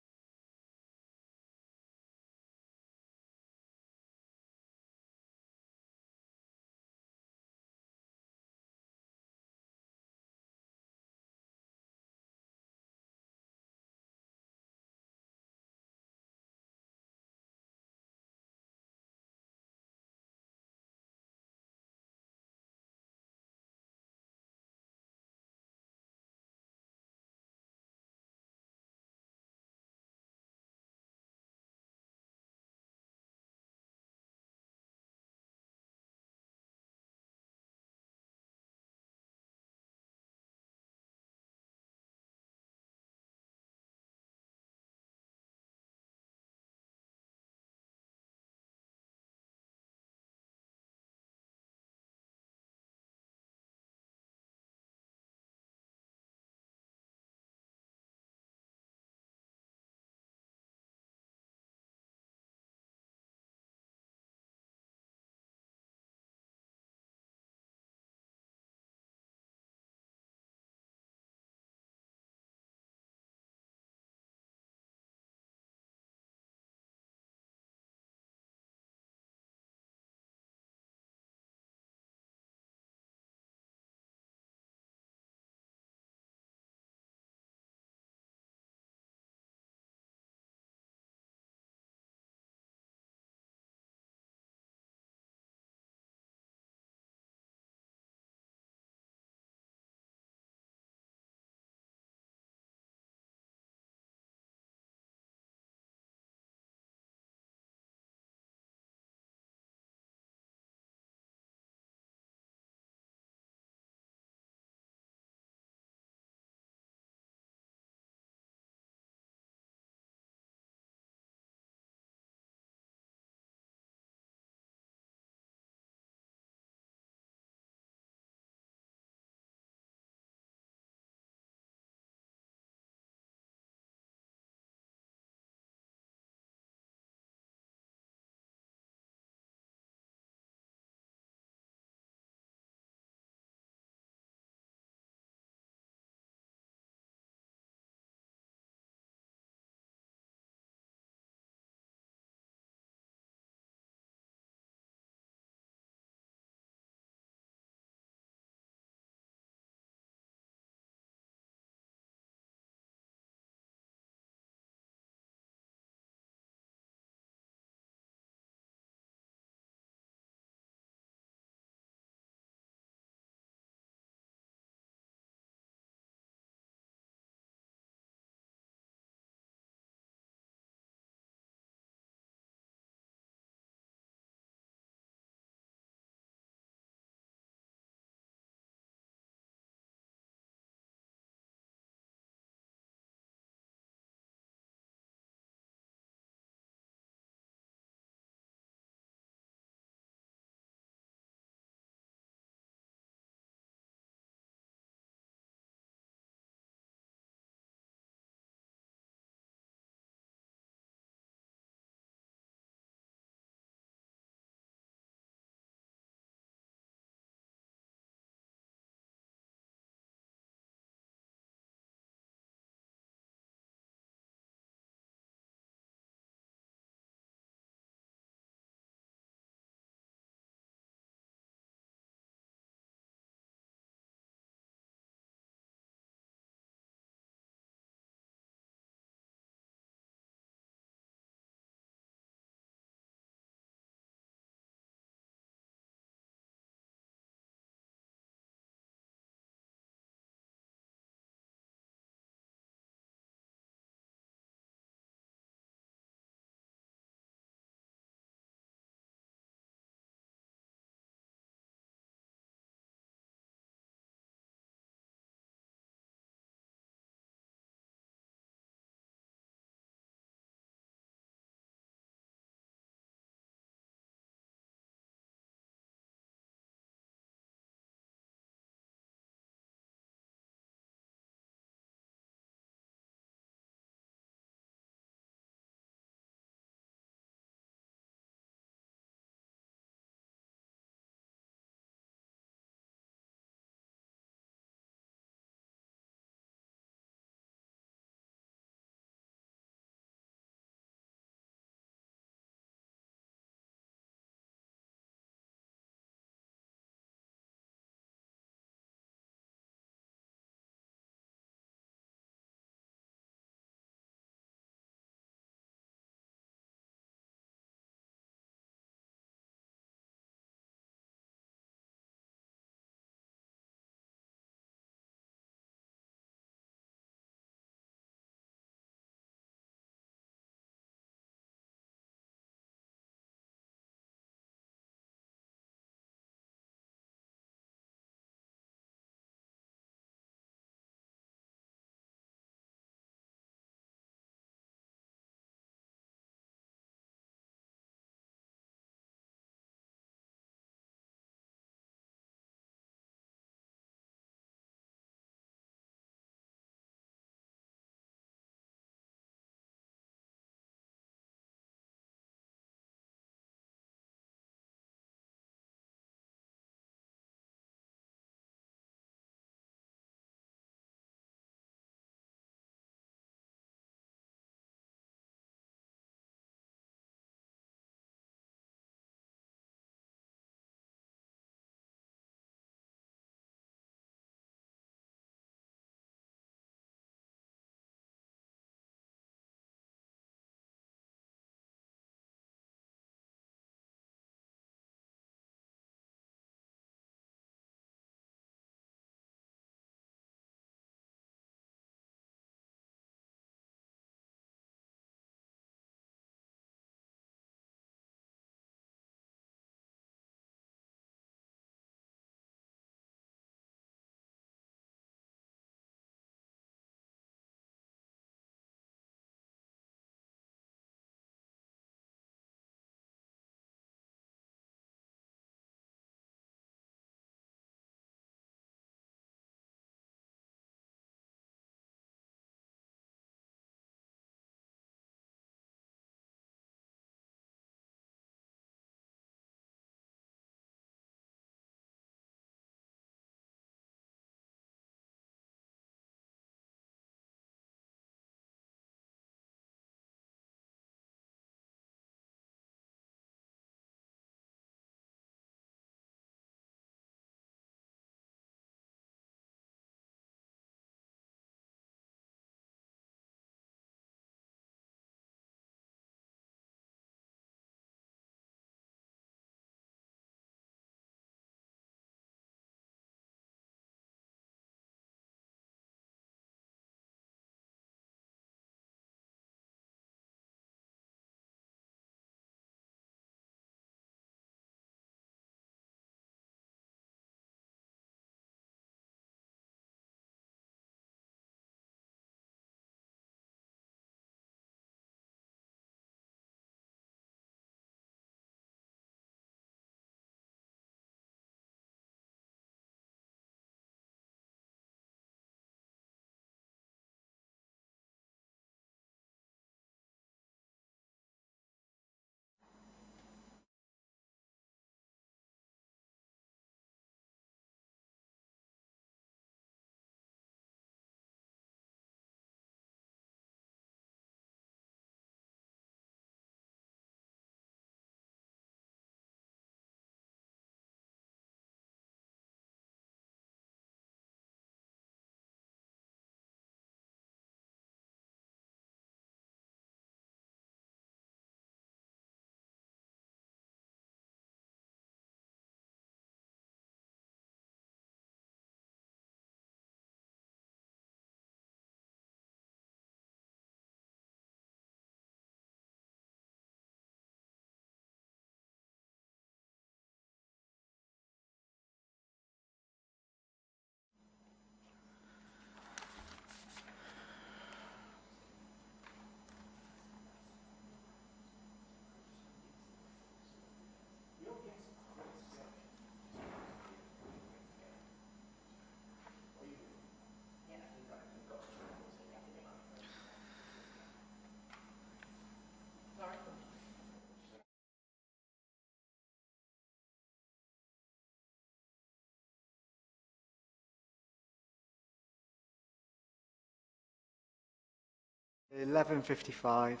Speaker 2: 11:55,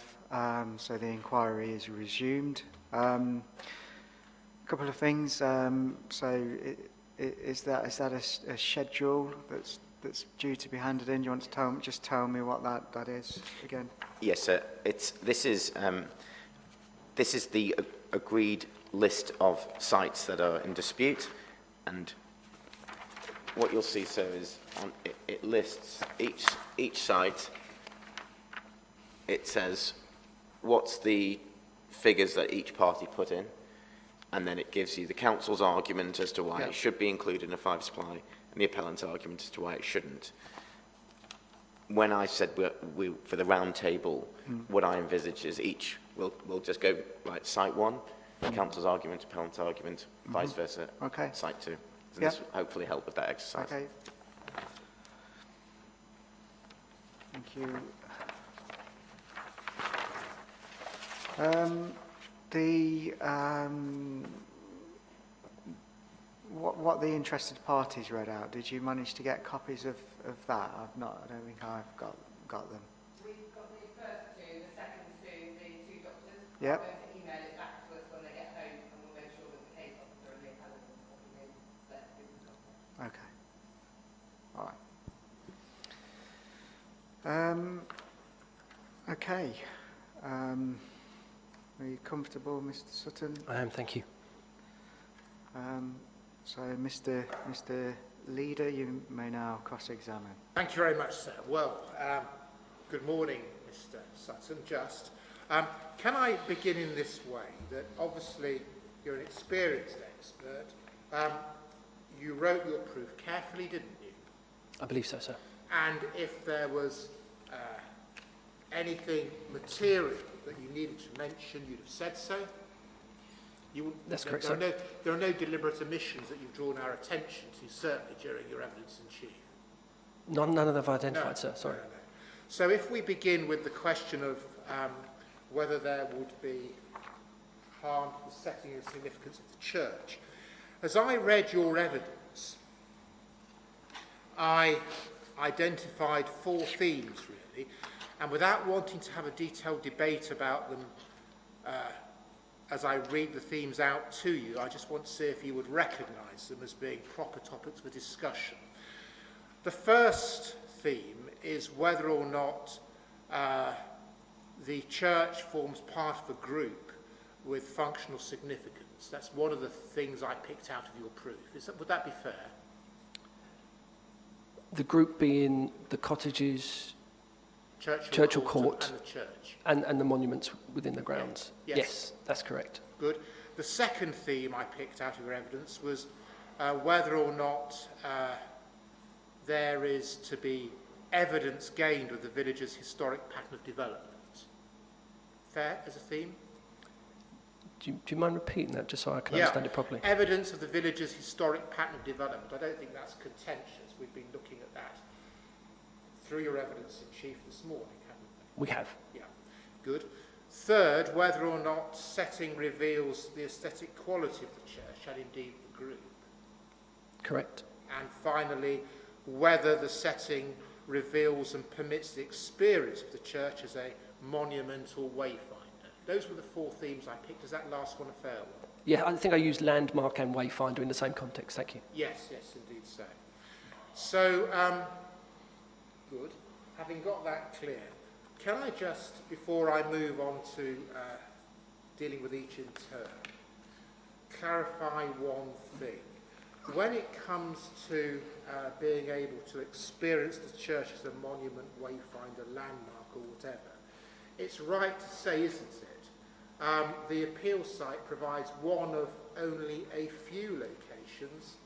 Speaker 2: so the inquiry is resumed. A couple of things. Is that a schedule that's due to be handed in? You want to just tell me what that is again?
Speaker 5: Yes, sir. This is the agreed list of sites that are in dispute, and what you'll see, sir, is it lists each site. It says what's the figures that each party put in, and then it gives you the council's argument as to why it should be included in a 5 supply, and the appellant's argument as to why it shouldn't. When I said we for the round table, what I envisage is we'll just go right, site 1, council's argument, appellant's argument, vice versa, site 2. And this will hopefully help with that exercise.
Speaker 2: Okay. Thank you. What the interested parties read out, did you manage to get copies of that? I don't think I've got them.
Speaker 10: We've got the first 2, the second 2, the 2 doctors.
Speaker 2: Yep.
Speaker 10: I'm going to email it back to us when they get home, and we'll make sure that the case officer and the appellant is copying in their documents.
Speaker 2: Okay. All right. Okay. Are you comfortable, Mr. Sutton?
Speaker 9: I am, thank you.
Speaker 2: So, Mr. Leader, you may now cross-examine.
Speaker 4: Thank you very much, sir. Well, good morning, Mr. Sutton. Can I begin in this way, that obviously you're an experienced expert. You wrote your proof carefully, didn't you?
Speaker 9: I believe so, sir.
Speaker 4: And if there was anything material that you needed to mention, you'd have said so?
Speaker 9: That's correct, sir.
Speaker 4: There are no deliberate omissions that you've drawn our attention to, certainly during your evidence in chief?
Speaker 9: None of them I've identified, sir, sorry.
Speaker 4: No. So if we begin with the question of whether there would be harm to the setting and significance of the church, as I read your evidence, I identified 4 themes, really, and without wanting to have a detailed debate about them as I read the themes out to you, I just want to see if you would recognise them as being proper topics for discussion. The first theme is whether or not the church forms part of a group with functional significance. That's one of the things I picked out of your proof. Would that be fair?
Speaker 9: The group being the cottages, Churchill Court
Speaker 4: and the church.
Speaker 9: And the monuments within the grounds.
Speaker 4: Yes,
Speaker 9: that's correct.
Speaker 4: Good. The second theme I picked out of your evidence was whether or not there is to be evidence gained of the village's historic pattern of development. Fair as a theme?
Speaker 9: Do you mind repeating that, just so I can understand it properly?
Speaker 4: Evidence of the village's historic pattern of development. I don't think that's contentious. We've been looking at that through your evidence in chief this morning, haven't we?
Speaker 9: We have.
Speaker 4: Yeah, good. Third, whether or not setting reveals the aesthetic quality of the church and indeed the group.
Speaker 9: Correct.
Speaker 4: And finally, whether the setting reveals and permits the experience of the church as a monumental wayfinder. Those were the 4 themes I picked. Is that last one a fair one?
Speaker 9: Yeah, I think I used landmark and wayfinder in the same context. Thank you.
Speaker 4: Yes, indeed so. So, good. Having got that clear, can I just, before I move on to dealing with each in turn, clarify one thing? When it comes to being able to experience the church as a monument, wayfinder, landmark or whatever, it's right to say, isn't it, the appeal site provides one of only a few locations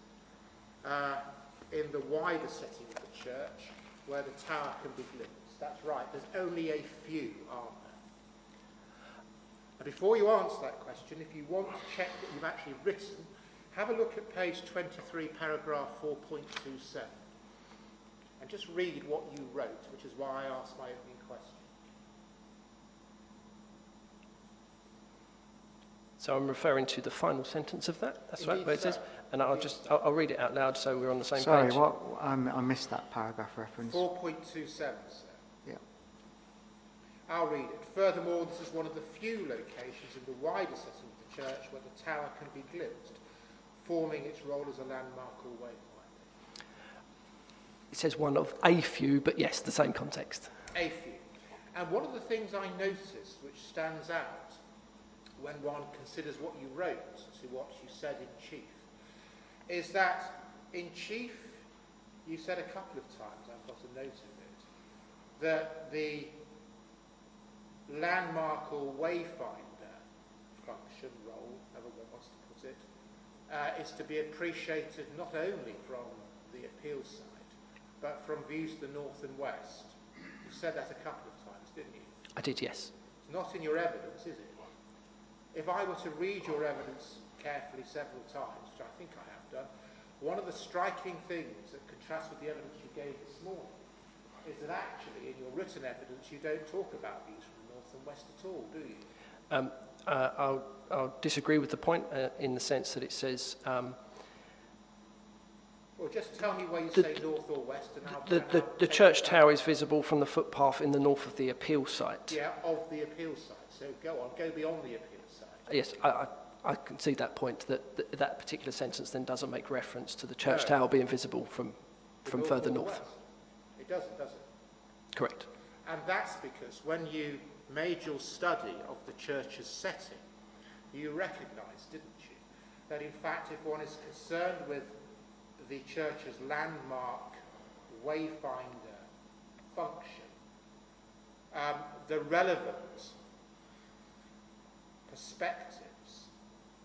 Speaker 4: in the wider setting of the church where the tower can be glimpsed. That's right, there's only a few, aren't there? And before you answer that question, if you want to check that you've actually written, have a look at page 23, paragraph 4.27, and just read what you wrote, which is why I asked my opening question.
Speaker 9: So I'm referring to the final sentence of that. That's right,
Speaker 4: Indeed,
Speaker 9: where it says,
Speaker 4: sir.
Speaker 9: and I'll read it out loud so we're on the same
Speaker 2: Sorry,
Speaker 9: page.
Speaker 2: I missed that paragraph reference.
Speaker 4: 4.27, sir.
Speaker 2: Yeah.
Speaker 4: I'll read it. Furthermore, this is one of the few locations in the wider setting of the church where the tower can be glimpsed, forming its role as a landmark or wayfinder.
Speaker 9: It says one of a few, but yes, the same context.
Speaker 4: A few. And one of the things I noticed which stands out when one considers what you wrote to what you said in chief is that in chief you said a couple of times, I've got a note of it, that the landmark or wayfinder function, role, however one wants to put it, is to be appreciated not only from the appeal side, but from views to the north and west. You said that a couple of times, didn't you?
Speaker 9: I did, yes.
Speaker 4: It's not in your evidence, is it? If I were to read your evidence carefully several times, which I think I have done, one of the striking things that contrasts with the evidence you gave this morning is that actually in your written evidence you don't talk about views from the north and west at all, do you?
Speaker 9: I'll disagree with the point in the sense that it says
Speaker 4: well, just tell me where you say north or west and I'll...
Speaker 9: the church tower is visible from the footpath in the north of the appeal site.
Speaker 4: Yeah, of the appeal site. So go on, go beyond the appeal site.
Speaker 9: Yes, I can see that point, that particular sentence then doesn't make reference to the church tower being visible from further north.
Speaker 4: It doesn't, does it?
Speaker 9: Correct.
Speaker 4: And that's because when you made your study of the church's setting, you recognised, didn't you, that in fact if one is concerned with the church's landmark wayfinder function, the relevant perspectives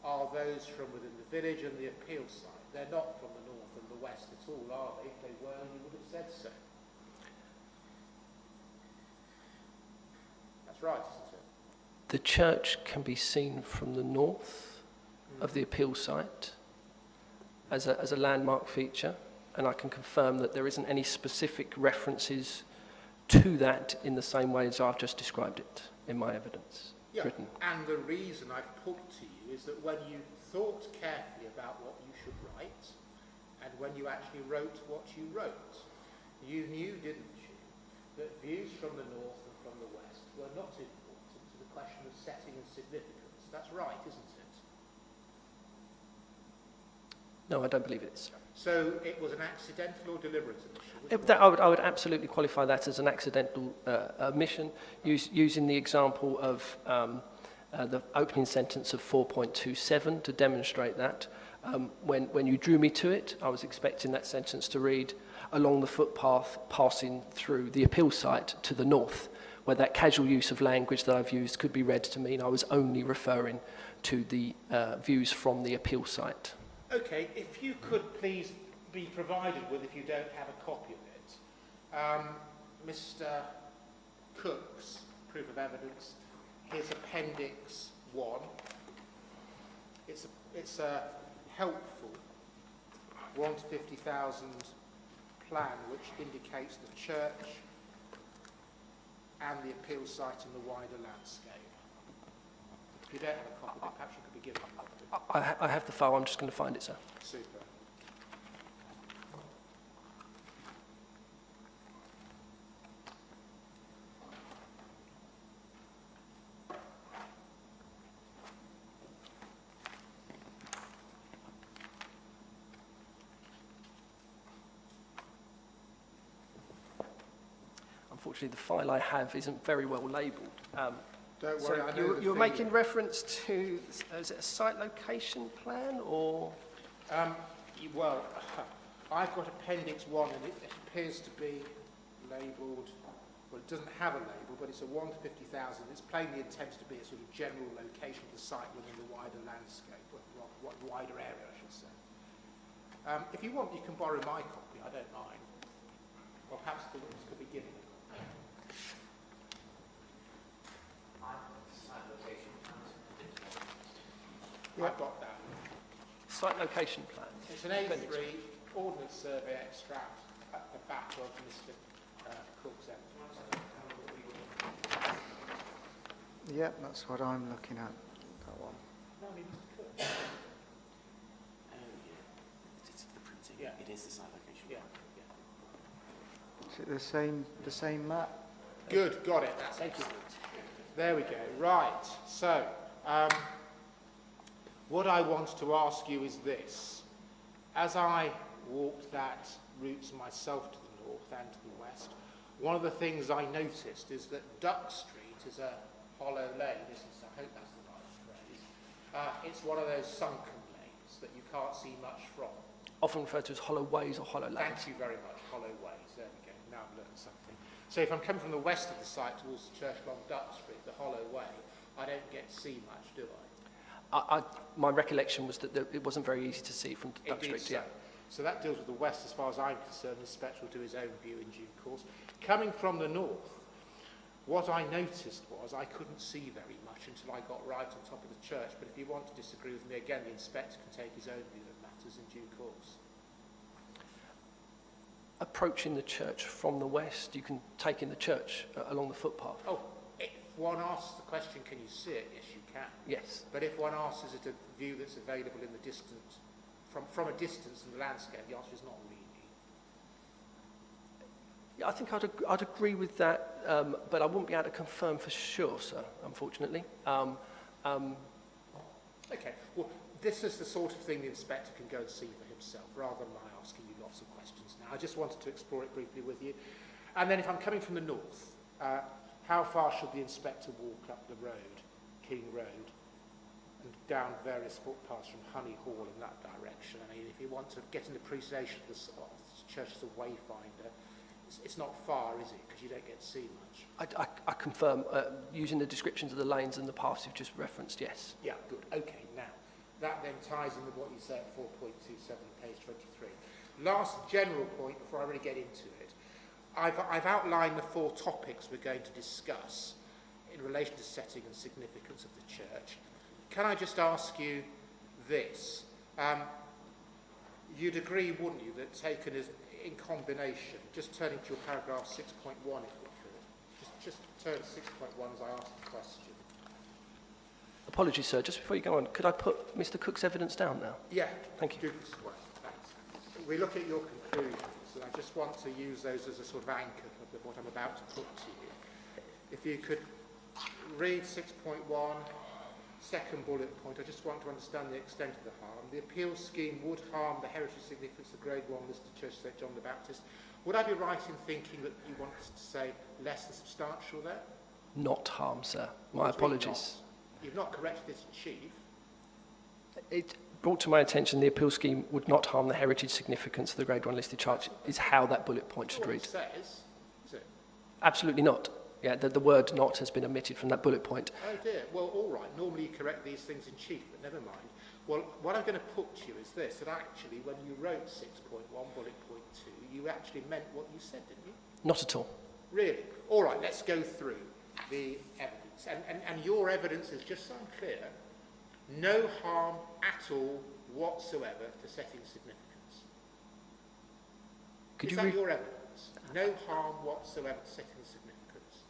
Speaker 4: are those from within the village and the appeal site. They're not from the north and the west at all, are they? If they were, you would have said so. That's right, isn't it?
Speaker 9: The church can be seen from the north of the appeal site as a landmark feature, and I can confirm that there isn't any specific references to that in the same way as I've just described it in my evidence.
Speaker 4: Yeah,
Speaker 9: Written.
Speaker 4: and the reason I've put to you is that when you thought carefully about what you should write, and when you actually wrote what you wrote, you knew, didn't you, that views from the north and from the west were not important to the question of setting and significance. That's right, isn't it?
Speaker 9: No, I don't believe it is.
Speaker 4: So it was an accidental or deliberate omission?
Speaker 9: I would absolutely qualify that as an accidental omission, using the example of the opening sentence of 4.27 to demonstrate that. When you drew me to it, I was expecting that sentence to read, along the footpath passing through the appeal site to the north, where that casual use of language that I've used could be read to mean I was only referring to the views from the appeal site.
Speaker 4: Okay, if you could please be provided with, if you don't have a copy of it, Mr. Cook's proof of evidence, his Appendix 1. It's a helpful 1 to 50,000 plan which indicates the church and the appeal site in the wider landscape. If you don't have a copy of it, perhaps you could be given a copy.
Speaker 9: I have the file, I'm just going to find it, sir.
Speaker 4: Super.
Speaker 9: Unfortunately, the file I have isn't very well labelled.
Speaker 4: Don't
Speaker 9: So
Speaker 4: worry, I know
Speaker 9: you're making reference to, is it a site location plan or?
Speaker 4: Well, I've got Appendix 1 and it appears to be labelled, well it doesn't have a label, but it's a 1 to 50,000. It's plainly intended to be a sort of general location of the site within the wider landscape, wider area I should say. If you want, you can borrow my copy, I don't mind. Or perhaps the witness could be given it. Yeah. I've got that.
Speaker 9: Site location plan.
Speaker 4: It's an A3 Ordnance Survey extract at the back of Mr. Cook's evidence.
Speaker 2: Yep, that's what I'm looking at, that one.
Speaker 4: No, I mean Mr. Cook.
Speaker 11: Oh, yeah. It's the printing.
Speaker 4: Yeah.
Speaker 11: It is the site location.
Speaker 4: Yeah,
Speaker 2: Is it the same map?
Speaker 4: Good, got it. That's excellent. There we go. Right. So, what I want to ask you is this. As I walked that route myself to the north and to the west, one of the things I noticed is that Duck Street is a hollow lane. I hope that's the right phrase. It's one of those sunken lanes that you can't see much from.
Speaker 9: Often referred to as hollow ways or hollow lanes.
Speaker 4: Thank you very much. Hollow ways. There we go. Now I've learned something. So if I'm coming from the west of the site towards the church along Duck Street, the hollow way, I don't get to see much, do I?
Speaker 9: My recollection was that it wasn't very easy to see from Duck Street.
Speaker 4: So. So that deals with the west as far as I'm concerned. The inspector will do his own view in due course. Coming from the north, what I noticed was I couldn't see very much until I got right on top of the church. But if you want to disagree with me, again, the inspector can take his own view of matters in due course.
Speaker 9: Approaching the church from the west, you can take in the church along the footpath.
Speaker 4: Oh, if one asks the question, can you see it? Yes, you can.
Speaker 9: Yes.
Speaker 4: But if one asks, is it a view that's available in the distance, from a distance in the landscape, the answer is not really.
Speaker 9: Yeah, I think I'd agree with that, but I wouldn't be able to confirm for sure, sir, unfortunately.
Speaker 4: Okay, well, this is the sort of thing the inspector can go and see for himself, rather than my asking you lots of questions now. I just wanted to explore it briefly with you. And then if I'm coming from the north, how far should the inspector walk up the road, King Road, and down various footpaths from Honey Hall in that direction? I mean, if you want to get an appreciation of the church as a wayfinder, it's not far, is it? Because you don't get to see much.
Speaker 9: I confirm, using the descriptions of the lanes and the paths you've just referenced, yes.
Speaker 4: Yeah, good. Okay, now, that then ties in with what you say at 4.27, page 23. Last general point before I really get into it. I've outlined the 4 topics we're going to discuss in relation to setting and significance of the church. Can I just ask you this? You'd agree, wouldn't you, that taken as in combination, just turning to your paragraph 6.1 if we could. Just turn to 6.1 as I ask the question.
Speaker 9: Apologies, sir. Just before you go on, could I put Mr. Cook's evidence down now?
Speaker 4: Yeah.
Speaker 9: Thank you.
Speaker 4: Do this way. Thanks. We look at your conclusions, and I just want to use those as a sort of anchor of what I'm about to put to you. If you could read 6.1, second bullet point, I just want to understand the extent of the harm. The appeal scheme would harm the heritage significance of Grade 1 listed Church St John the Baptist. Would I be right in thinking that you want to say less than substantial there?
Speaker 9: Not harm, sir. My apologies.
Speaker 4: You've not corrected this in chief.
Speaker 9: It brought to my attention the appeal scheme would not harm the heritage significance of the Grade 1 listed church, is how that bullet point should read.
Speaker 4: It says, is it?
Speaker 9: Absolutely not. Yeah, the word not has been omitted from that bullet point.
Speaker 4: Oh dear. Well, all right. Normally you correct these things in chief, but never mind. Well, what I'm going to put to you is this, that actually when you wrote 6.1 bullet point 2, you actually meant what you said, didn't you?
Speaker 9: Not at all.
Speaker 4: Really? All right, let's go through the evidence. And your evidence is, just so I'm clear, no harm at all whatsoever to setting significance. Is that your evidence? No harm whatsoever to setting significance.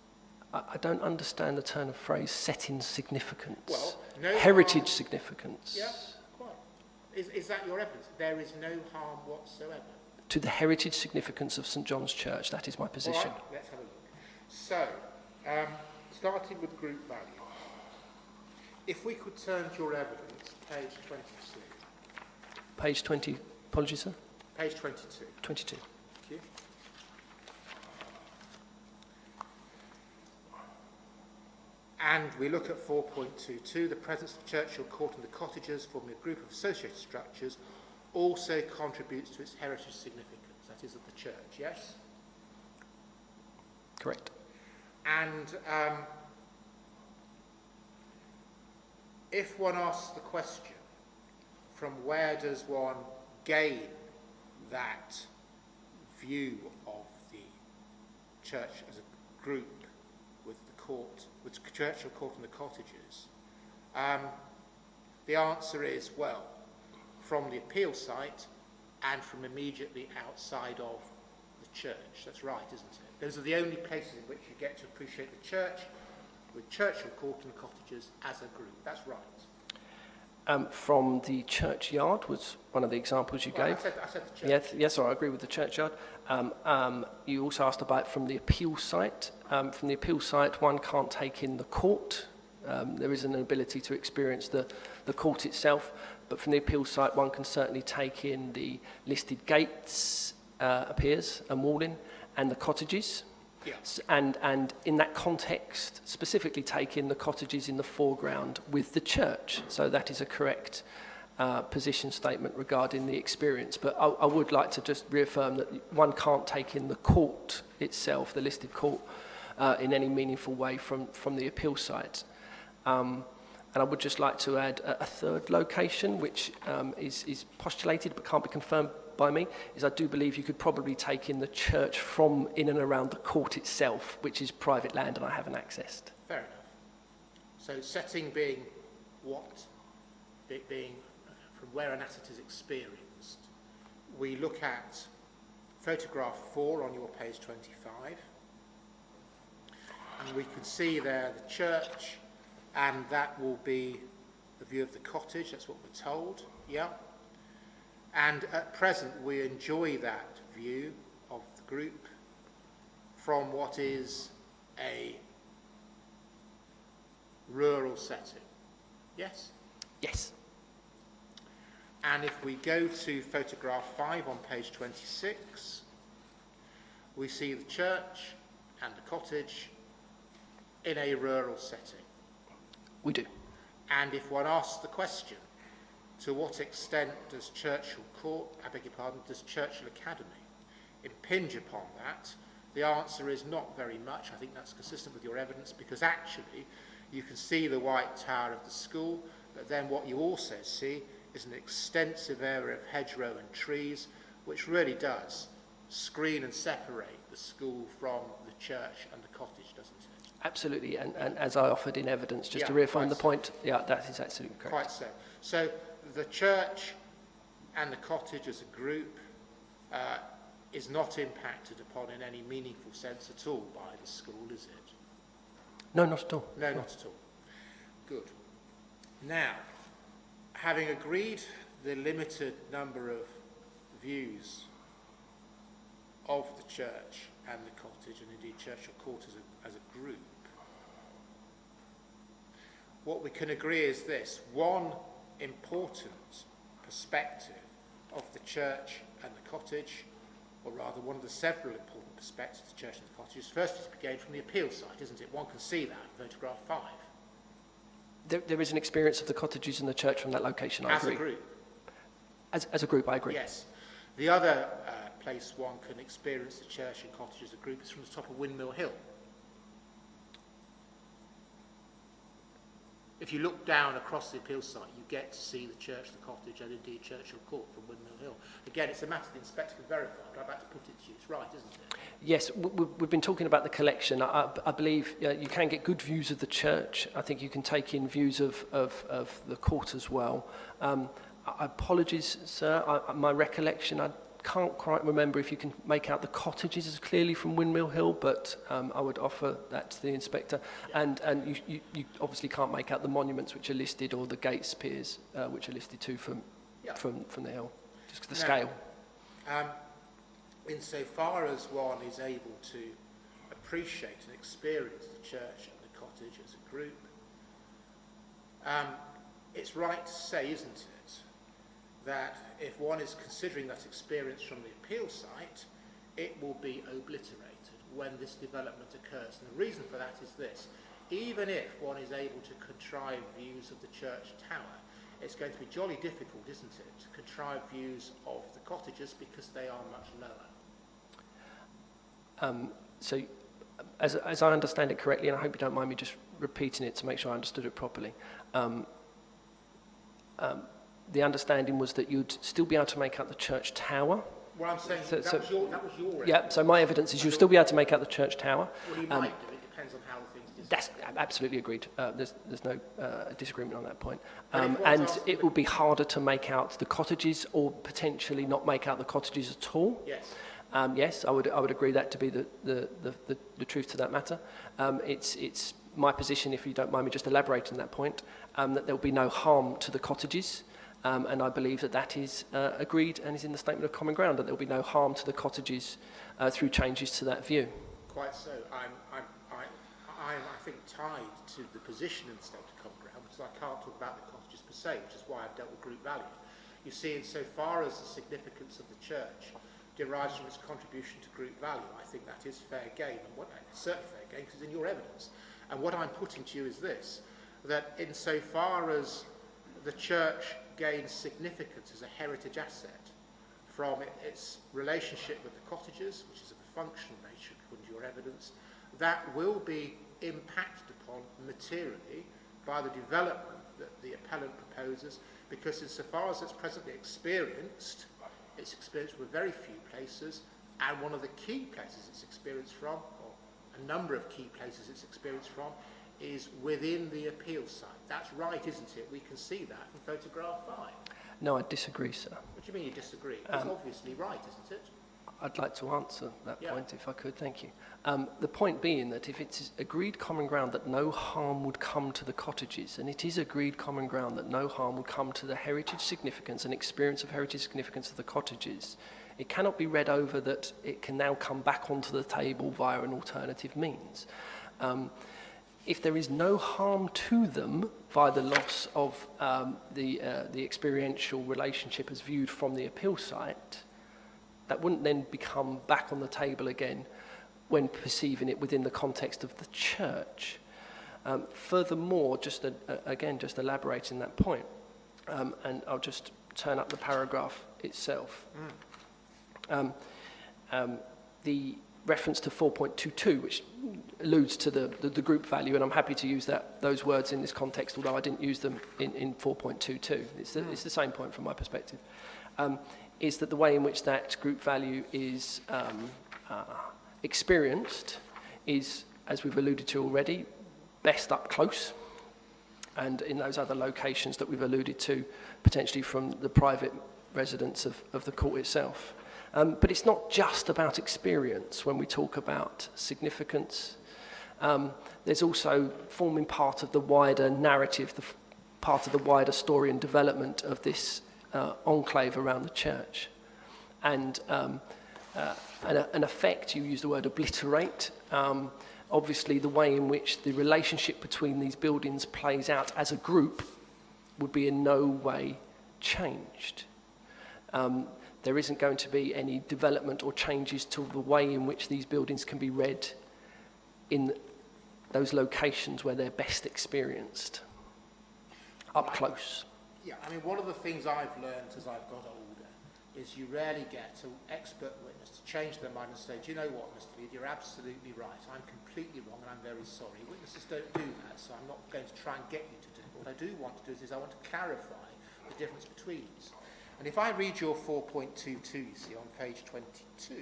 Speaker 9: I don't understand the turn of phrase setting significance.
Speaker 4: Well, no
Speaker 9: heritage
Speaker 4: harm.
Speaker 9: significance.
Speaker 4: Yeah, quite. Is that your evidence? There is no harm whatsoever.
Speaker 9: To the heritage significance of St John's Church, that is my position.
Speaker 4: All right, let's have a look. So, starting with group value. If we could turn to your evidence, page 22.
Speaker 9: Page 20, apologies, sir?
Speaker 4: Page 22.
Speaker 9: 22.
Speaker 4: Thank you. And we look at 4.22, the presence of Churchill Court and the cottages forming a group of associated structures also contributes to its heritage significance, that is of the church, yes?
Speaker 9: Correct.
Speaker 4: And if one asks the question, from where does one gain that view of the church as a group with the court, with Churchill Court and the cottages? The answer is, well, from the appeal site and from immediately outside of the church. That's right, isn't it? Those are the only places in which you get to appreciate the church with Churchill Court and the cottages as a group. That's right.
Speaker 9: From the churchyard was one of the examples you gave.
Speaker 4: I said the church.
Speaker 9: Yes, I agree with the churchyard. You also asked about from the appeal site. From the appeal site, one can't take in the court. There is an ability to experience the court itself, but from the appeal site, one can certainly take in the listed gates, appears, and walling, and the cottages.
Speaker 4: Yes.
Speaker 9: And in that context, specifically take in the cottages in the foreground with the church. So that is a correct position statement regarding the experience. But I would like to just reaffirm that one can't take in the court itself, the listed court, in any meaningful way from the appeal site. And I would just like to add a third location, which is postulated but can't be confirmed by me, is I do believe you could probably take in the church from in and around the court itself, which is private land and I haven't accessed.
Speaker 4: Fair enough. So setting being what? It being from where an asset is experienced. We look at photograph 4 on your page 25. And we can see there the church, and that will be the view of the cottage, that's what we're told, yeah. And at present we enjoy that view of the group from what is a rural setting. Yes?
Speaker 9: Yes.
Speaker 4: And if we go to photograph 5 on page 26, we see the church and the cottage in a rural setting.
Speaker 9: We do.
Speaker 4: And if one asks the question, to what extent does Churchill Court, does Churchill Academy impinge upon that? The answer is not very much. I think that's consistent with your evidence, because actually you can see the white tower of the school, but then what you also see is an extensive area of hedgerow and trees, which really does screen and separate the school from the church and the cottage, doesn't it?
Speaker 9: Absolutely, and as I offered in evidence, just
Speaker 4: Yeah,
Speaker 9: to reaffirm
Speaker 4: quite
Speaker 9: the
Speaker 4: so.
Speaker 9: point, yeah, that is absolutely correct.
Speaker 4: Quite so. So the church and the cottage as a group is not impacted upon in any meaningful sense at all by the school, is it?
Speaker 9: No, not at all.
Speaker 4: No, not at all. Good. Now, having agreed the limited number of views of the church and the cottage, and indeed Churchill Court as a group, what we can agree is this: one important perspective of the church and the cottage, or rather one of the several important perspectives of the church and the cottage, is first to be gained from the appeal site, isn't it? One can see that in photograph 5.
Speaker 9: There is an experience of the cottages and the church from that location, I agree.
Speaker 4: As a group?
Speaker 9: As a group, I agree.
Speaker 4: Yes. The other place one can experience the church and cottage as a group is from the top of Windmill Hill. If you look down across the appeal site, you get to see the church, the cottage, and indeed Churchill Court from Windmill Hill. Again, it's a matter the inspector can verify, but I'm about to put it to you. It's right, isn't it?
Speaker 9: Yes, we've been talking about the collection. I believe you can get good views of the church. I think you can take in views of the court as well. Apologies, sir. My recollection, I can't quite remember if you can make out the cottages as clearly from Windmill Hill, but I would offer that to the inspector. Yeah. And you obviously can't make out the monuments which are listed, or the gates piers which are listed too from the hill, just because the scale.
Speaker 4: Insofar as one is able to appreciate and experience the church and the cottage as a group, it's right to say, isn't it, that if one is considering that experience from the appeal site, it will be obliterated when this development occurs. And the reason for that is this: even if one is able to contrive views of the church tower, it's going to be jolly difficult, isn't it, to contrive views of the cottages because they are much lower.
Speaker 9: So, as I understand it correctly, and I hope you don't mind me just repeating it to make sure I understood it properly, the understanding was that you'd still be able to make out the church tower.
Speaker 4: Well, I'm saying that was your evidence.
Speaker 9: Yeah, so my evidence is you'll still be able to make out the church tower.
Speaker 4: Well, you might do. It depends on how the thing's designed.
Speaker 9: That's absolutely agreed. There's no disagreement on that point. And it will be harder to make out the cottages, or potentially not make out the cottages at all.
Speaker 4: Yes.
Speaker 9: Yes, I would agree that to be the truth to that matter. It's my position, if you don't mind me just elaborating that point, that there will be no harm to the cottages, and I believe that that is agreed and is in the statement of common ground, that there will be no harm to the cottages through changes to that view.
Speaker 4: Quite so. I'm, I think, tied to the position in the statement of common ground, because I can't talk about the cottages per se, which is why I've dealt with group value. You see, insofar as the significance of the church derives from its contribution to group value, I think that is fair game, and it's certainly fair game because it's in your evidence. And what I'm putting to you is this, that insofar as the church gains significance as a heritage asset from its relationship with the cottages, which is of a functional nature according to your evidence, that will be impacted upon materially by the development that the appellant proposes, because insofar as it's presently experienced with very few places, and one of the key places it's experienced from, or a number of key places it's experienced from, is within the appeal site. That's right, isn't it? We can see that from photograph 5.
Speaker 9: No, I disagree, sir.
Speaker 4: What do you mean you disagree? It's obviously right, isn't it?
Speaker 9: I'd like to answer that point if I could, thank you. The point being that if it's agreed common ground that no harm would come to the cottages, and it is agreed common ground that no harm would come to the heritage significance and experience of heritage significance of the cottages, it cannot be read over that it can now come back onto the table via an alternative means. If there is no harm to them via the loss of the experiential relationship as viewed from the appeal site, that wouldn't then become back on the table again when perceiving it within the context of the church. Furthermore, just elaborating that point, and I'll just turn up the paragraph itself. The reference to 4.22, which alludes to the group value, and I'm happy to use those words in this context, although I didn't use them in 4.22. It's the same point from my perspective. Is that the way in which that group value is experienced is, as we've alluded to already, best up close, and in those other locations that we've alluded to, potentially from the private residence of the court itself. But it's not just about experience when we talk about significance. There's also forming part of the wider narrative, part of the wider story and development of this enclave around the church. And an effect, you use the word obliterate, obviously the way in which the relationship between these buildings plays out as a group would be in no way changed. There isn't going to be any development or changes to the way in which these buildings can be read in those locations where they're best experienced, up close.
Speaker 4: Yeah, I mean, one of the things I've learned as I've got older is you rarely get an expert witness to change their mind and say, do you know what, Mr. Lead, you're absolutely right. I'm completely wrong and I'm very sorry. Witnesses don't do that, so I'm not going to try and get you to do it. What I do want to do is I want to clarify the difference between us. And if I read your 4.22, you see, on page 22,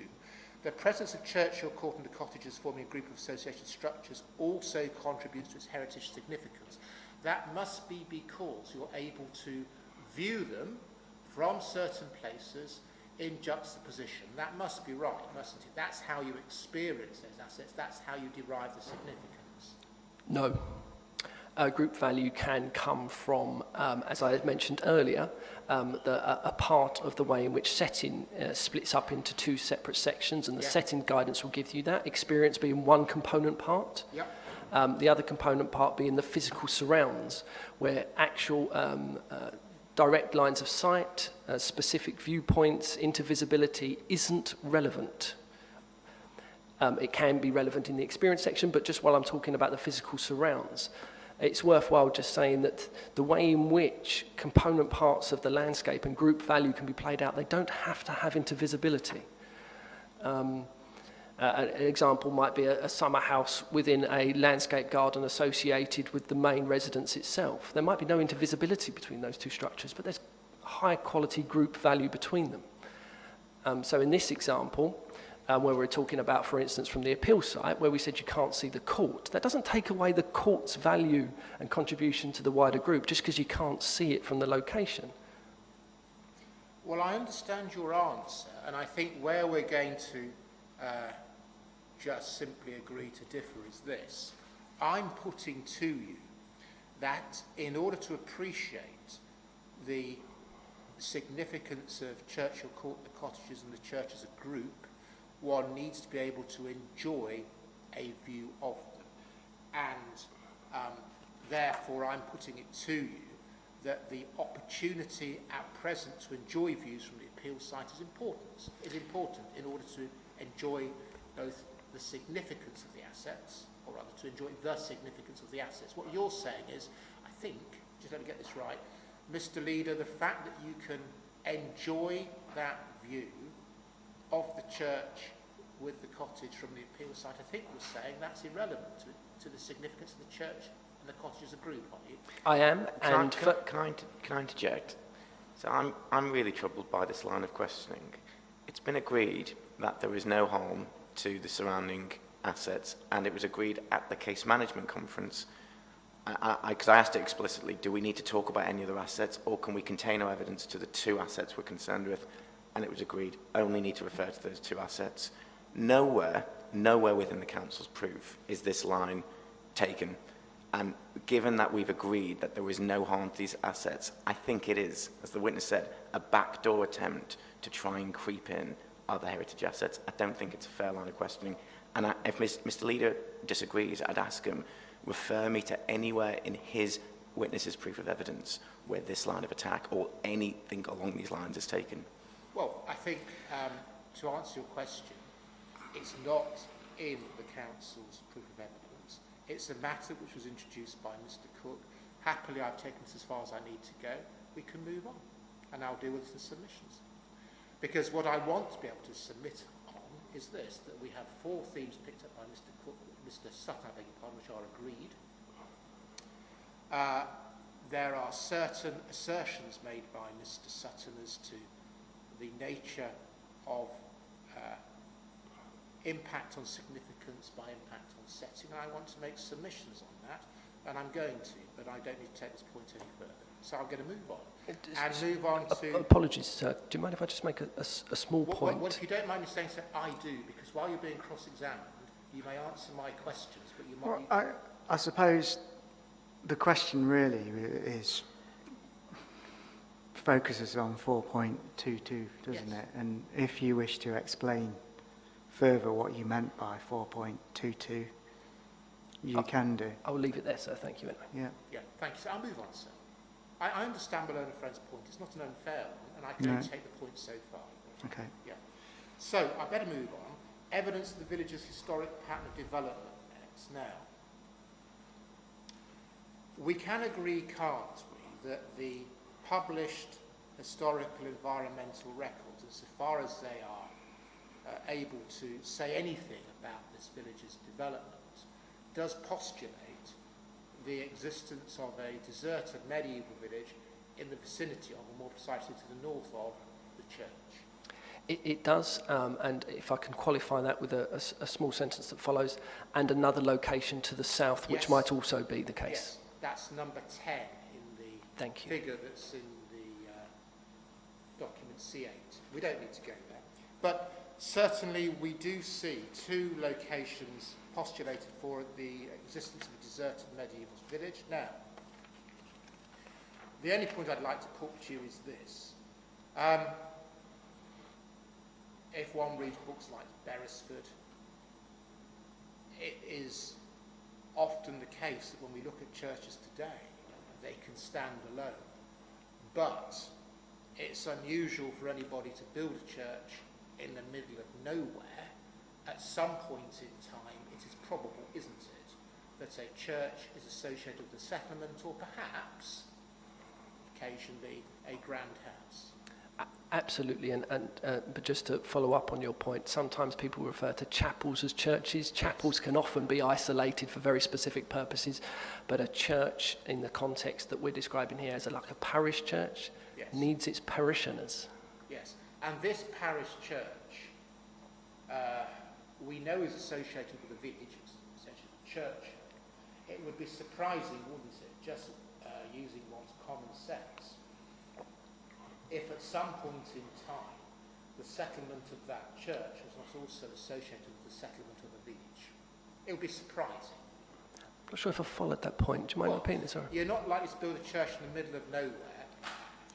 Speaker 4: the presence of Churchill Court and the cottages forming a group of associated structures also contributes to its heritage significance. That must be because you're able to view them from certain places in juxtaposition. That must be right, mustn't it? That's how you experience those assets. That's how you derive the significance.
Speaker 9: No. Group value can come from, as I had mentioned earlier, a part of the way in which setting splits up into two separate sections, and the setting guidance will give you that. Experience being one component part. Yep. The other component part being the physical surrounds, where actual direct lines of sight, specific viewpoints, intervisibility isn't relevant. It can be relevant in the experience section, but just while I'm talking about the physical surrounds, it's worthwhile just saying that the way in which component parts of the landscape and group value can be played out, they don't have to have intervisibility. An example might be a summer house within a landscape garden associated with the main residence itself. There might be no intervisibility between those two structures, but there's high quality group value between them. So in this example, where we're talking about, for instance, from the appeal site, where we said you can't see the court, that doesn't take away the court's value and contribution to the wider group just because you can't see it from the location.
Speaker 4: Well, I understand your answer, and I think where we're going to just simply agree to differ is this. I'm putting to you that in order to appreciate the significance of Churchill Court, the cottages and the church as a group, one needs to be able to enjoy a view of them. And therefore I'm putting it to you that the opportunity at present to enjoy views from the appeal site is important in order to enjoy both the significance of the assets, or rather to enjoy the significance of the assets. What you're saying is, I think, just let me get this right, Mr. Leader, the fact that you can enjoy that view of the church with the cottage from the appeal site, I think you're saying that's irrelevant to the significance of the church and the cottage as a group, aren't you?
Speaker 9: I am, and
Speaker 5: Can I interject? So I'm really troubled by this line of questioning. It's been agreed that there is no harm to the surrounding assets, and it was agreed at the case management conference, because I asked it explicitly, do we need to talk about any other assets, or can we contain our evidence to the 2 assets we're concerned with? And it was agreed, only need to refer to those 2 assets. Nowhere within the council's proof is this line taken. And given that we've agreed that there is no harm to these assets, I think it is, as the witness said, a backdoor attempt to try and creep in other heritage assets. I don't think it's a fair line of questioning. And if Mr. Leader disagrees, I'd ask him, refer me to anywhere in his witness's proof of evidence where this line of attack or anything along these lines is taken.
Speaker 4: Well, I think, to answer your question, it's not in the council's proof of evidence. It's a matter which was introduced by Mr. Cook. Happily, I've taken this as far as I need to go. We can move on, and I'll deal with the submissions. Because what I want to be able to submit on is this, that we have 4 themes picked up by Mr. Cook, Mr. Sutton, I beg your pardon, which are agreed. There are certain assertions made by Mr. Sutton as to the nature of impact on significance by impact on setting. I want to make submissions on that, and I'm going to, but I don't need to take this point any further. So I'm going to move on. And move on to...
Speaker 9: Apologies, sir. Do you mind if I just make a small point?
Speaker 4: Well, if you don't mind me saying so, I do, because while you're being cross-examined, you may answer my questions, but you might...
Speaker 2: Well, I suppose the question really is focuses on 4.22, doesn't
Speaker 4: Yes.
Speaker 2: it? And if you wish to explain further what you meant by 4.22, you can do.
Speaker 9: I'll leave it there, sir. Thank you anyway.
Speaker 2: Yeah.
Speaker 4: Yeah, thank you. So I'll move on, sir. I understand Malone Friend's point. It's not an unfair one, and I can only take the point so far.
Speaker 2: Okay.
Speaker 4: Yeah. So I better move on. Evidence of the village's historic pattern of development next. Now, we can agree, can't we, that the published historical environmental records, insofar as they are able to say anything about this village's development, does postulate the existence of a deserted medieval village in the vicinity of, or more precisely to the north of, the church.
Speaker 9: It does, and if I can qualify that with a small sentence that follows, and another location to the south, which
Speaker 4: Yes.
Speaker 9: might also be the case.
Speaker 4: Yes, that's number 10 in the
Speaker 9: Thank you.
Speaker 4: figure that's in the document C8. We don't need to go there. But certainly we do see 2 locations postulated for the existence of a deserted medieval village. Now, the only point I'd like to put to you is this. If one reads books like Beresford, it is often the case that when we look at churches today, they can stand alone. But it's unusual for anybody to build a church in the middle of nowhere. At some point in time, it is probable, isn't it, that a church is associated with a settlement, or perhaps, occasionally, a grand house.
Speaker 9: Absolutely, but just to follow up on your point, sometimes people refer to chapels as churches. Chapels can often be isolated for very specific purposes, but a church, in the context that we're describing here as like a parish church,
Speaker 4: Yes.
Speaker 9: needs its parishioners.
Speaker 4: Yes, and this parish church, we know is associated with a village, it's essentially a church. It would be surprising, wouldn't it, just using one's common sense, if at some point in time the settlement of that church was not also associated with the settlement of a village. It would be surprising.
Speaker 9: not sure if I followed that point. Do you mind repeating it? Sorry.
Speaker 4: You're not likely to build a church in the middle of nowhere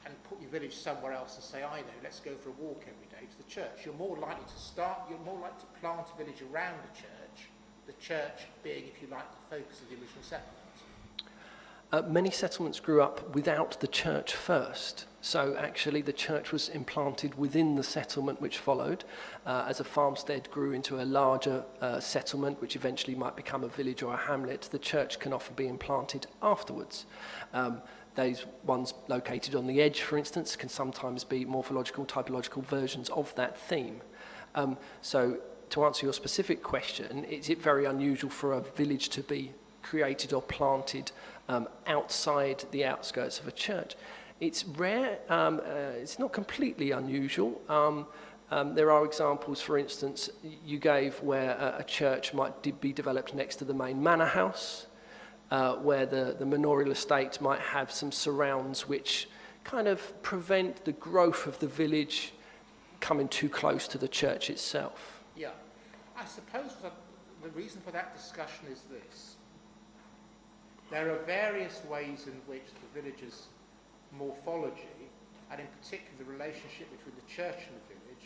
Speaker 4: and put your village somewhere else and say, I know, let's go for a walk every day to the church. You're more likely to plant a village around the church being, if you like, the focus of the original settlement.
Speaker 9: Many settlements grew up without the church first. So actually the church was implanted within the settlement which followed as a farmstead grew into a larger settlement which eventually might become a village or a hamlet. The church can often be implanted afterwards. Those ones located on the edge, for instance, can sometimes be morphological, typological versions of that theme. So to answer your specific question, is it very unusual for a village to be created or planted outside the outskirts of a church? It's rare, it's not completely unusual. There are examples, for instance, you gave where a church might be developed next to the main manor house, where the manorial estate might have some surrounds which kind of prevent the growth of the village coming too close to the church itself.
Speaker 4: Yeah, I suppose the reason for that discussion is this. There are various ways in which the village's morphology, and in particular the relationship between the church and the village,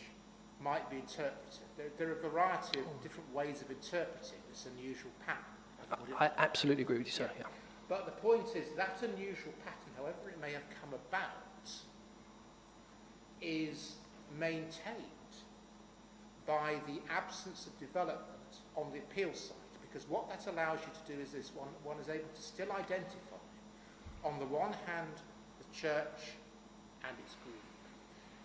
Speaker 4: might be interpreted. There are a variety of different ways of interpreting this unusual pattern.
Speaker 9: I absolutely agree with you, sir. Yeah.
Speaker 4: But the point is that unusual pattern, however it may have come about, is maintained by the absence of development on the appeal site. Because what that allows you to do is this, one is able to still identify, on the one hand, the church and its group,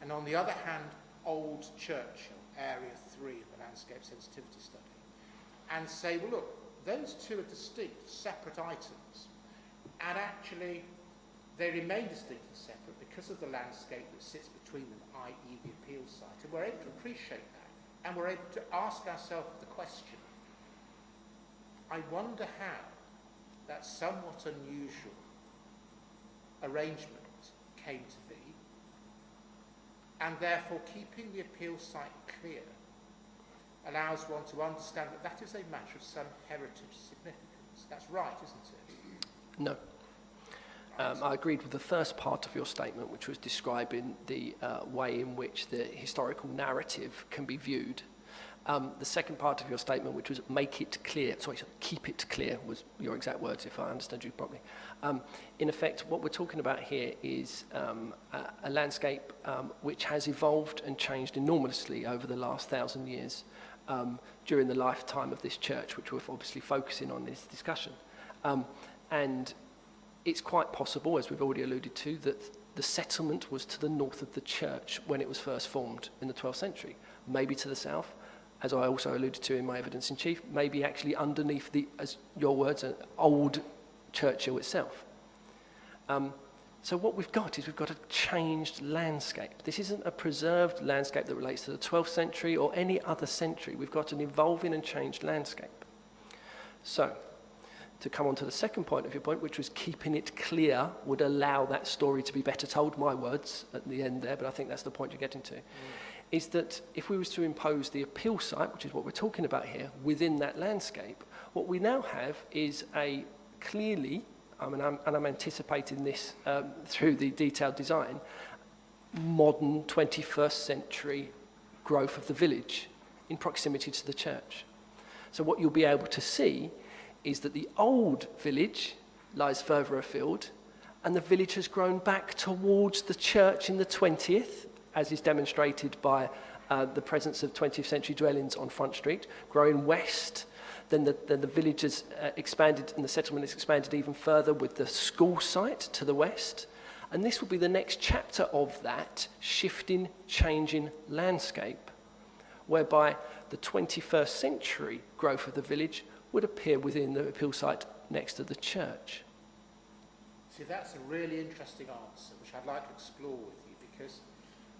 Speaker 4: and on the other hand, old Churchill, area 3 of the landscape sensitivity study, and say, well look, those two are distinct, separate items, and actually they remain distinct and separate because of the landscape that sits between them, i.e. the appeal site, and we're able to appreciate that, and we're able to ask ourselves the question, I wonder how that somewhat unusual arrangement came to be, and therefore keeping the appeal site clear allows one to understand that that is a matter of some heritage significance. That's right, isn't it?
Speaker 9: No. I agreed with the first part of your statement, which was describing the way in which the historical narrative can be viewed. The second part of your statement, which was make it clear, keep it clear, was your exact words, if I understood you properly. In effect, what we're talking about here is a landscape which has evolved and changed enormously over the last 1,000 years during the lifetime of this church, which we're obviously focusing on this discussion. And it's quite possible, as we've already alluded to, that the settlement was to the north of the church when it was first formed in the 12th century, maybe to the south, as I also alluded to in my evidence in chief, maybe actually underneath the, as your words, an old Churchill itself. So what we've got is we've got a changed landscape. This isn't a preserved landscape that relates to the 12th century or any other century. We've got an evolving and changed landscape. So, to come on to the second point of your point, which was keeping it clear would allow that story to be better told, my words at the end there, but I think that's the point you're getting to. Is that if we was to impose the appeal site, which is what we're talking about here, within that landscape, what we now have is a clearly, and I'm anticipating this through the detailed design, modern 21st century growth of the village in proximity to the church. So what you'll be able to see is that the old village lies further afield, and the village has grown back towards the church in the 20th, as is demonstrated by the presence of 20th century dwellings on Front Street, growing west. Then the village has expanded, and the settlement has expanded even further with the school site to the west. And this will be the next chapter of that shifting, changing landscape, whereby the 21st century growth of the village would appear within the appeal site next to the church.
Speaker 4: See, that's a really interesting answer, which I'd like to explore with you, because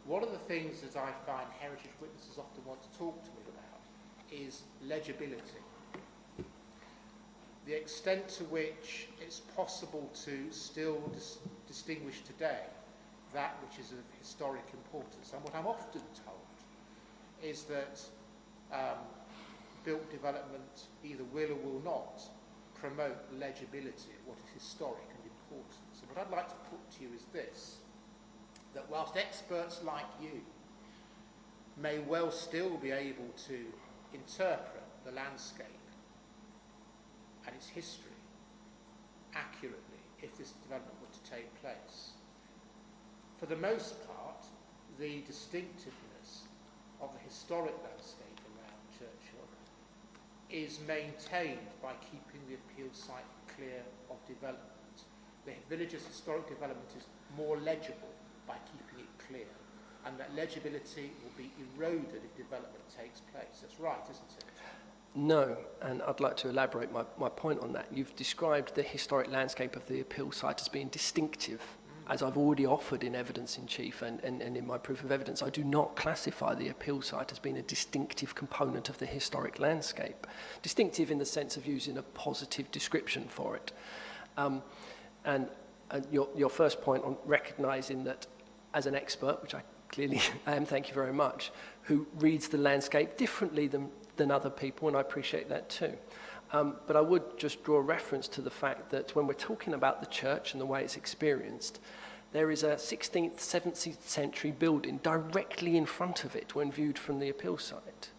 Speaker 4: one of the things that I find heritage witnesses often want to talk to me about is legibility. The extent to which it's possible to still distinguish today that which is of historic importance. And what I'm often told is that built development either will or will not promote legibility of what is historic and important. So what I'd like to put to you is this, that whilst experts like you may well still be able to interpret the landscape and its history accurately if this development were to take place, for the most part, the distinctiveness of the historic landscape around Churchill is maintained by keeping the appeal site clear of development. The village's historic development is more legible by keeping it clear, and that legibility will be eroded if development takes place. That's right, isn't it?
Speaker 9: No, and I'd like to elaborate my point on that. You've described the historic landscape of the appeal site as being distinctive, as I've already offered in evidence in chief and in my proof of evidence. I do not classify the appeal site as being a distinctive component of the historic landscape. Distinctive in the sense of using a positive description for it. And your first point on recognising that as an expert, which I clearly am, thank you very much, who reads the landscape differently than other people, and I appreciate that too. But I would just draw a reference to the fact that when we're talking about the church and the way it's experienced, there is a 16th, 17th century building directly in front of it when viewed from the appeal site.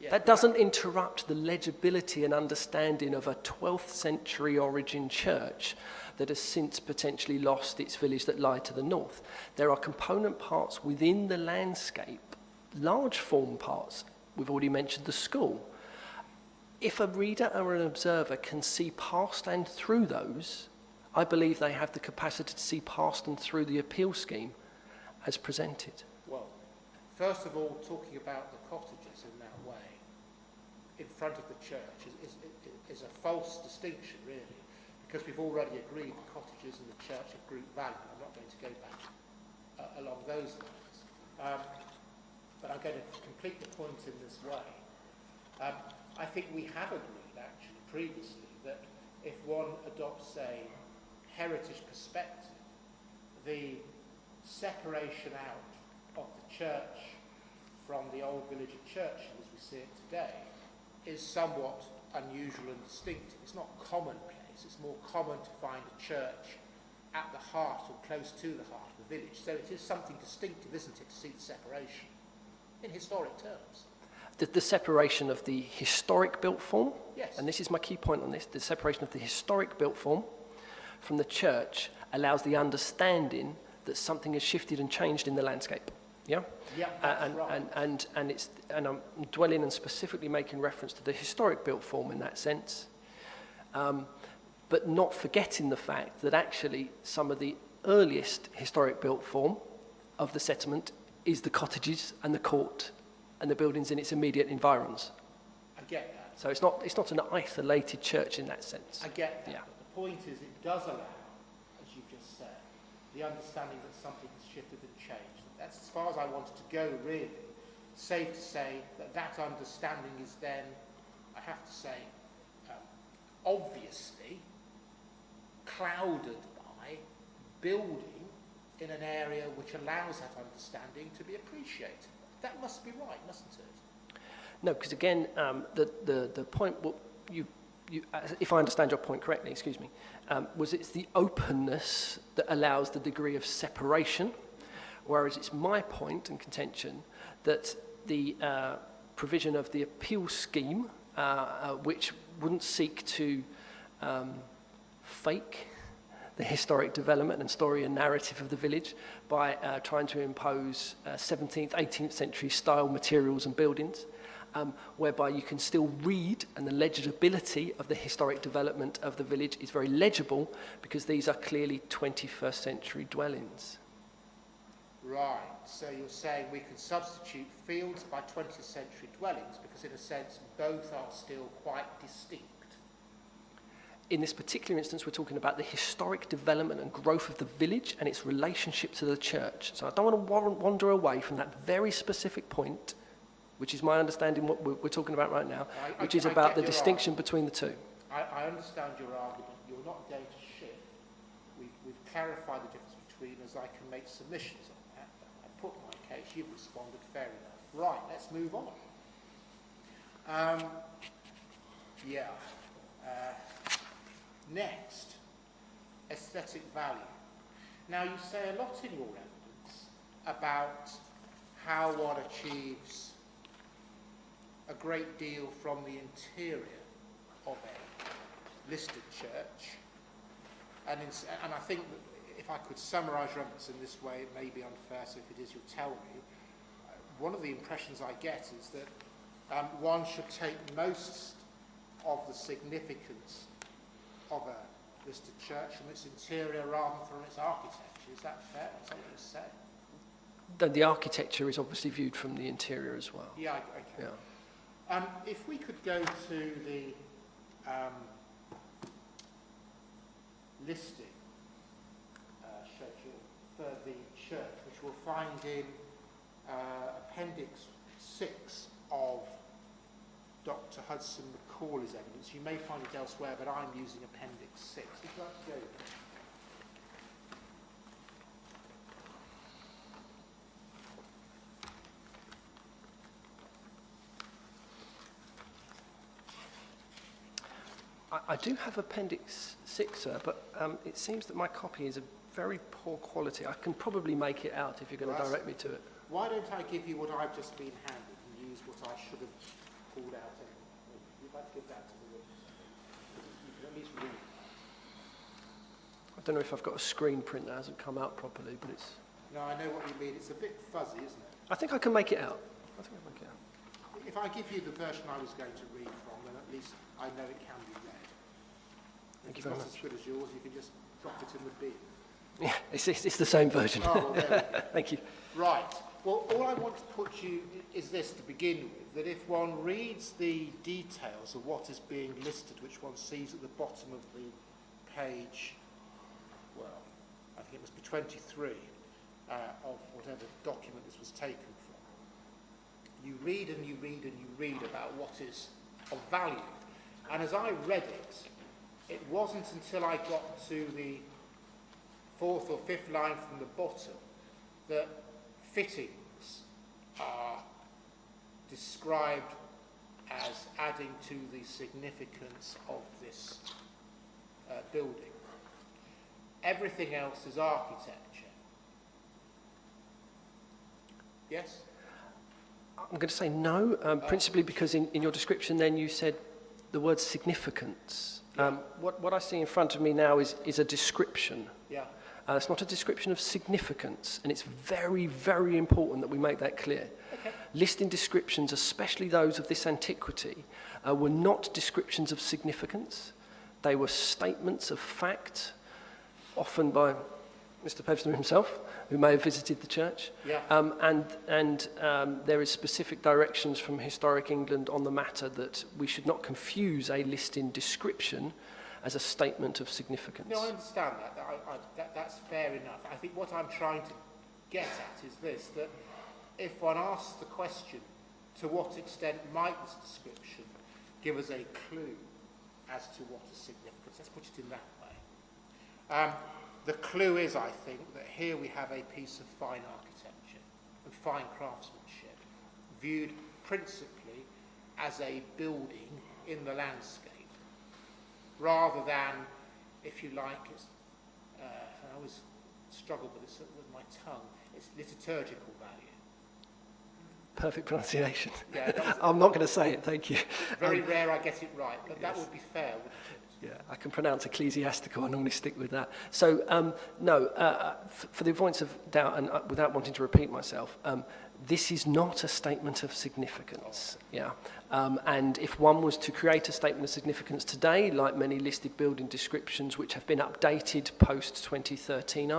Speaker 9: Yeah, that doesn't interrupt the legibility and understanding of a 12th century origin church that has since potentially lost its village that lie to the north. There are component parts within the landscape, large form parts. We've already mentioned the school. If a reader or an observer can see past and through those, I believe they have the capacity to see past and through the appeal scheme as presented.
Speaker 4: Well, first of all, talking about the cottages in that way, in front of the church, is a false distinction, really, because we've already agreed the cottages and the church have group value. I'm not going to go back along those lines. But I'm going to complete the point in this way. I think we have agreed, actually, previously, that if one adopts a heritage perspective, the separation out of the church from the old village of Churchill as we see it today is somewhat unusual and distinctive. It's not commonplace. It's more common to find a church at the heart or close to the heart of the village. So it is something distinctive, isn't it, to see the separation in historic terms.
Speaker 9: The separation of the historic built form,
Speaker 4: yes,
Speaker 9: and this is my key point on this, the separation of the historic built form from the church allows the understanding that something has shifted and changed in the landscape. Yeah?
Speaker 4: Yeah, that's right.
Speaker 9: And I'm dwelling and specifically making reference to the historic built form in that sense, but not forgetting the fact that actually some of the earliest historic built form of the settlement is the cottages and the court and the buildings in its immediate environs.
Speaker 4: I get that.
Speaker 9: So it's not an isolated church in that sense.
Speaker 4: I get that.
Speaker 9: Yeah.
Speaker 4: But the point is it does allow, as you've just said, the understanding that something has shifted and changed. That's as far as I wanted to go, really. Safe to say that that understanding is then, I have to say, obviously clouded by building in an area which allows that understanding to be appreciated. That must be right, mustn't it?
Speaker 9: No, because again, the point, if I understand your point correctly, excuse me, was it's the openness that allows the degree of separation, whereas it's my point and contention that the provision of the appeal scheme, which wouldn't seek to fake the historic development and story and narrative of the village by trying to impose 17th, 18th century style materials and buildings, whereby you can still read, and the legibility of the historic development of the village is very legible because these are clearly 21st century dwellings.
Speaker 4: Right, so you're saying we can substitute fields by 20th century dwellings because in a sense both are still quite distinct.
Speaker 9: In this particular instance, we're talking about the historic development and growth of the village and its relationship to the church. So I don't want to wander away from that very specific point, which is my understanding what we're talking about right now, which is about the distinction between the two.
Speaker 4: I understand your argument. You're not going to shift. We've clarified the difference between us. I can make submissions on that. I put my case. You've responded fair enough. Right, let's move on. Next, aesthetic value. Now, you say a lot in your evidence about how one achieves a great deal from the interior of a listed church. And I think that if I could summarise your evidence in this way, it may be unfair, so if it is, you'll tell me. One of the impressions I get is that one should take most of the significance of a listed church from its interior rather than from its architecture. Is that fair? Is that what you say?
Speaker 9: The architecture is obviously viewed from the interior as well.
Speaker 4: Yeah, okay.
Speaker 9: Yeah.
Speaker 4: If we could go to the listing schedule for the church, which we'll find in Appendix 6 of Dr. Hudson McCauley's evidence. You may find it elsewhere, but I'm using Appendix 6. Would you like to go there?
Speaker 9: I do have Appendix 6, sir, but it seems that my copy is of very poor quality. I can probably make it out if you're going to direct me to it.
Speaker 4: Why don't I give you what I've just been handed and use what I should have pulled out anyway? You'd like to give that to me? You can at least read.
Speaker 9: I don't know if I've got a screen print that hasn't come out properly, but it's...
Speaker 4: No, I know what you mean. It's a bit fuzzy, isn't it?
Speaker 9: I think I can make it out. I think I can make it out.
Speaker 4: If I give you the version I was going to read from, then at least I know it can be read.
Speaker 9: Thank you
Speaker 4: If
Speaker 9: very
Speaker 4: it's
Speaker 9: much.
Speaker 4: not as good as yours, you can just drop it in the bin.
Speaker 9: Yeah, it's the same version.
Speaker 4: Oh, well, there we go.
Speaker 9: Thank you.
Speaker 4: Right. Well, all I want to put you is this to begin with, that if one reads the details of what is being listed, which one sees at the bottom of the page, well, I think it must be 23 of whatever document this was taken from, you read and you read and you read about what is of value. And as I read it, it wasn't until I got to the 4th or 5th line from the bottom that fittings are described as adding to the significance of this building. Everything else is architecture. Yes?
Speaker 9: I'm going to say no, principally because in your description then you said the word significance. What I see in front of me now is a description.
Speaker 4: Yeah.
Speaker 9: It's not a description of significance, and it's very, very important that we make that clear.
Speaker 4: Okay.
Speaker 9: Listing descriptions, especially those of this antiquity, were not descriptions of significance. They were statements of fact, often by Mr. Pevsner himself, who may have visited the church.
Speaker 4: Yeah.
Speaker 9: And there is specific directions from Historic England on the matter that we should not confuse a listing description as a statement of significance.
Speaker 4: No, I understand that. That's fair enough. I think what I'm trying to get at is this, that if one asks the question, to what extent might this description give us a clue as to what is significance? Let's put it in that way. The clue is, I think, that here we have a piece of fine architecture and fine craftsmanship, viewed principally as a building in the landscape, rather than, if you like, I always struggle with this with my tongue, it's liturgical value.
Speaker 9: Perfect pronunciation.
Speaker 4: Yeah,
Speaker 9: I'm not going to say it, thank you.
Speaker 4: Very rare I get it right, but that
Speaker 9: yes.
Speaker 4: would be fair, wouldn't it?
Speaker 9: Yeah, I can pronounce ecclesiastical. I normally stick with that. So, no, for the avoidance of doubt and without wanting to repeat myself, this is not a statement of significance. Yeah, and if one was to create a statement of significance today, like many listed building descriptions which have been updated post 2013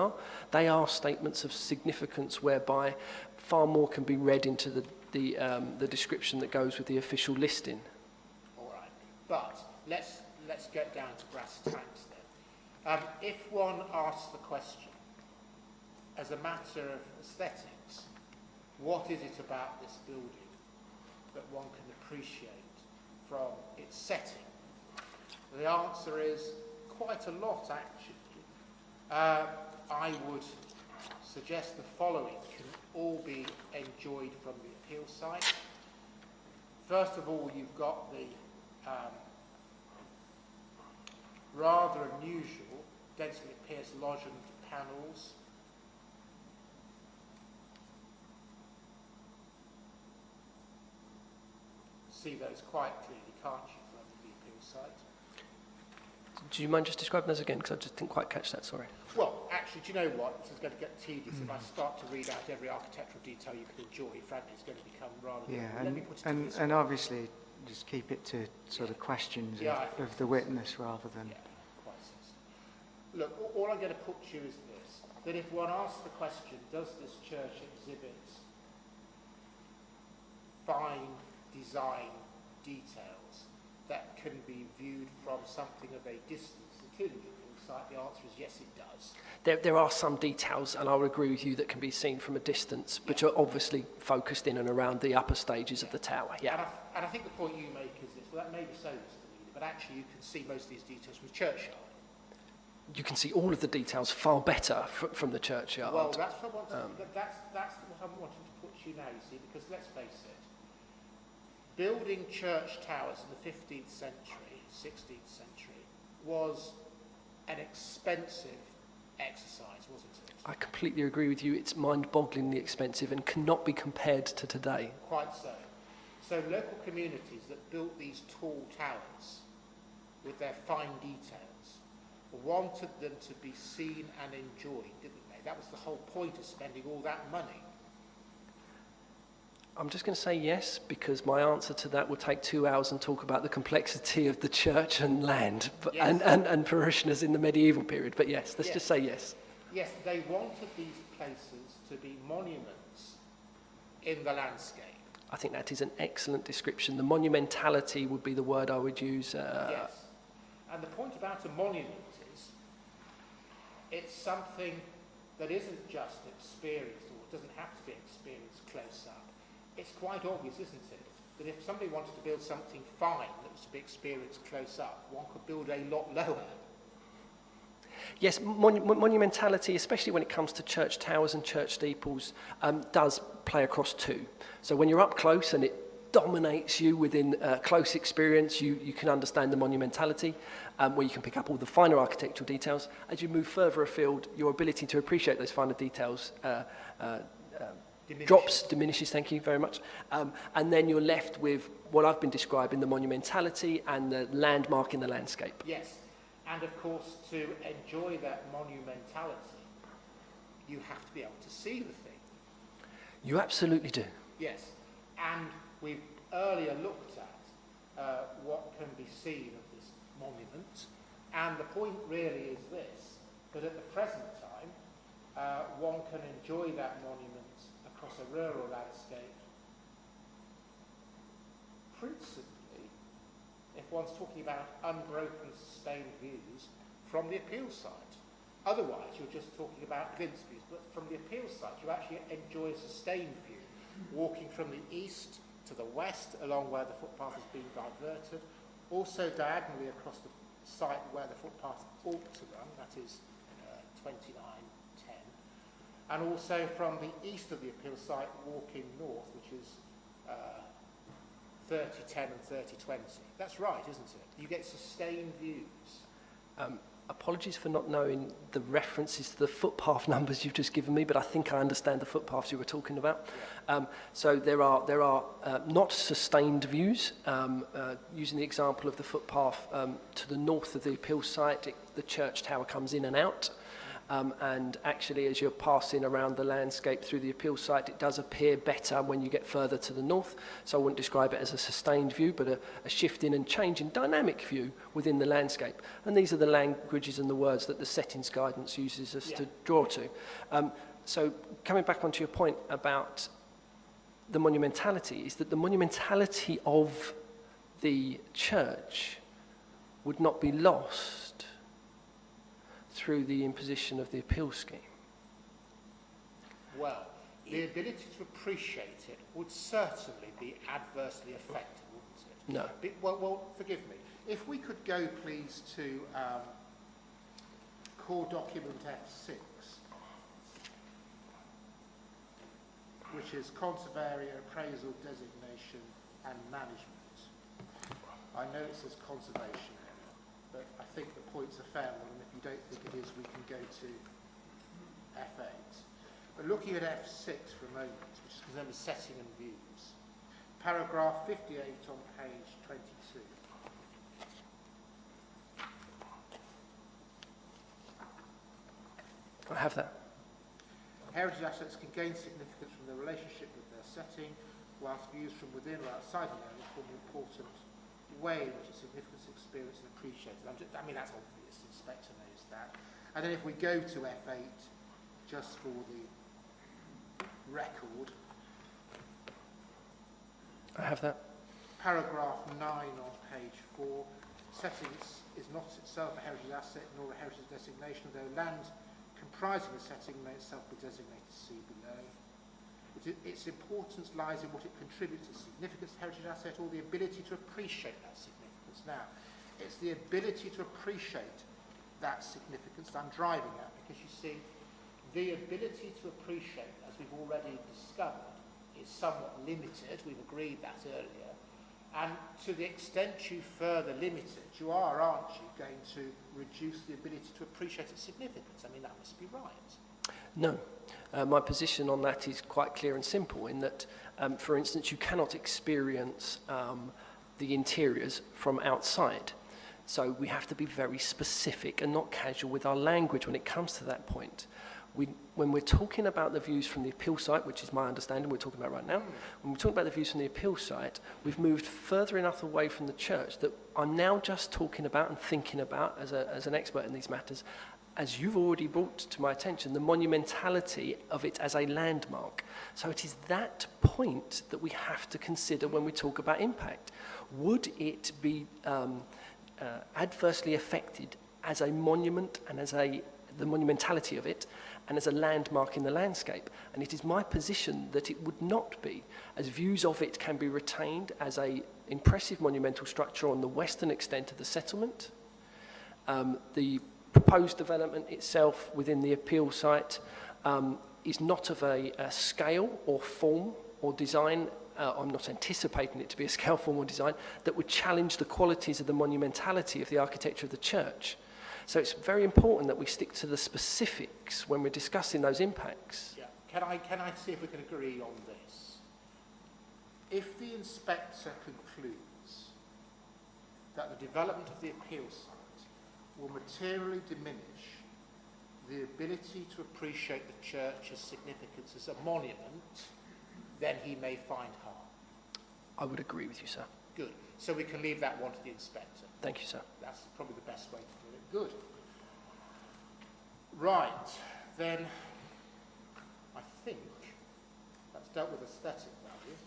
Speaker 9: they are statements of significance whereby far more can be read into the description that goes with the official listing.
Speaker 4: All right, but let's get down to brass tacks then. If one asks the question, as a matter of aesthetics, what is it about this building that one can appreciate from its setting? The answer is quite a lot, actually. I would suggest the following can all be enjoyed from the appeal site. First of all, you've got the rather unusual, densely pierced lozenge panels. See those quite clearly, can't you, from the appeal site?
Speaker 9: Do you mind just describing those again? Because I just didn't quite catch that, sorry.
Speaker 4: Well, actually, do you know what? This is going to get tedious. If I start to read out every architectural detail you can enjoy, frankly, it's going to become rather... Let me put it to this
Speaker 2: and
Speaker 4: way.
Speaker 2: obviously just keep it to sort of questions of the witness rather than...
Speaker 4: Yeah, quite sensible. Look, all I'm going to put to you is this, that if one asks the question, does this church exhibit fine design details that can be viewed from something of a distance, including the appeal site, the answer is yes, it does.
Speaker 9: There are some details, and I would agree with you, that can be seen from a distance, but are obviously focused in and around the upper stages of the tower. Yeah.
Speaker 4: And I think the point you make is this, well, that may be so, Mr. Leader, but actually you can see most of these details from the churchyard.
Speaker 9: You can see all of the details far better from the churchyard.
Speaker 4: Well, that's what I want to, that's what I'm wanting to put to you now, you see, because let's face it, building church towers in the 15th century, 16th century, was an expensive exercise, wasn't it?
Speaker 9: I completely agree with you. It's mind-bogglingly expensive and cannot be compared to today.
Speaker 4: Quite so. So local communities that built these tall towers with their fine details wanted them to be seen and enjoyed, didn't they? That was the whole point of spending all that money.
Speaker 9: I'm just going to say yes, because my answer to that would take 2 hours and talk about the complexity of the church and land
Speaker 4: Yes.
Speaker 9: and parishioners in the medieval period. But yes, let's just say yes.
Speaker 4: Yes, they wanted these places to be monuments in the landscape.
Speaker 9: I think that is an excellent description. The monumentality would be the word I would use.
Speaker 4: Yes. And the point about a monument is it's something that isn't just experienced, or it doesn't have to be experienced close up. It's quite obvious, isn't it, that if somebody wanted to build something fine that was to be experienced close up, one could build a lot lower.
Speaker 9: Yes, monumentality, especially when it comes to church towers and church steeples, does play across too. So when you're up close and it dominates you within close experience, you can understand the monumentality, where you can pick up all the finer architectural details. As you move further afield, your ability to appreciate those finer details diminishes, thank you very much. And then you're left with what I've been describing, the monumentality and the landmark in the landscape.
Speaker 4: Yes, and of course to enjoy that monumentality, you have to be able to see the thing.
Speaker 9: You absolutely do.
Speaker 4: Yes, and we've earlier looked at what can be seen of this monument, and the point really is this, that at the present time, one can enjoy that monument across a rural landscape, principally if one's talking about unbroken, sustained views from the appeal site. Otherwise, you're just talking about glimpse views, but from the appeal site, you actually enjoy a sustained view, walking from the east to the west, along where the footpath has been diverted, also diagonally across the site where the footpath ought to run, that is 2910, and also from the east of the appeal site, walking north, which is 3010 and 3020. That's right, isn't it? You get sustained views.
Speaker 9: Apologies for not knowing the references to the footpath numbers you've just given me, but I think I understand the footpaths you were talking about. So there are not sustained views. Using the example of the footpath to the north of the appeal site, the church tower comes in and out. And actually, as you're passing around the landscape through the appeal site, it does appear better when you get further to the north. So I wouldn't describe it as a sustained view, but a shifting and changing dynamic view within the landscape. And these are the languages and the words that the settings guidance uses us to draw to. So coming back onto your point about the monumentality, is that the monumentality of the church would not be lost through the imposition of the appeal scheme.
Speaker 4: Well, the ability to appreciate it would certainly be adversely affected, wouldn't it?
Speaker 9: No.
Speaker 4: Well, forgive me. If we could go, please, to core document F6, which is Conservarea Appraisal Designation and Management. I know it says conservation area. but I think the point's a fair one, and if you don't think it is, we can go to F8. But looking at F6 for a moment, which is concerned with setting and views, paragraph 58 on page 22.
Speaker 9: I have that.
Speaker 4: Heritage assets can gain significance from their relationship with their setting, whilst views from within or outside the area form an important way in which its significance is experienced and appreciated. I mean, that's obvious, the inspector knows that. And then if we go to F8, just for the record,
Speaker 9: I have that.
Speaker 4: paragraph 9 on page 4, settings is not itself a heritage asset nor a heritage designation, though land comprising the setting may itself be designated C below. Its importance lies in what it contributes to significance of heritage asset or the ability to appreciate that significance. Now, it's the ability to appreciate that significance that I'm driving at, because you see, the ability to appreciate, as we've already discovered, is somewhat limited. We've agreed that earlier. And to the extent you further limit it, you are, aren't you, going to reduce the ability to appreciate its significance? I mean, that must be right.
Speaker 9: No. My position on that is quite clear and simple in that, for instance, you cannot experience the interiors from outside. So we have to be very specific and not casual with our language when it comes to that point. When we're talking about the views from the appeal site, which is my understanding we're talking about right now, when we're talking about the views from the appeal site, we've moved further enough away from the church that I'm now just talking about and thinking about, as an expert in these matters, as you've already brought to my attention, the monumentality of it as a landmark. So it is that point that we have to consider when we talk about impact. Would it be adversely affected as a monument and as the monumentality of it and as a landmark in the landscape? And it is my position that it would not be, as views of it can be retained as an impressive monumental structure on the western extent of the settlement. The proposed development itself within the appeal site is not of a scale or form or design. I'm not anticipating it to be a scale, form or design that would challenge the qualities of the monumentality of the architecture of the church. So it's very important that we stick to the specifics when we're discussing those impacts.
Speaker 4: Yeah. Can I see if we can agree on this? If the inspector concludes that the development of the appeal site will materially diminish the ability to appreciate the church's significance as a monument, then he may find harm.
Speaker 9: I would agree with you, sir.
Speaker 4: Good. So we can leave that one to the inspector.
Speaker 9: Thank you, sir.
Speaker 4: That's probably the best way to do it. Good. Right. Then I think that's dealt with aesthetic value,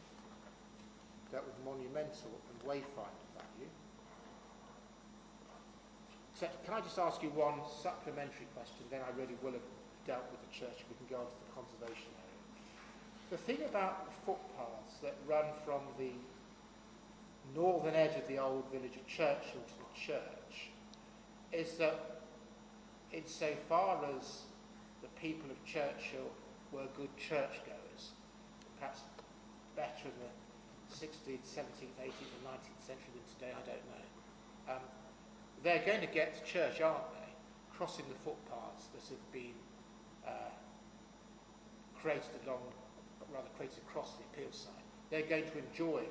Speaker 4: dealt with monumental and wayfinder value. So can I just ask you one supplementary question, then I really will have dealt with the church, we can go on to the conservation area. The thing about the footpaths that run from the northern edge of the old village of Churchill to the church is that insofar as the people of Churchill were good churchgoers, perhaps better in the 16th, 17th, 18th and 19th century than today, I don't know. They're going to get to church, aren't they? Crossing the footpaths that have been created across the appeal site. They're going to enjoy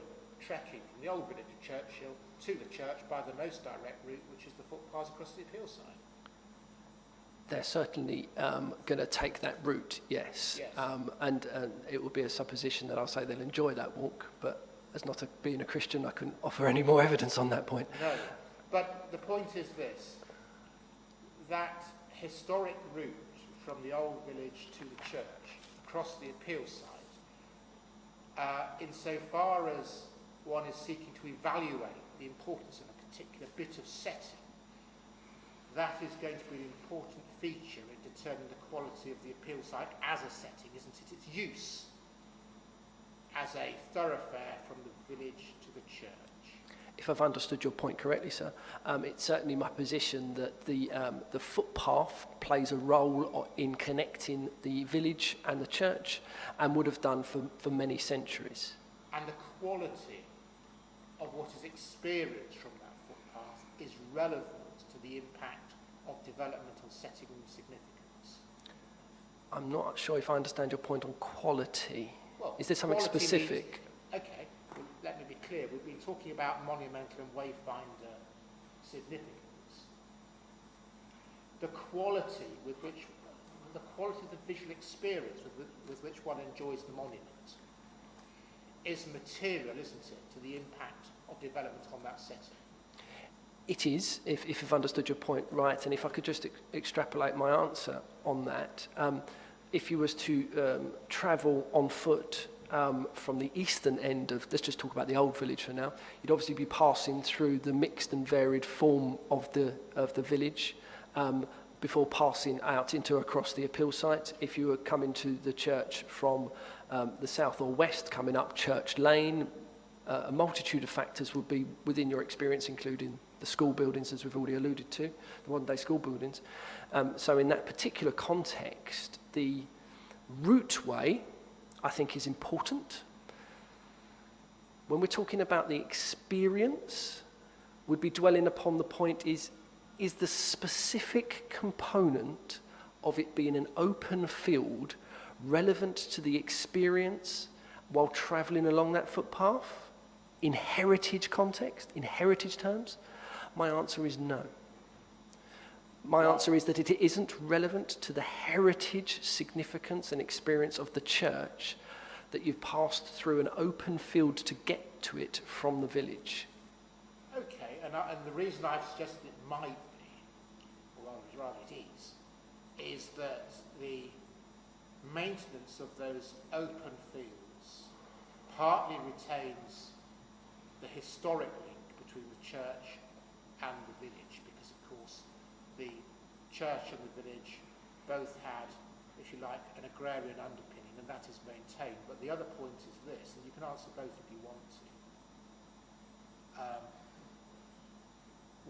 Speaker 4: trekking from the old village of Churchill to the church by the most direct route, which is the footpaths across the appeal site.
Speaker 9: They're certainly going to take that route, yes. And it will be a supposition that I'll say they'll enjoy that walk, but as not being a Christian, I couldn't offer any more evidence on that point.
Speaker 4: No, but the point is this, that historic route from the old village to the church, across the appeal site, insofar as one is seeking to evaluate the importance of a particular bit of setting, that is going to be an important feature in determining the quality of the appeal site as a setting, isn't it? Its use as a thoroughfare from the village to the church.
Speaker 9: If I've understood your point correctly, sir, it's certainly my position that the footpath plays a role in connecting the village and the church, and would have done for many centuries.
Speaker 4: And the quality of what is experienced from that footpath is relevant the impact of development on setting and significance?
Speaker 9: I'm not sure if I understand your point on quality.
Speaker 4: Well,
Speaker 9: Is there something
Speaker 4: quality
Speaker 9: specific?
Speaker 4: Means, okay, well, let me be clear. We've been talking about monumental and wayfinder significance. The quality of the visual experience with which one enjoys the monument is material, isn't it, to the impact of development on that setting?
Speaker 9: It is, if I've understood your point right, and if I could just extrapolate my answer on that. If you was to travel on foot from the eastern end of, let's just talk about the old village for now, you'd obviously be passing through the mixed and varied form of the village before passing out into across the appeal site. If you were coming to the church from the south or west, coming up Church Lane, a multitude of factors would be within your experience, including the school buildings, as we've already alluded to, the modern-day school buildings. So in that particular context, the routeway, I think, is important. When we're talking about the experience, we'd be dwelling upon the point is the specific component of it being an open field relevant to the experience while travelling along that footpath in heritage context, in heritage terms? My answer is no. My answer is that it isn't relevant to the heritage significance and experience of the church that you've passed through an open field to get to it from the village.
Speaker 4: Okay, and the reason I've suggested it might be, or rather it is that the maintenance of those open fields partly retains the historic link between the church and the village, because of course the church and the village both had, if you like, an agrarian underpinning, and that is maintained. But the other point is this, and you can answer both if you want to.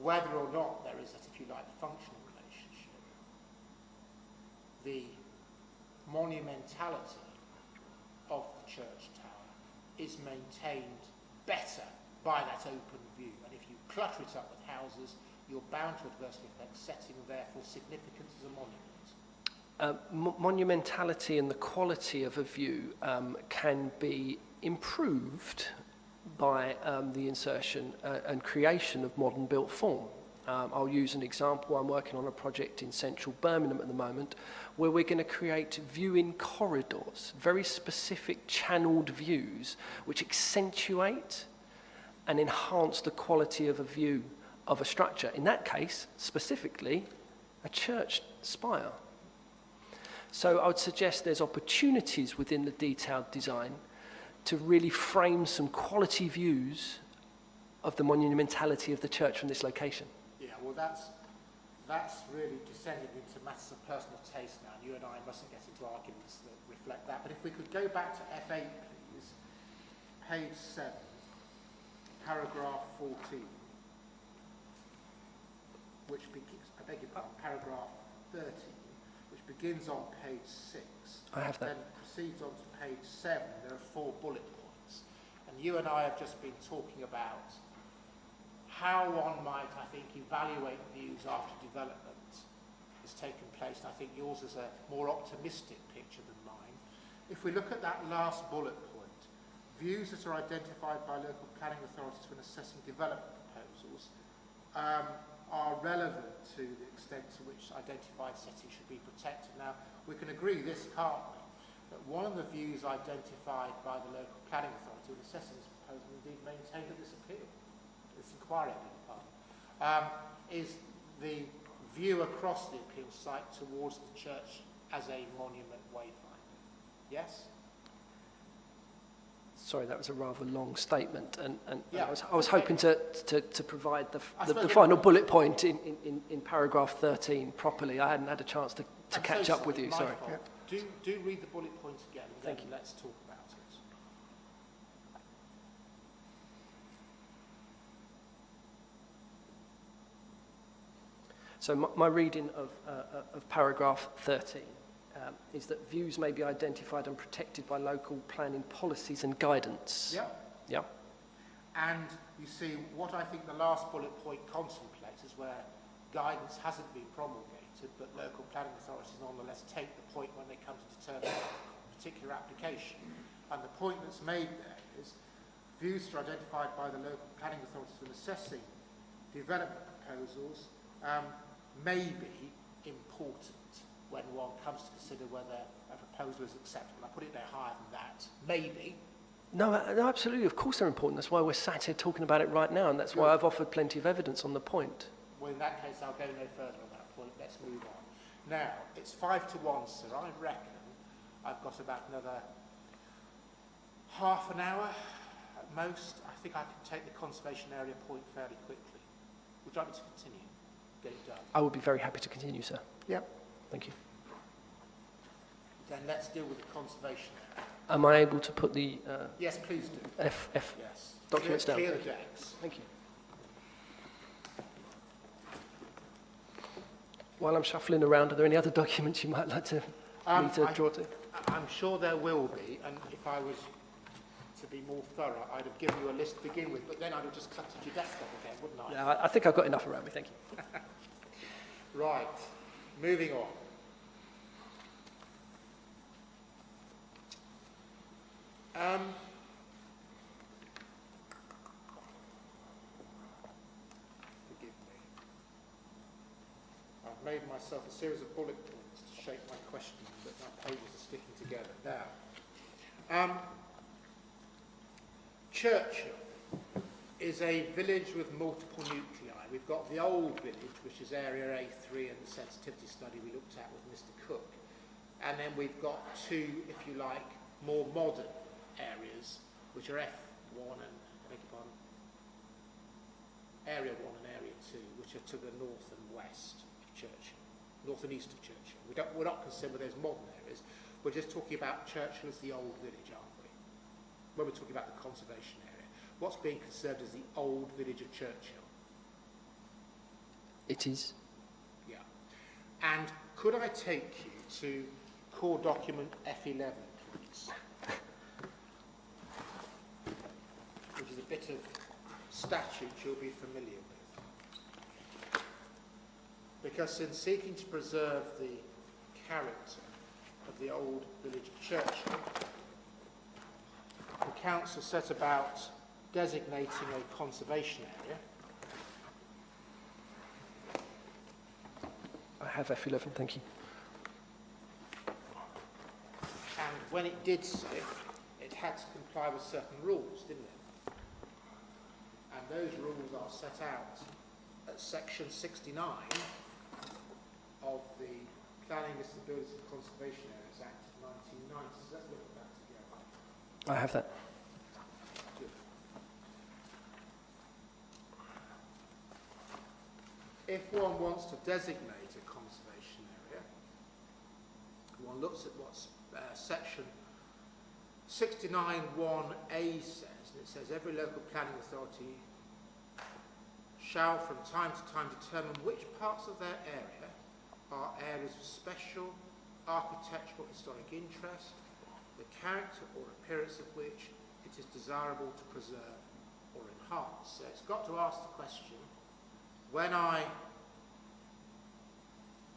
Speaker 4: Whether or not there is that, if you like, functional relationship, the monumentality of the church tower is maintained better by that open view. And if you clutter it up with houses, you're bound to adversely affect setting and therefore significance as a monument.
Speaker 9: Monumentality and the quality of a view can be improved by the insertion and creation of modern built form. I'll use an example. I'm working on a project in central Birmingham at the moment where we're going to create viewing corridors, very specific channeled views which accentuate and enhance the quality of a view of a structure. In that case, specifically, a church spire. So I would suggest there's opportunities within the detailed design to really frame some quality views of the monumentality of the church from this location.
Speaker 4: Yeah, well, that's really descended into matters of personal taste now. You and I mustn't get into arguments that reflect that. But if we could go back to F8, please, page 7, paragraph 14, which begins, I beg your pardon, paragraph 13, which begins on page 6.
Speaker 9: I have that.
Speaker 4: Then proceeds on to page 7. There are 4 bullet points. And you and I have just been talking about how one might, I think, evaluate views after development has taken place. And I think yours is a more optimistic picture than mine. If we look at that last bullet point, views that are identified by local planning authorities when assessing development proposals are relevant to the extent to which identified settings should be protected. Now, we can agree this, can't we? That one of the views identified by the local planning authority when assessing this proposal, indeed maintained at this appeal, this inquiry, is the view across the appeal site towards the church as a monument wayfinder. Yes?
Speaker 9: Sorry, that was a rather long statement, and
Speaker 4: Yeah,
Speaker 9: I was hoping to provide the final bullet point in paragraph 13 properly. I hadn't had a chance to catch up with you. Sorry.
Speaker 4: Do read the bullet point again, and
Speaker 9: Thank
Speaker 4: then
Speaker 9: you.
Speaker 4: let's talk about it.
Speaker 9: So my reading of paragraph 13 is that views may be identified and protected by local planning policies and guidance.
Speaker 4: Yeah.
Speaker 9: Yeah.
Speaker 4: And you see, what I think the last bullet point contemplates is where guidance hasn't been promulgated, but local planning authorities nonetheless take the point when they come to determine a particular application. And the point that's made there is views are identified by the local planning authorities when assessing development proposals may be important when one comes to consider whether a proposal is acceptable. I put it there higher than that. Maybe.
Speaker 9: No, no, absolutely. Of course they're important. That's why we're sat here talking about it right now, and that's why I've offered plenty of evidence on the point.
Speaker 4: Well, in that case, I'll go no further on that point. Let's move on. Now, it's 5 to 1, sir. I reckon I've got about another half an hour at most. I think I can take the conservation area point fairly quickly. Would you like me to continue? Get it done.
Speaker 9: I would be very happy to continue, sir.
Speaker 4: Yep.
Speaker 9: Thank you.
Speaker 4: Then let's deal with the conservation area.
Speaker 9: Am I able to put the
Speaker 4: Yes, please do.
Speaker 9: F
Speaker 4: Yes.
Speaker 9: documents down?
Speaker 4: Clear the decks.
Speaker 9: Thank you. While I'm shuffling around, are there any other documents you might like to me to draw to?
Speaker 4: I'm sure there will be, and if I was to be more thorough, I'd have given you a list to begin with, but then I'd have just cluttered your desk up again, wouldn't I?
Speaker 9: Yeah, I think I've got enough around me, thank you.
Speaker 4: Right, moving on. Forgive me. I've made myself a series of bullet points to shape my questions, but my pages are sticking together. Now, Churchill is a village with multiple nuclei. We've got the old village, which is area A3 and the sensitivity study we looked at with Mr. Cook. And then we've got two, if you like, more modern areas, which are F1 and, I beg your pardon, Area 1 and Area 2, which are to the north and west of Churchill, north and east of Churchill. We're not concerned with those modern areas. We're just talking about Churchill as the old village, aren't we? When we're talking about the conservation area. What's being conserved is the old village of Churchill.
Speaker 9: It is.
Speaker 4: Yeah. And could I take you to core document F11, please? Which is a bit of statute you'll be familiar with. Because in seeking to preserve the character of the old village of Churchill, the council set about designating a conservation area.
Speaker 9: I have F11, thank you.
Speaker 4: And when it did so, it had to comply with certain rules, didn't it? And those rules are set out at section 69 of the Planning, Disabilities and Conservation Areas Act of 1990. So let's look at that together.
Speaker 9: I have that.
Speaker 4: Good. If one wants to designate a conservation area, one looks at what section 69(1)A says, and it says every local planning authority shall from time to time determine which parts of their area are areas of special architectural historic interest, the character or appearance of which it is desirable to preserve or enhance. So it's got to ask the question, when I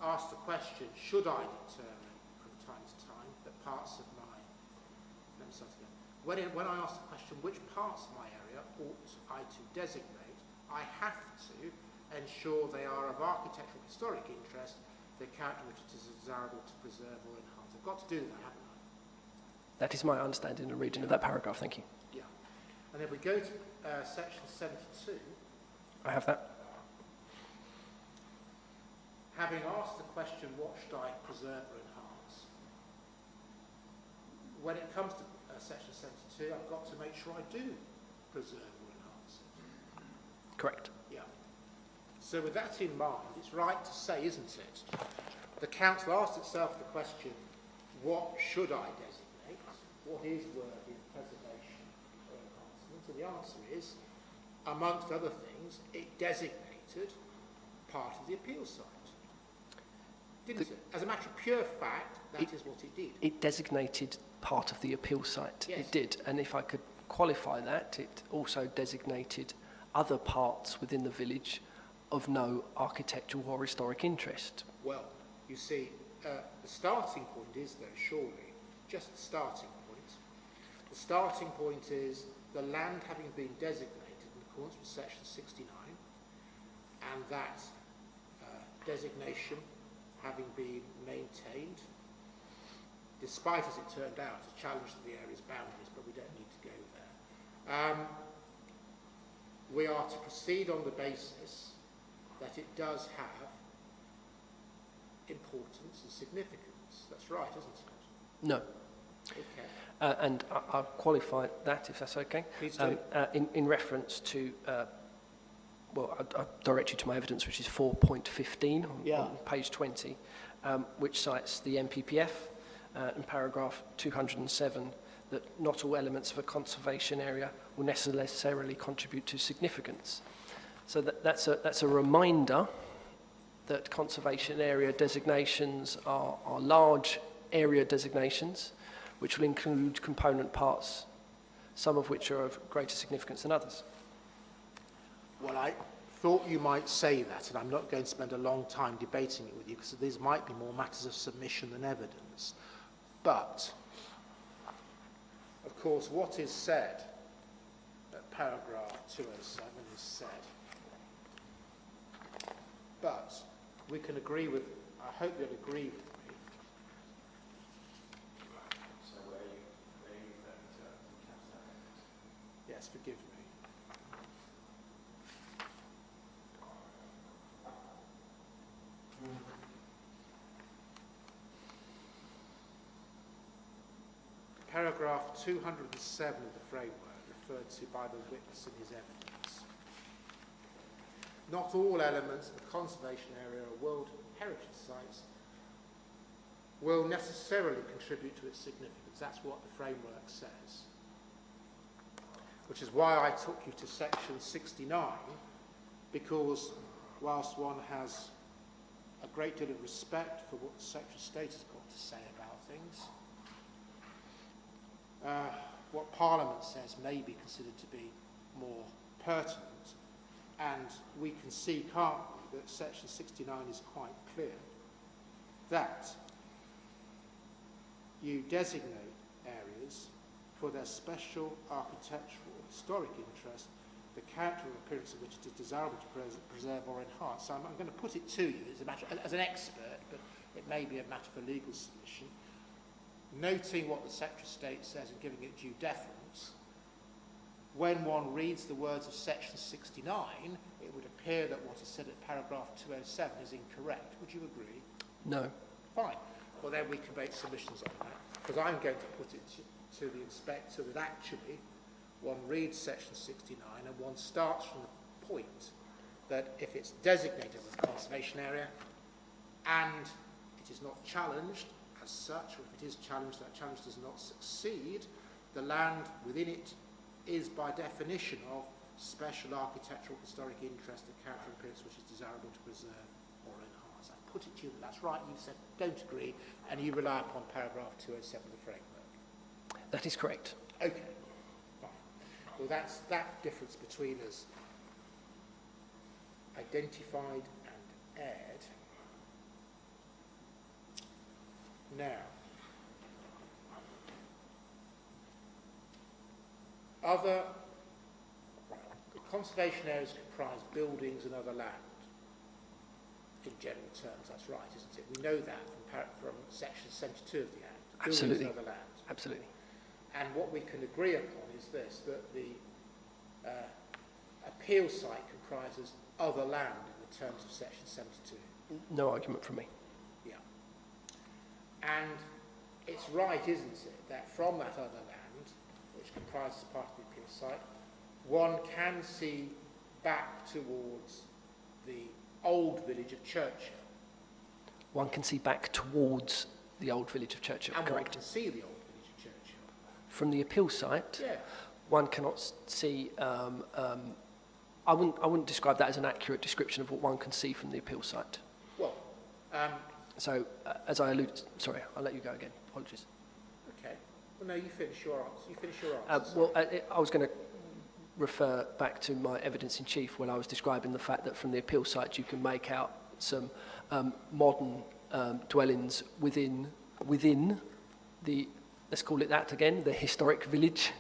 Speaker 4: ask the question, should I determine from time to time that parts of my, let me start again. When I ask the question, which parts of my area ought I to designate, I have to ensure they are of architectural historic interest, the character which it is desirable to preserve or enhance. I've got to do that, haven't I?
Speaker 9: That is my understanding and reading of that paragraph, thank you.
Speaker 4: Yeah. And if we go to section 72.
Speaker 9: I have that.
Speaker 4: Having asked the question, what should I preserve or enhance? When it comes to section 72, I've got to make sure I do preserve or enhance it.
Speaker 9: Correct.
Speaker 4: Yeah. So with that in mind, it's right to say, isn't it, the council asked itself the question, what should I designate? What is worthy of preservation or enhancement? And the answer is, amongst other things, it designated part of the appeal site. Didn't it? As a matter of pure fact, that is what it did.
Speaker 9: It designated part of the appeal site.
Speaker 4: Yes.
Speaker 9: It did. And if I could qualify that, it also designated other parts within the village of no architectural or historic interest.
Speaker 4: Well, you see, the starting point is, though, surely, just the starting point. The starting point is the land having been designated in accordance with section 69, and that designation having been maintained, despite, as it turned out, a challenge to the area's boundaries, but we don't need to go there. We are to proceed on the basis that it does have importance and significance. That's right, isn't it?
Speaker 9: No.
Speaker 4: Okay.
Speaker 9: And I'll qualify that, if that's okay.
Speaker 4: Please do.
Speaker 9: In reference to, well, I'll direct you to my evidence, which is 4.15 on page 20, which cites the MPPF in paragraph 207, that not all elements of a conservation area will necessarily contribute to significance. So that's a reminder that conservation area designations are large area designations, which will include component parts, some of which are of greater significance than others.
Speaker 4: Well, I thought you might say that, and I'm not going to spend a long time debating it with you, because these might be more matters of submission than evidence. But, of course, what is said at paragraph 207 is said. But we can agree with, I hope you'll agree with me. So where you yes, forgive me. Paragraph 207 of the framework referred to by the witness in his evidence. Not all elements of the conservation area or World Heritage Sites will necessarily contribute to its significance. That's what the framework says. Which is why I took you to section 69, because whilst one has a great deal of respect for what the Secretary of State has got to say about things, what Parliament says may be considered to be more pertinent, and we can see, can't we, that section 69 is quite clear that you designate areas for their special architectural or historic interest, the character or appearance of which it is desirable to preserve or enhance. So I'm going to put it to you as a matter, as an expert, but it may be a matter for legal submission. Noting what the Secretary of State says and giving it due deference, when one reads the words of section 69, it would appear that what is said at paragraph 207 is incorrect. Would you agree?
Speaker 9: No.
Speaker 4: Fine. Well, then we can make submissions on that, because I'm going to put it to the inspector that actually one reads section 69 and one starts from the point that if it's designated as a conservation area and it is not challenged as such, or if it is challenged, that challenge does not succeed, the land within it is by definition of special architectural historic interest and character and appearance which is desirable to preserve or enhance. I put it to you that that's right, you said don't agree, and you rely upon paragraph 207 of the framework.
Speaker 9: That is correct.
Speaker 4: Okay. Fine. Well, that's that difference between us identified and aired. Now, other conservation areas comprise buildings and other land. In general terms, that's right, isn't it? We know that from section 72 of the Act.
Speaker 9: Absolutely.
Speaker 4: Buildings and other land.
Speaker 9: Absolutely.
Speaker 4: And what we can agree upon is this, that the appeal site comprises other land in the terms of section 72.
Speaker 9: No argument from me.
Speaker 4: Yeah. And it's right, isn't it, that from that other land, which comprises part of the appeal site, one can see back towards the old village of Churchill.
Speaker 9: One can see back towards the old village of Churchill,
Speaker 4: and
Speaker 9: correct.
Speaker 4: one can see the old village of Churchill.
Speaker 9: From the appeal site,
Speaker 4: Yeah.
Speaker 9: one cannot see, I wouldn't describe that as an accurate description of what one can see from the appeal site.
Speaker 4: Well,
Speaker 9: So, as I alluded, sorry, I'll let you go again, apologies.
Speaker 4: okay. Well, no, you finish your answer.
Speaker 9: I was going to refer back to my evidence in chief when I was describing the fact that from the appeal site you can make out some modern dwellings within the, let's call it that again, the historic village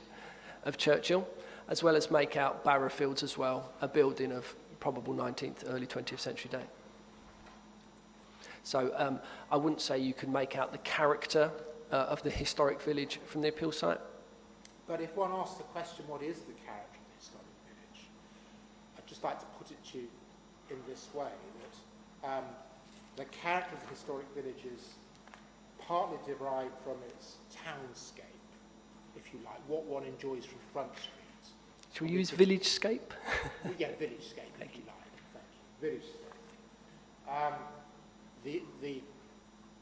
Speaker 9: of Churchill, as well as make out Barrowfields as well, a building of probable 19th, early 20th century date. So I wouldn't say you can make out the character of the historic village from the appeal site.
Speaker 4: But if one asks the question, what is the character of the historic village? I'd just like to put it to you in this way, that the character of the historic village is partly derived from its townscape, if you like, what one enjoys from Front Street.
Speaker 9: Shall we use village-scape?
Speaker 4: Yeah, village-scape, if you like. Thank you. Village-scape.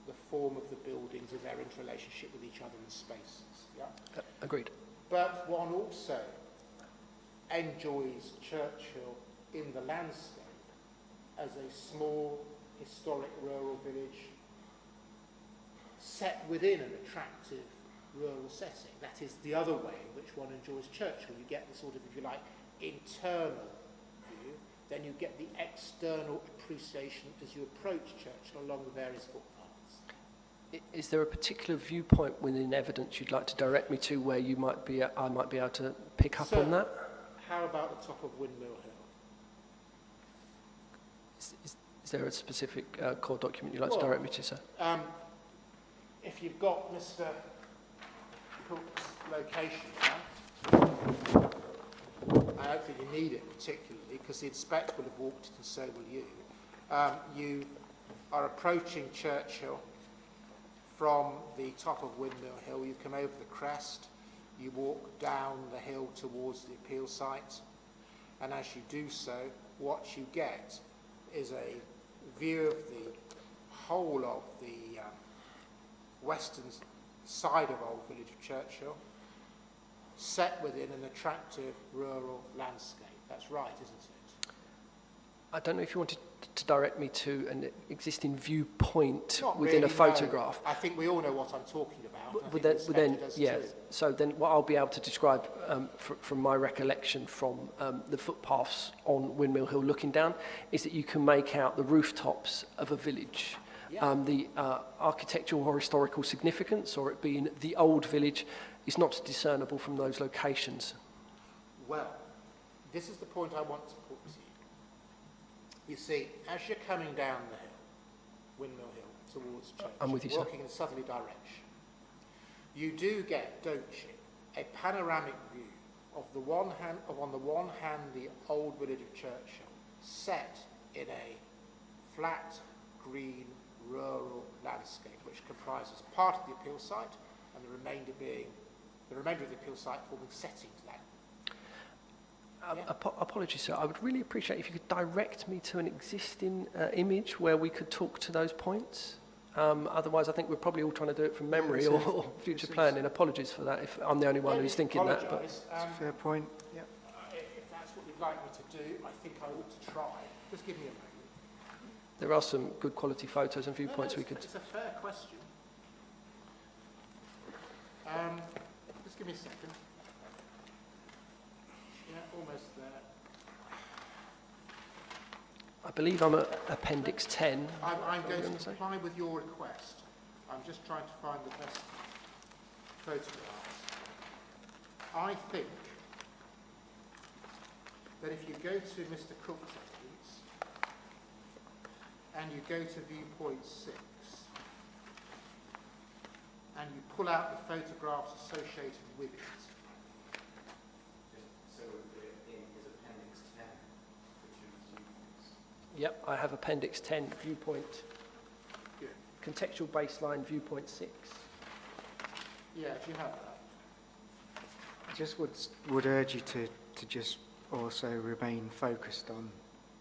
Speaker 4: The form of the buildings and their interrelationship with each other in spaces. Yeah.
Speaker 9: Agreed.
Speaker 4: But one also enjoys Churchill in the landscape as a small, historic rural village set within an attractive rural setting. That is the other way in which one enjoys Churchill. You get the sort of, if you like, internal view, then you get the external appreciation as you approach Churchill along the various footpaths.
Speaker 9: Is there a particular viewpoint within evidence you'd like to direct me to where you might be, I might be able to pick up on that?
Speaker 4: How about the top of Windmill Hill?
Speaker 9: Is there a specific core document you'd like to direct me to, sir?
Speaker 4: If you've got Mr. Cook's location there, I don't think you need it particularly because the inspector will have walked it and so will you. You are approaching Churchill from the top of Windmill Hill. You come over the crest, you walk down the hill towards the appeal site, and as you do so, what you get is a view of the whole of the western side of Old Village of Churchill, set within an attractive rural landscape. That's right, isn't it?
Speaker 9: I don't know if you wanted to direct me to an existing viewpoint
Speaker 4: Not
Speaker 9: within
Speaker 4: really,
Speaker 9: a photograph.
Speaker 4: No. I think we all know what I'm talking about.
Speaker 9: So then what I'll be able to describe from my recollection from the footpaths on Windmill Hill looking down is that you can make out the rooftops of a village. Yeah. The architectural or historical significance, or it being the old village, is not discernible from those locations.
Speaker 4: Well, this is the point I want to put to you. You see, as you're coming down the hill, Windmill Hill, towards Churchill,
Speaker 9: I'm with you,
Speaker 4: walking in a southerly direction, you do get, don't you, a panoramic view of the one hand, on the one hand, the old village of Churchill, set in a flat, green, rural landscape, which comprises part of the appeal site and the remainder of the appeal site forming setting to that.
Speaker 9: Apologies, sir. I would really appreciate if you could direct me to an existing image where we could talk to those points. Otherwise, I think we're probably all trying to do it from memory or future planning. Apologies for that if I'm the only one who's thinking that. But
Speaker 2: fair point. Yeah.
Speaker 4: If that's what you'd like me to do, I think I ought to try. Just give me a moment.
Speaker 9: there are some good quality photos and viewpoints we could...
Speaker 4: It's a fair question. Just give me a second. Yeah, almost there.
Speaker 9: I believe I'm at Appendix 10.
Speaker 4: I'm going to comply with your request. I'm just trying to find the best photographs. I think that if you go to Mr. Cook's evidence and you go to viewpoint 6 and you pull out the photographs associated with it.
Speaker 5: So in his Appendix 10, which is viewpoints.
Speaker 9: Yep, I have Appendix 10, viewpoint.
Speaker 4: Good.
Speaker 9: Contextual baseline, viewpoint 6.
Speaker 4: Yeah, if you have that.
Speaker 2: I just would urge you to just also remain focused on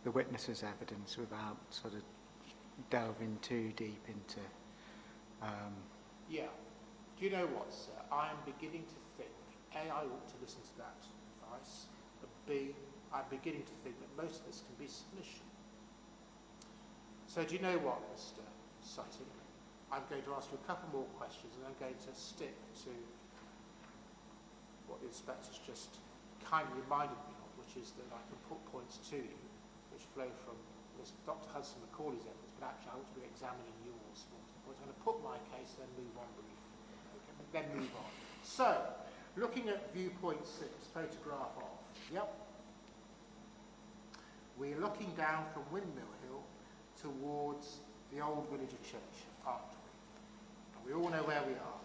Speaker 2: the witness's evidence without sort of delving too deep into...
Speaker 4: Yeah. Do you know what, sir? I am beginning to think, A, I ought to listen to that advice, but B, I'm beginning to think that most of this can be submission. So do you know what, Mr. Sutton? I'm going to ask you a couple more questions and I'm going to stick to what the inspector's just kindly reminded me of, which is that I can put points to you which flow from Dr. Hudson Macaulay's evidence, but actually I ought to be examining yours. I'm going to put my case, then move on briefly. Okay, then move on. So, looking at viewpoint 6, photograph off. Yep. We're looking down from Windmill Hill towards the old village of Churchill, aren't we? And we all know where we are.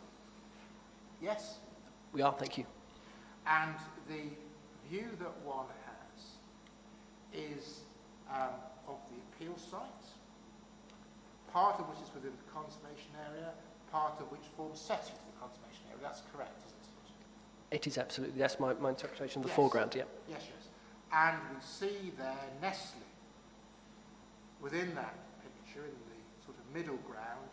Speaker 4: Yes?
Speaker 9: We are, thank you.
Speaker 4: And the view that one has is of the appeal site, part of which is within the conservation area, part of which forms setting to the conservation area. That's correct, isn't it?
Speaker 9: It is absolutely. That's my interpretation of the
Speaker 4: Yes.
Speaker 9: foreground, yeah.
Speaker 4: Yes, yes. And we see there nestling within that picture, in the sort of middle ground,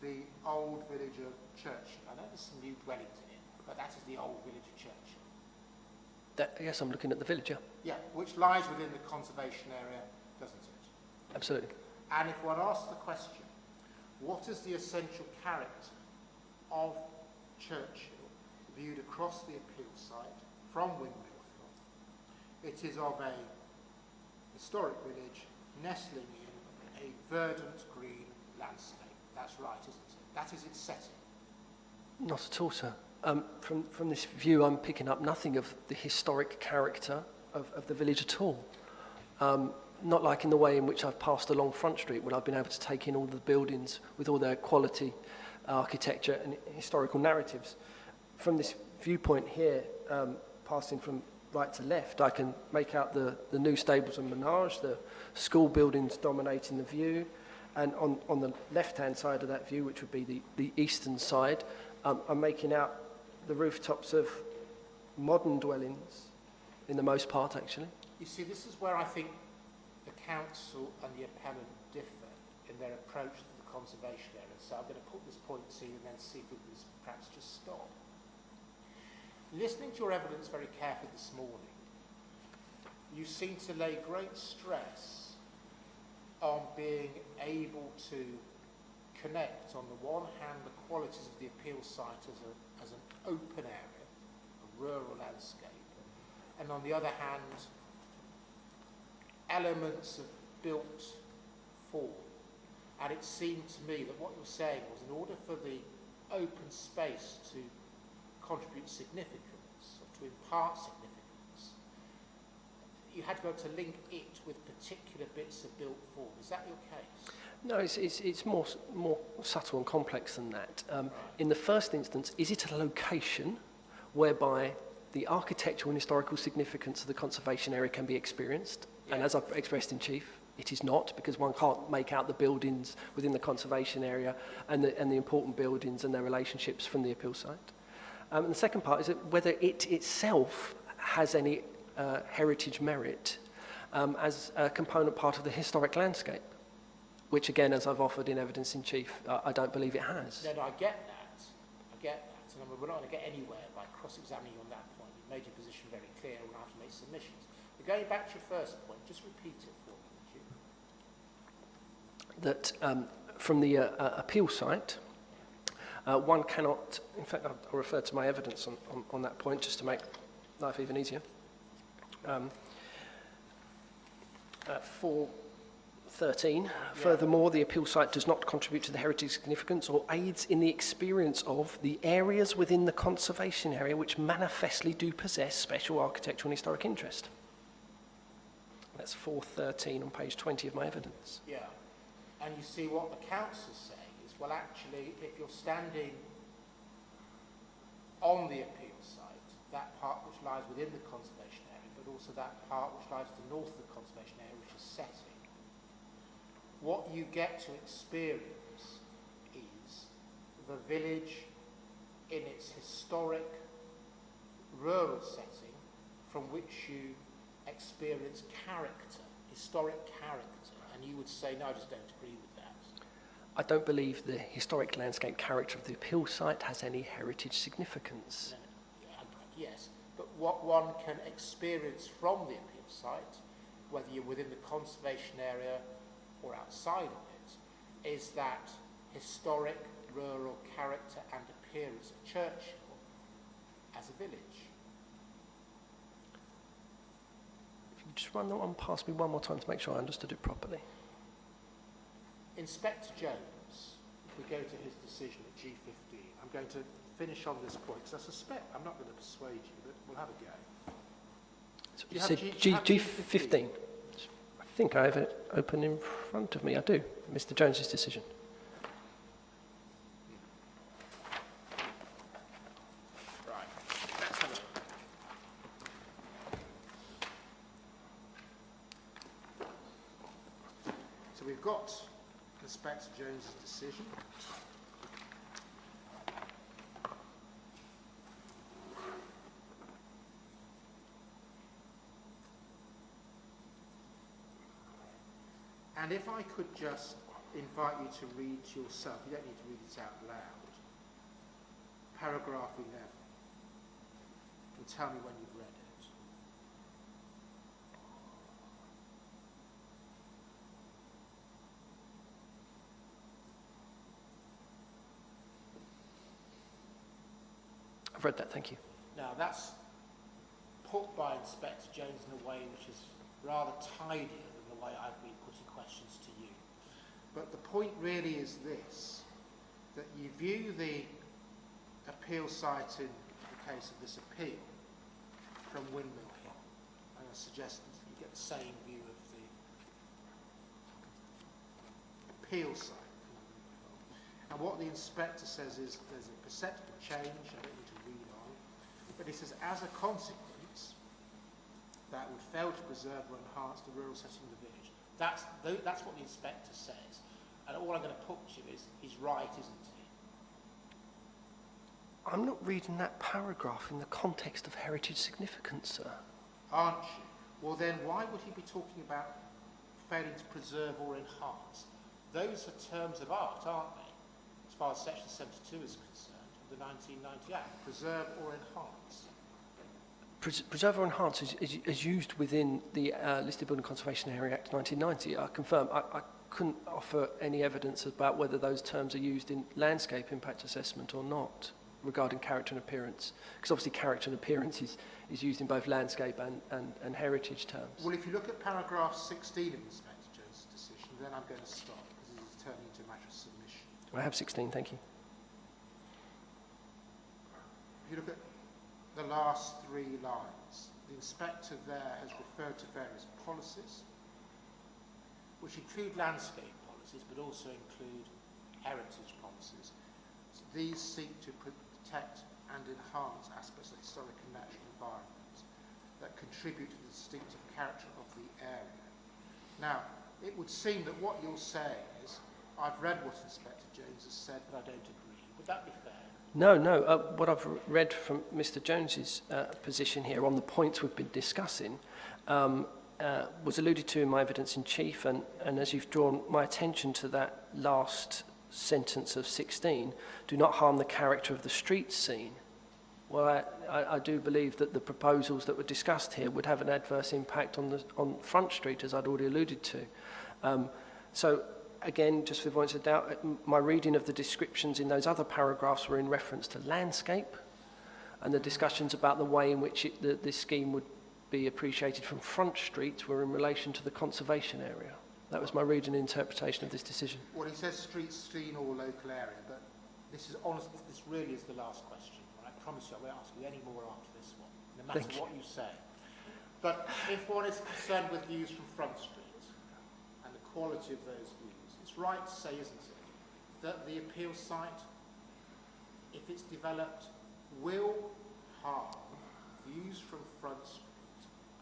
Speaker 4: the old village of Churchill. I know there's some new dwellings in it, but that is the old village of Churchill.
Speaker 9: Yes, I'm looking at the village, yeah.
Speaker 4: Yeah, which lies within the conservation area, doesn't it?
Speaker 9: Absolutely.
Speaker 4: And if one asks the question, what is the essential character of Churchill viewed across the appeal site from Windmill Hill? It is of a historic village nestling in a verdant green landscape. That's right, isn't it? That is its setting.
Speaker 9: Not at all, sir. From this view, I'm picking up nothing of the historic character of the village at all. Not like in the way in which I've passed along Front Street, where I've been able to take in all the buildings with all their quality, architecture and historical narratives. From this viewpoint here, passing from right to left, I can make out the new stables and menage, the school buildings dominating the view, and on the left-hand side of that view, which would be the eastern side, I'm making out the rooftops of modern dwellings, in the most part, actually.
Speaker 4: You see, this is where I think the council and the appellant differ in their approach to the conservation area. So I'm going to put this point to you and then see if we can perhaps just stop. Listening to your evidence very carefully this morning, you seem to lay great stress on being able to connect, on the one hand, the qualities of the appeal site as an open area, a rural landscape, and on the other hand, elements of built form. And it seemed to me that what you're saying was, in order for the open space to contribute significance, or to impart significance, you had to be able to link it with particular bits of built form. Is that your case?
Speaker 9: No, it's more subtle and complex than that. In the first instance, is it a location whereby the architectural and historical significance of the conservation area can be experienced? Yeah. And as I've expressed in chief, it is not, because one can't make out the buildings within the conservation area and the important buildings and their relationships from the appeal site. And the second part is that whether it itself has any heritage merit as a component part of the historic landscape, which again, as I've offered in evidence in chief, I don't believe it has.
Speaker 4: No, I get that. And we're not going to get anywhere by cross-examining you on that point. You've made your position very clear and we'll have to make submissions. But going back to your first point, just repeat it for me, would you?
Speaker 9: That from the appeal site, one cannot, in fact, I'll refer to my evidence on that point just to make life even easier. 413, furthermore, the appeal site does not contribute to the heritage significance or aids in the experience of the areas within the conservation area which manifestly do possess special architectural and historic interest. That's 413 on page 20 of my evidence.
Speaker 4: Yeah. And you see what the council's saying is, well, actually, if you're standing on the appeal site, that part which lies within the conservation area, but also that part which lies to the north of the conservation area, which is setting, what you get to experience is the village in its historic rural setting, from which you experience character, historic character. And you would say, no, I just don't agree with that.
Speaker 9: I don't believe the historic landscape character of the appeal site has any heritage significance.
Speaker 4: No, yes, but what one can experience from the appeal site, whether you're within the conservation area or outside of it, is that historic rural character and appearance of Churchill as a village.
Speaker 9: just run that one past me one more time to make sure I understood it properly?
Speaker 4: Inspector Jones, if we go to his decision at G15, I'm going to finish on this point, because I suspect I'm not going to persuade you, but we'll have a go.
Speaker 9: So
Speaker 4: Do
Speaker 9: you
Speaker 4: you
Speaker 9: said
Speaker 4: have
Speaker 9: G15. I think I have it open in front of me. I do. Mr. Jones's decision.
Speaker 4: Right, let's have a look. So we've got Inspector Jones's decision. And if I could just invite you to read to yourself, you don't need to read it out loud, paragraph 11, and tell me when you've read it.
Speaker 9: I've read that, thank you.
Speaker 4: Now that's put by Inspector Jones in a way which is rather tidier than the way I've been putting questions to you. But the point really is this, that you view the appeal site in the case of this appeal from Windmill Hill, and I suggest that you get the same view of the appeal site. And what the inspector says is there's a perceptible change, I don't need to read on, but he says as a consequence that would fail to preserve or enhance the rural setting of the village. That's what the inspector says. And all I'm going to put to you is he's right, isn't he?
Speaker 9: I'm not reading that paragraph in the context of heritage significance, sir.
Speaker 4: Aren't you? Well then why would he be talking about failing to preserve or enhance? Those are terms of art, aren't they? As far as section 72 is concerned, of the 1990 Act. Preserve or enhance.
Speaker 9: Preserve or enhance is used within the Listed Building Conservation Area Act 1990. I confirm, I couldn't offer any evidence about whether those terms are used in landscape impact assessment or not regarding character and appearance, because obviously character and appearance is used in both landscape and heritage terms.
Speaker 4: Well, if you look at paragraph 16 of Inspector Jones' decision, then I'm going to stop, because this is turning into a matter of submission.
Speaker 9: I have 16, thank you.
Speaker 4: If you look at the last 3 lines, the inspector there has referred to various policies, which include landscape policies, but also include heritage policies. So these seek to protect and enhance aspects of historic and natural environment that contribute to the distinctive character of the area. Now, it would seem that what you're saying is, I've read what Inspector Jones has said, but I don't agree. Would that be fair?
Speaker 9: No. What I've read from Mr. Jones's position here on the points we've been discussing was alluded to in my evidence in chief, and as you've drawn my attention to that last sentence of 16, do not harm the character of the street scene. Well, I do believe that the proposals that were discussed here would have an adverse impact on Front Street, as I'd already alluded to. So, again, just for the avoidance of doubt, my reading of the descriptions in those other paragraphs were in reference to landscape, and the discussions about the way in which this scheme would be appreciated from Front Street were in relation to the conservation area. That was my reading and interpretation of this decision.
Speaker 4: Well, he says street scene or local area, but this is honest. This really is the last question. I promise you I won't ask you any more after this one, no matter what you say. But if one is concerned with views from Front Street and the quality of those views, it's right to say, isn't it, that the appeal site, if it's developed, will harm views from Front Street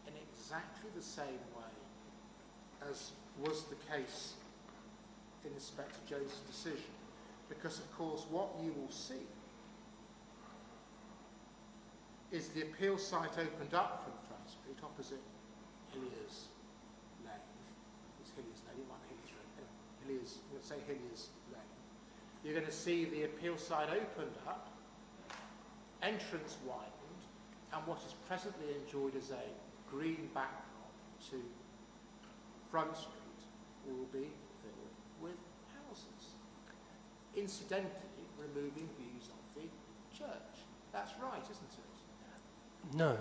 Speaker 4: in exactly the same way as was the case in Inspector Jones' decision. Because, of course, what you will see is the appeal site opened up from Front Street opposite Hilliers Lane. It's Hilliers Lane, it might be Hilliers Road. Hilliers, let's say Hilliers Lane. You're going to see the appeal site opened up, entrance widened, and what is presently enjoyed as a green backdrop to Front Street will be filled with houses. Incidentally, removing views of the church. That's right, isn't it?
Speaker 9: No.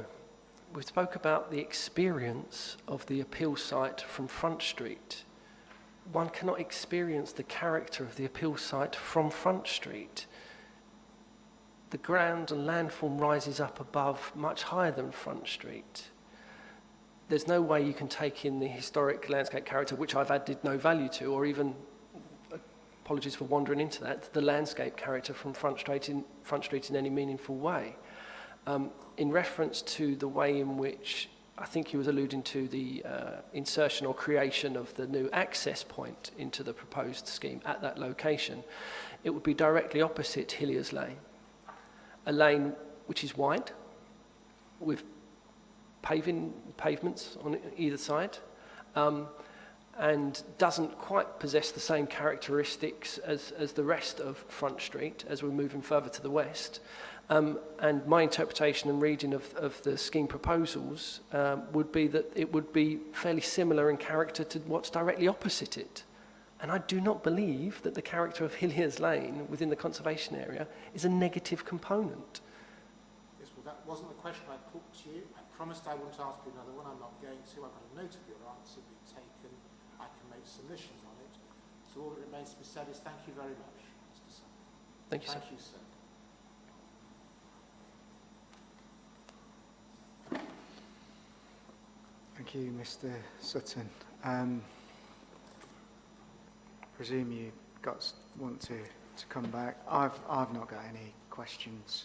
Speaker 9: we spoke about the experience of the appeal site from Front Street. One cannot experience the character of the appeal site from Front Street. The ground and landform rises up above, much higher than Front Street. There's no way you can take in the historic landscape character, which I've added no value to, or even, apologies for wandering into that, the landscape character from Front Street in any meaningful way. In reference to the way in which I think he was alluding to the insertion or creation of the new access point into the proposed scheme at that location, it would be directly opposite Hillier's Lane, a lane which is wide, with pavements on either side, and doesn't quite possess the same characteristics as the rest of Front Street as we're moving further to the west. And my interpretation and reading of the scheme proposals would be that it would be fairly similar in character to what's directly opposite it. And I do not believe that the character of Hillier's Lane within the conservation area is a negative component.
Speaker 4: Yes, well, that wasn't the question I put to you. I promised I wouldn't ask you another one. I'm not going to. I've got a note of your answer being taken. I can make submissions on it. So all that remains to be said is thank you very much, Mr. Sutton.
Speaker 9: Thank you, sir.
Speaker 4: Thank you, sir.
Speaker 2: Thank you, Mr. Sutton. Presume you want to come back. I've not got any questions.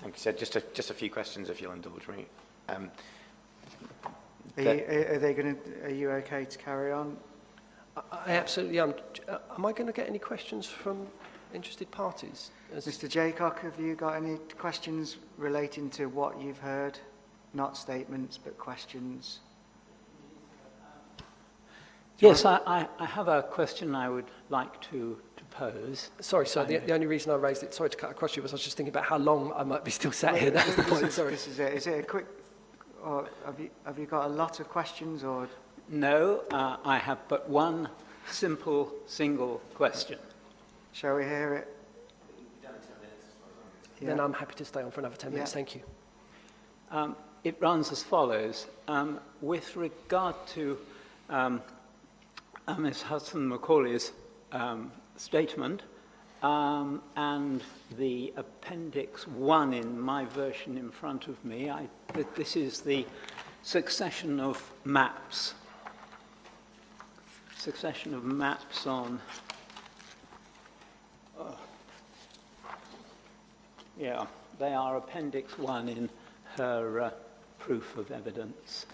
Speaker 5: Thank you, sir. Just a few questions, if you'll indulge me.
Speaker 2: Are you okay to carry on?
Speaker 9: I absolutely am. Am I going to get any questions from interested parties?
Speaker 2: Mr. Jaycock, have you got any questions relating to what you've heard? Not statements, but questions.
Speaker 8: Yes, I have a question I would like to pose.
Speaker 9: Sorry, sir, the only reason I raised it, sorry to cut across you, was I was just thinking about how long I might be still sat here. That was the point, sorry.
Speaker 2: This is it. Is it a quick, or have you got a lot of questions, or?
Speaker 8: No, I have but one simple, single question.
Speaker 2: Shall we hear it? Yeah.
Speaker 9: Then I'm happy to stay on for another 10 minutes, thank you.
Speaker 8: It runs as follows. With regard to Ms. Hudson-Macaulay's statement and the Appendix 1 in my version in front of me, this is the succession of maps. Succession of maps on... yeah, they are Appendix 1 in her proof of evidence.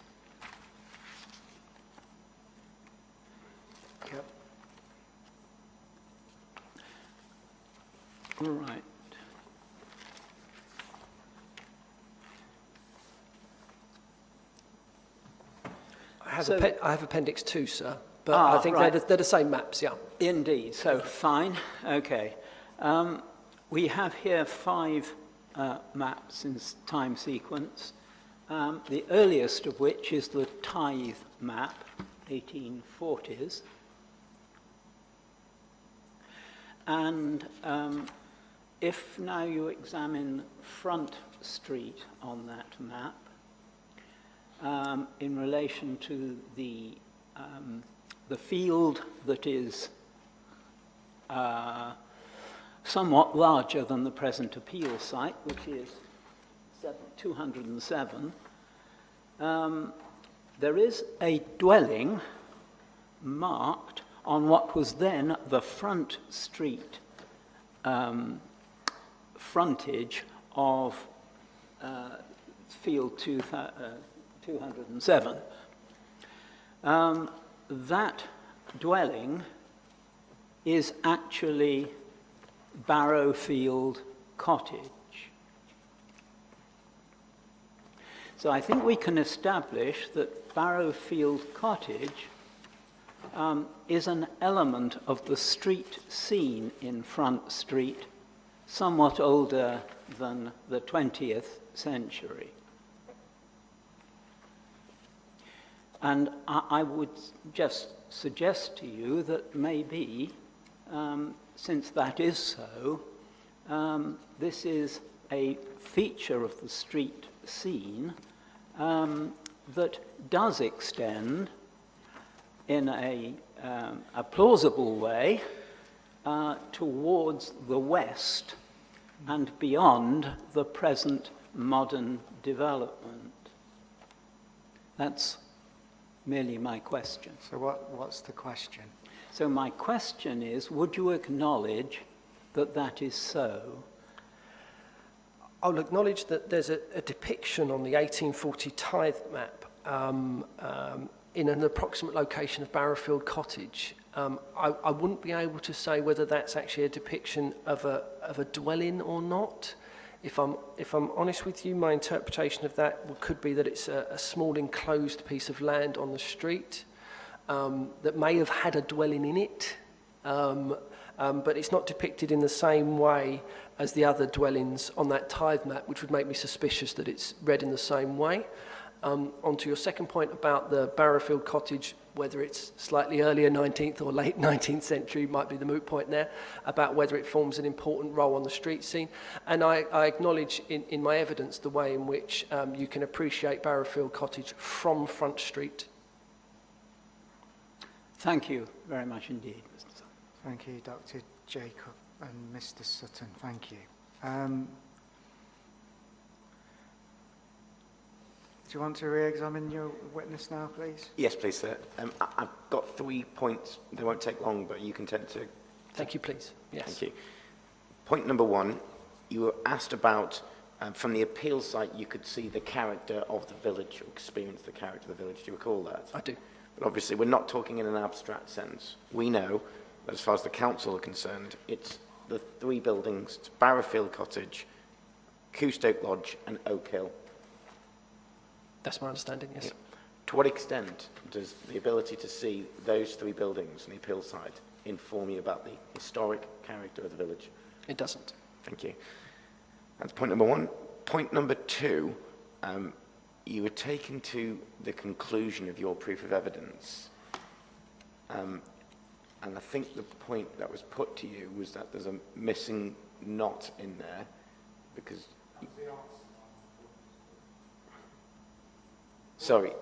Speaker 2: Yep.
Speaker 8: All right.
Speaker 9: I have Appendix 2, sir, but I think right. they're the same maps, yeah.
Speaker 8: Indeed, so fine, okay. We have here 5 maps in time sequence, the earliest of which is the Tithe map, 1840s. And if now you examine Front Street on that map, in relation to the field that is somewhat larger than the present appeal site, which is 207, there is a dwelling marked on what was then the Front Street frontage of field 207. That dwelling is actually Barrowfield Cottage. So I think we can establish that Barrowfield Cottage is an element of the street scene in Front Street, somewhat older than the 20th century. And I would just suggest to you that maybe, since that is so, this is a feature of the street scene that does extend in a plausible way towards the west and beyond the present modern development. That's merely my question.
Speaker 2: So what's the question?
Speaker 8: So my question is, would you acknowledge that that is so?
Speaker 9: I'll acknowledge that there's a depiction on the 1840 tithe map in an approximate location of Barrowfield Cottage. I wouldn't be able to say whether that's actually a depiction of a dwelling or not. If I'm honest with you, my interpretation of that could be that it's a small enclosed piece of land on the street that may have had a dwelling in it, but it's not depicted in the same way as the other dwellings on that tithe map, which would make me suspicious that it's read in the same way. Onto your second point about the Barrowfield Cottage, whether it's slightly earlier 19th or late 19th century, might be the moot point there, about whether it forms an important role on the street scene. And I acknowledge in my evidence the way in which you can appreciate Barrowfield Cottage from Front Street.
Speaker 8: Thank you very much indeed, Mr. Sutton.
Speaker 2: Thank you, Dr. Jacob and Mr. Sutton. Thank you. Do you want to re-examine your witness now, please?
Speaker 5: Yes, please, sir. I've got 3 points. They won't take long, but you can tend to...
Speaker 9: Thank you, please. Yes.
Speaker 5: Thank you. Point number 1, you were asked about, from the appeal site, you could see the character of the village, or experience the character of the village. Do you recall that?
Speaker 9: I do.
Speaker 5: But obviously, we're not talking in an abstract sense. We know, that as far as the council are concerned, it's the 3 buildings, it's Barrowfield Cottage, Coostoke Lodge, and Oak Hill.
Speaker 9: That's my understanding, yes.
Speaker 5: Yeah. To what extent does the ability to see those 3 buildings on the appeal side inform you about the historic character of the village?
Speaker 9: It doesn't.
Speaker 5: Thank you. That's point number 1. Point number 2, you were taken to the conclusion of your proof of evidence. And I think the point that was put to you was that there's a missing knot in there because... Sorry.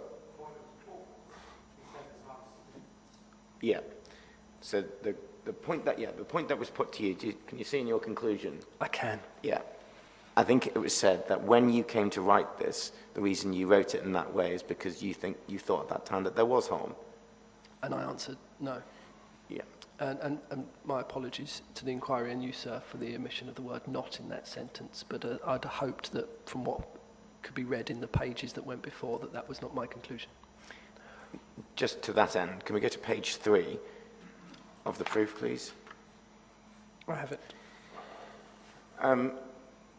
Speaker 5: Yeah. So the point that was put to you, can you see in your conclusion?
Speaker 9: I can.
Speaker 5: Yeah. I think it was said that when you came to write this, the reason you wrote it in that way is because you thought at that time that there was harm.
Speaker 9: And I answered no.
Speaker 5: Yeah.
Speaker 9: And my apologies to the inquiry and you, sir, for the omission of the word not in that sentence, but I'd hoped that from what could be read in the pages that went before that was not my conclusion.
Speaker 5: Just to that end, can we go to page 3 of the proof, please?
Speaker 9: I have it.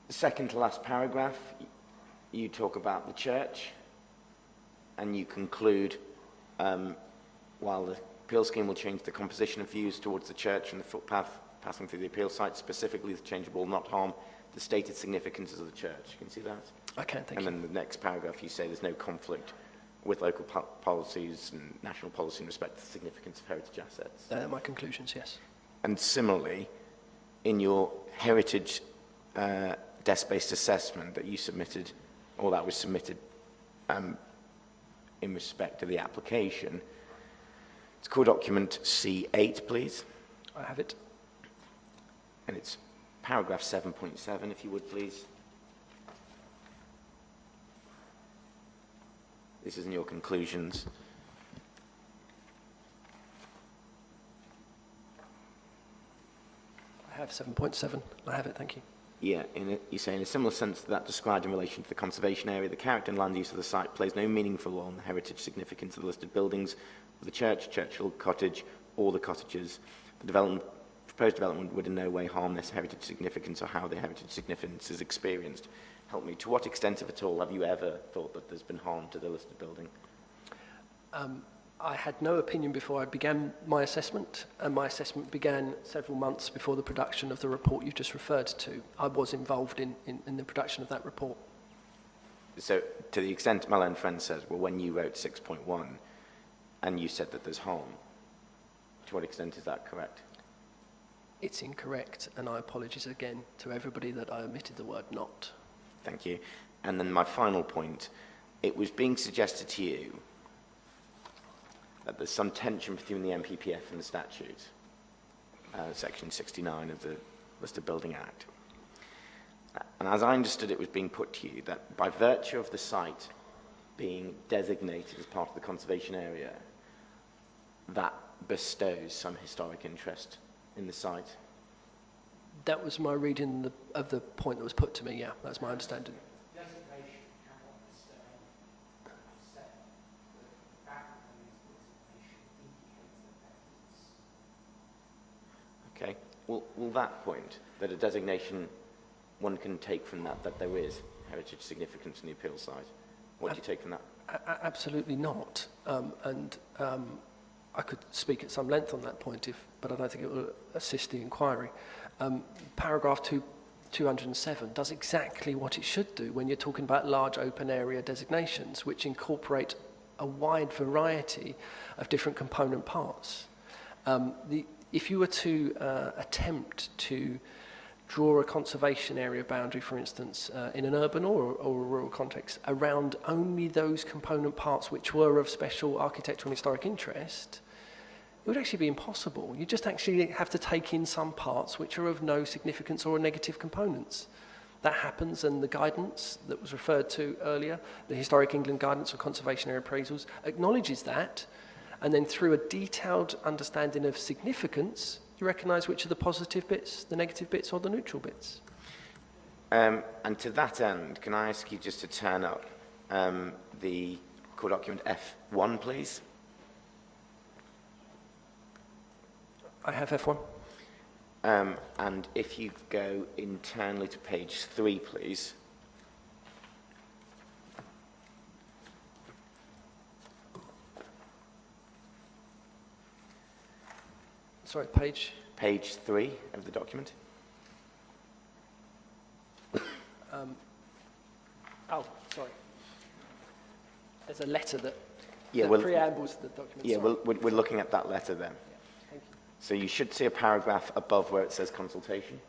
Speaker 5: Second to last paragraph, you talk about the church, and you conclude, while the appeal scheme will change the composition of views towards the church and the footpath passing through the appeal site, specifically the change will not harm the stated significances of the church. Can you see that?
Speaker 9: I can, thank you.
Speaker 5: And then the next paragraph, you say there's no conflict with local policies and national policy in respect to the significance of heritage assets.
Speaker 9: They're my conclusions, yes.
Speaker 5: And similarly, in your heritage desk-based assessment that you submitted, or that was submitted in respect to the application, it's called document C8, please.
Speaker 9: I have it.
Speaker 5: And it's paragraph 7.7, if you would, please. This is in your conclusions.
Speaker 9: I have 7.7. I have it, thank you.
Speaker 5: Yeah, you say in a similar sense to that described in relation to the conservation area, the character and land use of the site plays no meaningful role in the heritage significance of the listed buildings of the church, Churchill cottage, or the cottages. The proposed development would in no way harm this heritage significance or how the heritage significance is experienced. Help me, to what extent, if at all, have you ever thought that there's been harm to the listed building?
Speaker 9: I had no opinion before I began my assessment, and my assessment began several months before the production of the report you just referred to. I was involved in the production of that report.
Speaker 5: So, to the extent my own friend says, well, when you wrote 6.1 and you said that there's harm, to what extent is that correct?
Speaker 9: it's incorrect, and I apologise again to everybody that I omitted the word not.
Speaker 5: Thank you. And then my final point, it was being suggested to you that there's some tension between the MPPF and the statute, section 69 of the Listed Building Act. And as I understood it was being put to you, that by virtue of the site being designated as part of the conservation area, that bestows some historic interest in the site.
Speaker 9: That was my reading of the point that was put to me, yeah, that's my understanding.
Speaker 4: Designation cannot bestow any say. The fact that there is designation indicates that there is.
Speaker 5: Okay. Will that point, that a designation, one can take from that there is heritage significance in the appeal site? What do you take from that?
Speaker 9: Absolutely not. I could speak at some length on that point, but I don't think it will assist the inquiry. Paragraph 207 does exactly what it should do when you're talking about large open area designations, which incorporate a wide variety of different component parts. If you were to attempt to draw a conservation area boundary, for instance, in an urban or a rural context, around only those component parts which were of special architectural and historic interest, it would actually be impossible. You just actually have to take in some parts which are of no significance or negative components. That happens, and the guidance that was referred to earlier, the Historic England Guidance on Conservation Area Appraisals, acknowledges that, and then through a detailed understanding of significance, you recognise which are the positive bits, the negative bits, or the neutral bits.
Speaker 5: And to that end, can I ask you just to turn up the core document F1, please?
Speaker 9: I have F1.
Speaker 5: And if you go internally to page 3, please.
Speaker 9: Sorry, page?
Speaker 5: Page 3 of the document.
Speaker 9: Oh, sorry. There's a letter that preambles the document.
Speaker 5: Yeah, we're looking at that letter then.
Speaker 9: Yeah, thank you.
Speaker 5: So you should see a paragraph above where it says consultation.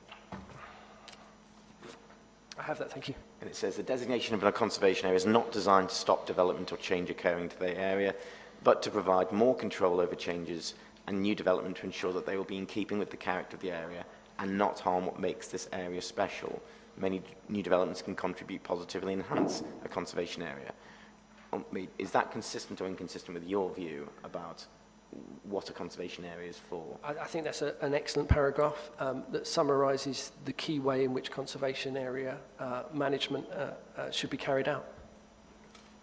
Speaker 9: I have that, thank you.
Speaker 5: And it says the designation of a conservation area is not designed to stop development or change occurring to the area, but to provide more control over changes and new development to ensure that they will be in keeping with the character of the area and not harm what makes this area special. Many new developments can contribute positively and enhance a conservation area. Is that consistent or inconsistent with your view about what a conservation area is for?
Speaker 9: I think that's an excellent paragraph that summarises the key way in which conservation area management should be carried out.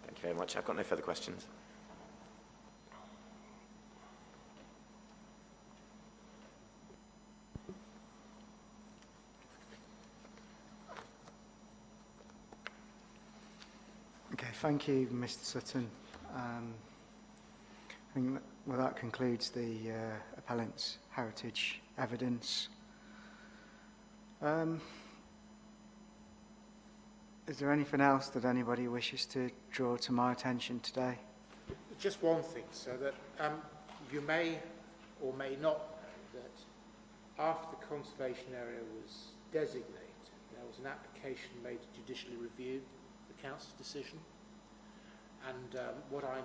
Speaker 5: Thank you very much. I've got no further questions.
Speaker 2: Okay, thank you, Mr. Sutton. I think that concludes the appellant's heritage evidence. Is there anything else that anybody wishes to draw to my attention today?
Speaker 4: Just one thing, so that you may or may not know that after the conservation area was designated, there was an application made to judicially review the council's decision. And what I'm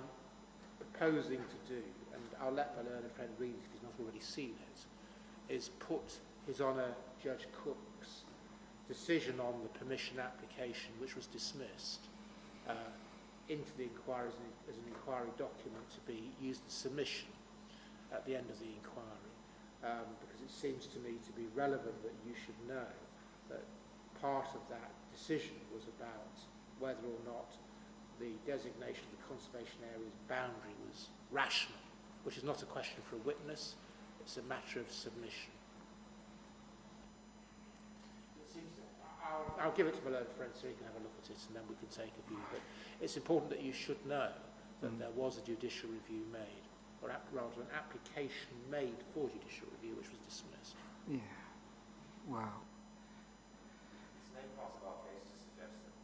Speaker 4: proposing to do, and I'll let my learned friend read it if he's not already seen it, is put His Honour Judge Cook's decision on the permission application, which was dismissed, into the inquiry as an inquiry document to be used as submission at the end of the inquiry, because it seems to me to be relevant that you should know that part of that decision was about whether or not the designation of the conservation area's boundary was rational, which is not a question for a witness, it's a matter of submission. I'll give it to my learned friend so he can have a look at it and then we can take a view. But it's important that you should know that there was a judicial review made, or rather an application made for judicial review which was dismissed.
Speaker 2: Yeah. Wow.
Speaker 5: It's no part of our case to suggest that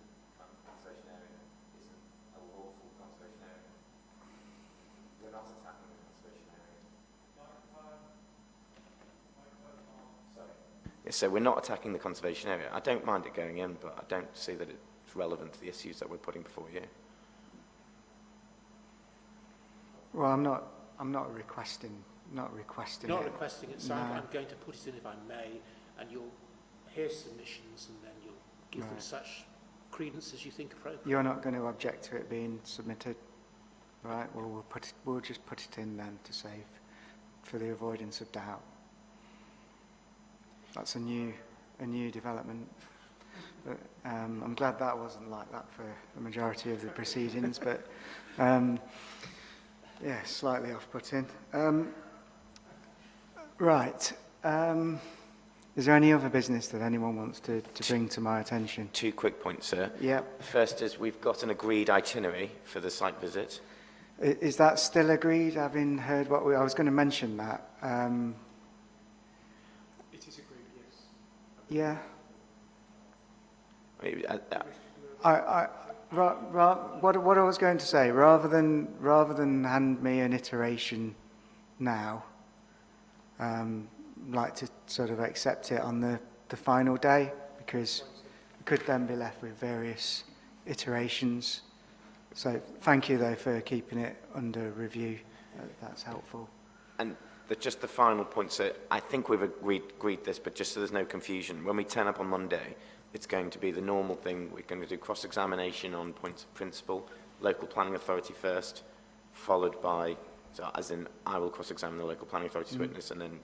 Speaker 5: the conservation area isn't a lawful conservation area. We're not attacking the conservation area. So So we're not attacking the conservation area. I don't mind it going in, but I don't see that it's relevant to the issues that we're putting before you.
Speaker 2: Well, I'm not requesting it.
Speaker 4: So
Speaker 2: No.
Speaker 4: I'm going to put it in if I may, and you'll hear submissions and then you'll give them
Speaker 2: Right.
Speaker 4: such credence as you think appropriate.
Speaker 2: You're not going to object to it being submitted, right? Well, we'll just put it in then to save, for the avoidance of doubt. That's a new development. But, I'm glad that wasn't like that for the majority of the proceedings, but yeah, slightly off-putting. Right. Is there any other business that anyone wants to bring to my attention?
Speaker 5: 2 quick points, sir.
Speaker 2: Yep.
Speaker 5: The first is we've got an agreed itinerary for the site visit.
Speaker 2: Is that still agreed, having heard what I was going to mention that?
Speaker 4: It is agreed, yes.
Speaker 2: Yeah. What I was going to say, rather than hand me an iteration now, like to sort of accept it on the final day, because we could then be left with various iterations. So thank you though for keeping it under review. That's helpful.
Speaker 5: And just the final point, sir, I think we've agreed this, but just so there's no confusion, when we turn up on Monday, it's going to be the normal thing. We're going to do cross-examination on points of principle, local planning authority first, followed by, so as in I will cross-examine the local planning authority's witness, and then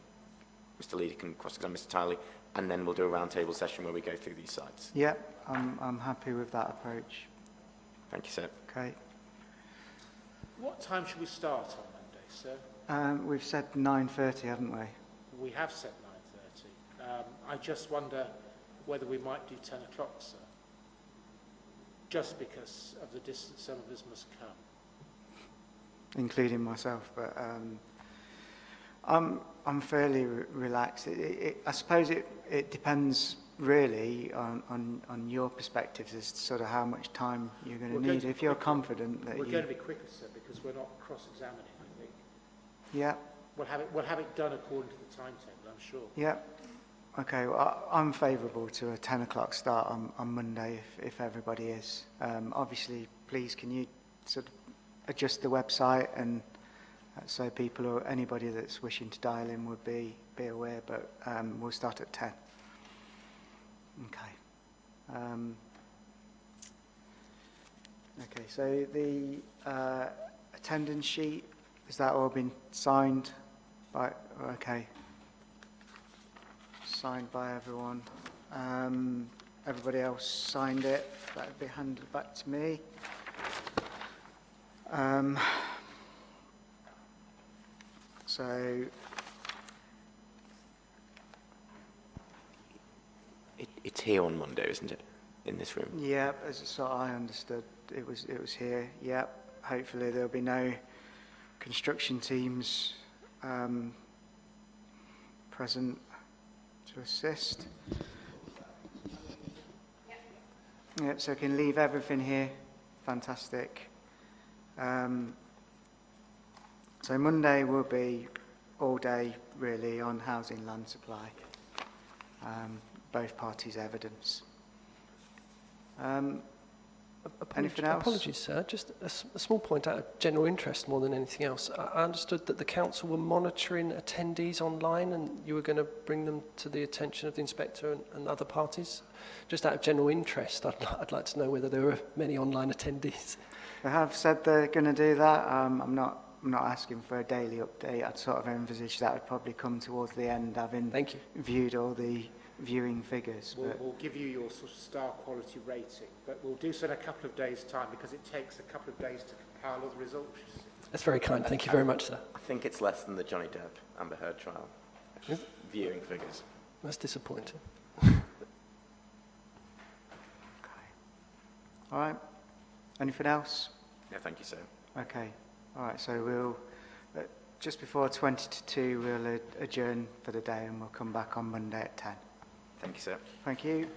Speaker 5: Mr. Leader can cross-examine Mr. Tiley, and then we'll do a roundtable session where we go through these sites.
Speaker 2: Yep, I'm happy with that approach.
Speaker 5: Thank you, sir.
Speaker 2: Okay.
Speaker 4: What time should we start on Monday, sir?
Speaker 2: We've said 9:30, haven't we?
Speaker 4: We have said 9:30. I just wonder whether we might do 10 o'clock, sir. Just because of the distance some of us must come.
Speaker 2: Including myself, but I'm fairly relaxed. I suppose it depends really on your perspectives as to sort of how much time you're going to need. If you're confident that
Speaker 4: we're going to be quicker, sir, because we're not cross-examining, I think.
Speaker 2: Yeah.
Speaker 4: We'll have it done according to the timetable, I'm sure.
Speaker 2: Yeah. Okay, well, I'm favourable to a 10 o'clock start on Monday if everybody is. Obviously, please can you sort of adjust the website and so people or anybody that's wishing to dial in would be aware, but we'll start at 10. Okay. Okay, so the attendance sheet, has that all been signed by, okay. Signed by everyone. Everybody else signed it. That would be handed back to me. So
Speaker 5: It's here on Monday, isn't it? In this room.
Speaker 2: yeah, as so I understood, it was here. Yep. Hopefully there'll be no construction teams present to assist. Yep, so I can leave everything here. Fantastic. So Monday will be all day really on housing land supply. Both parties' evidence. Anything else?
Speaker 9: Apologies, sir. Just a small point out of general interest more than anything else. I understood that the council were monitoring attendees online and you were going to bring them to the attention of the inspector and other parties. Just out of general interest, I'd like to know whether there were many online attendees.
Speaker 2: They have said they're going to do that. I'm not asking for a daily update. I'd sort of envisage that would probably come towards the end, having viewed all the viewing figures.
Speaker 4: We'll give you your sort of star quality rating, but we'll do so in a couple of days' time because it takes a couple of days to compile all the results.
Speaker 9: That's very kind. Thank you very much, sir.
Speaker 5: I think it's less than the Johnny Depp Amber Heard trial. Viewing figures.
Speaker 9: That's disappointing.
Speaker 2: Okay. All right. Anything else?
Speaker 5: Yeah, thank you, sir.
Speaker 2: Okay. All right. So we'll just before 20 to 2, we'll adjourn for the day, and we'll come back on Monday at 10.
Speaker 5: Thank you, sir.
Speaker 2: Thank you.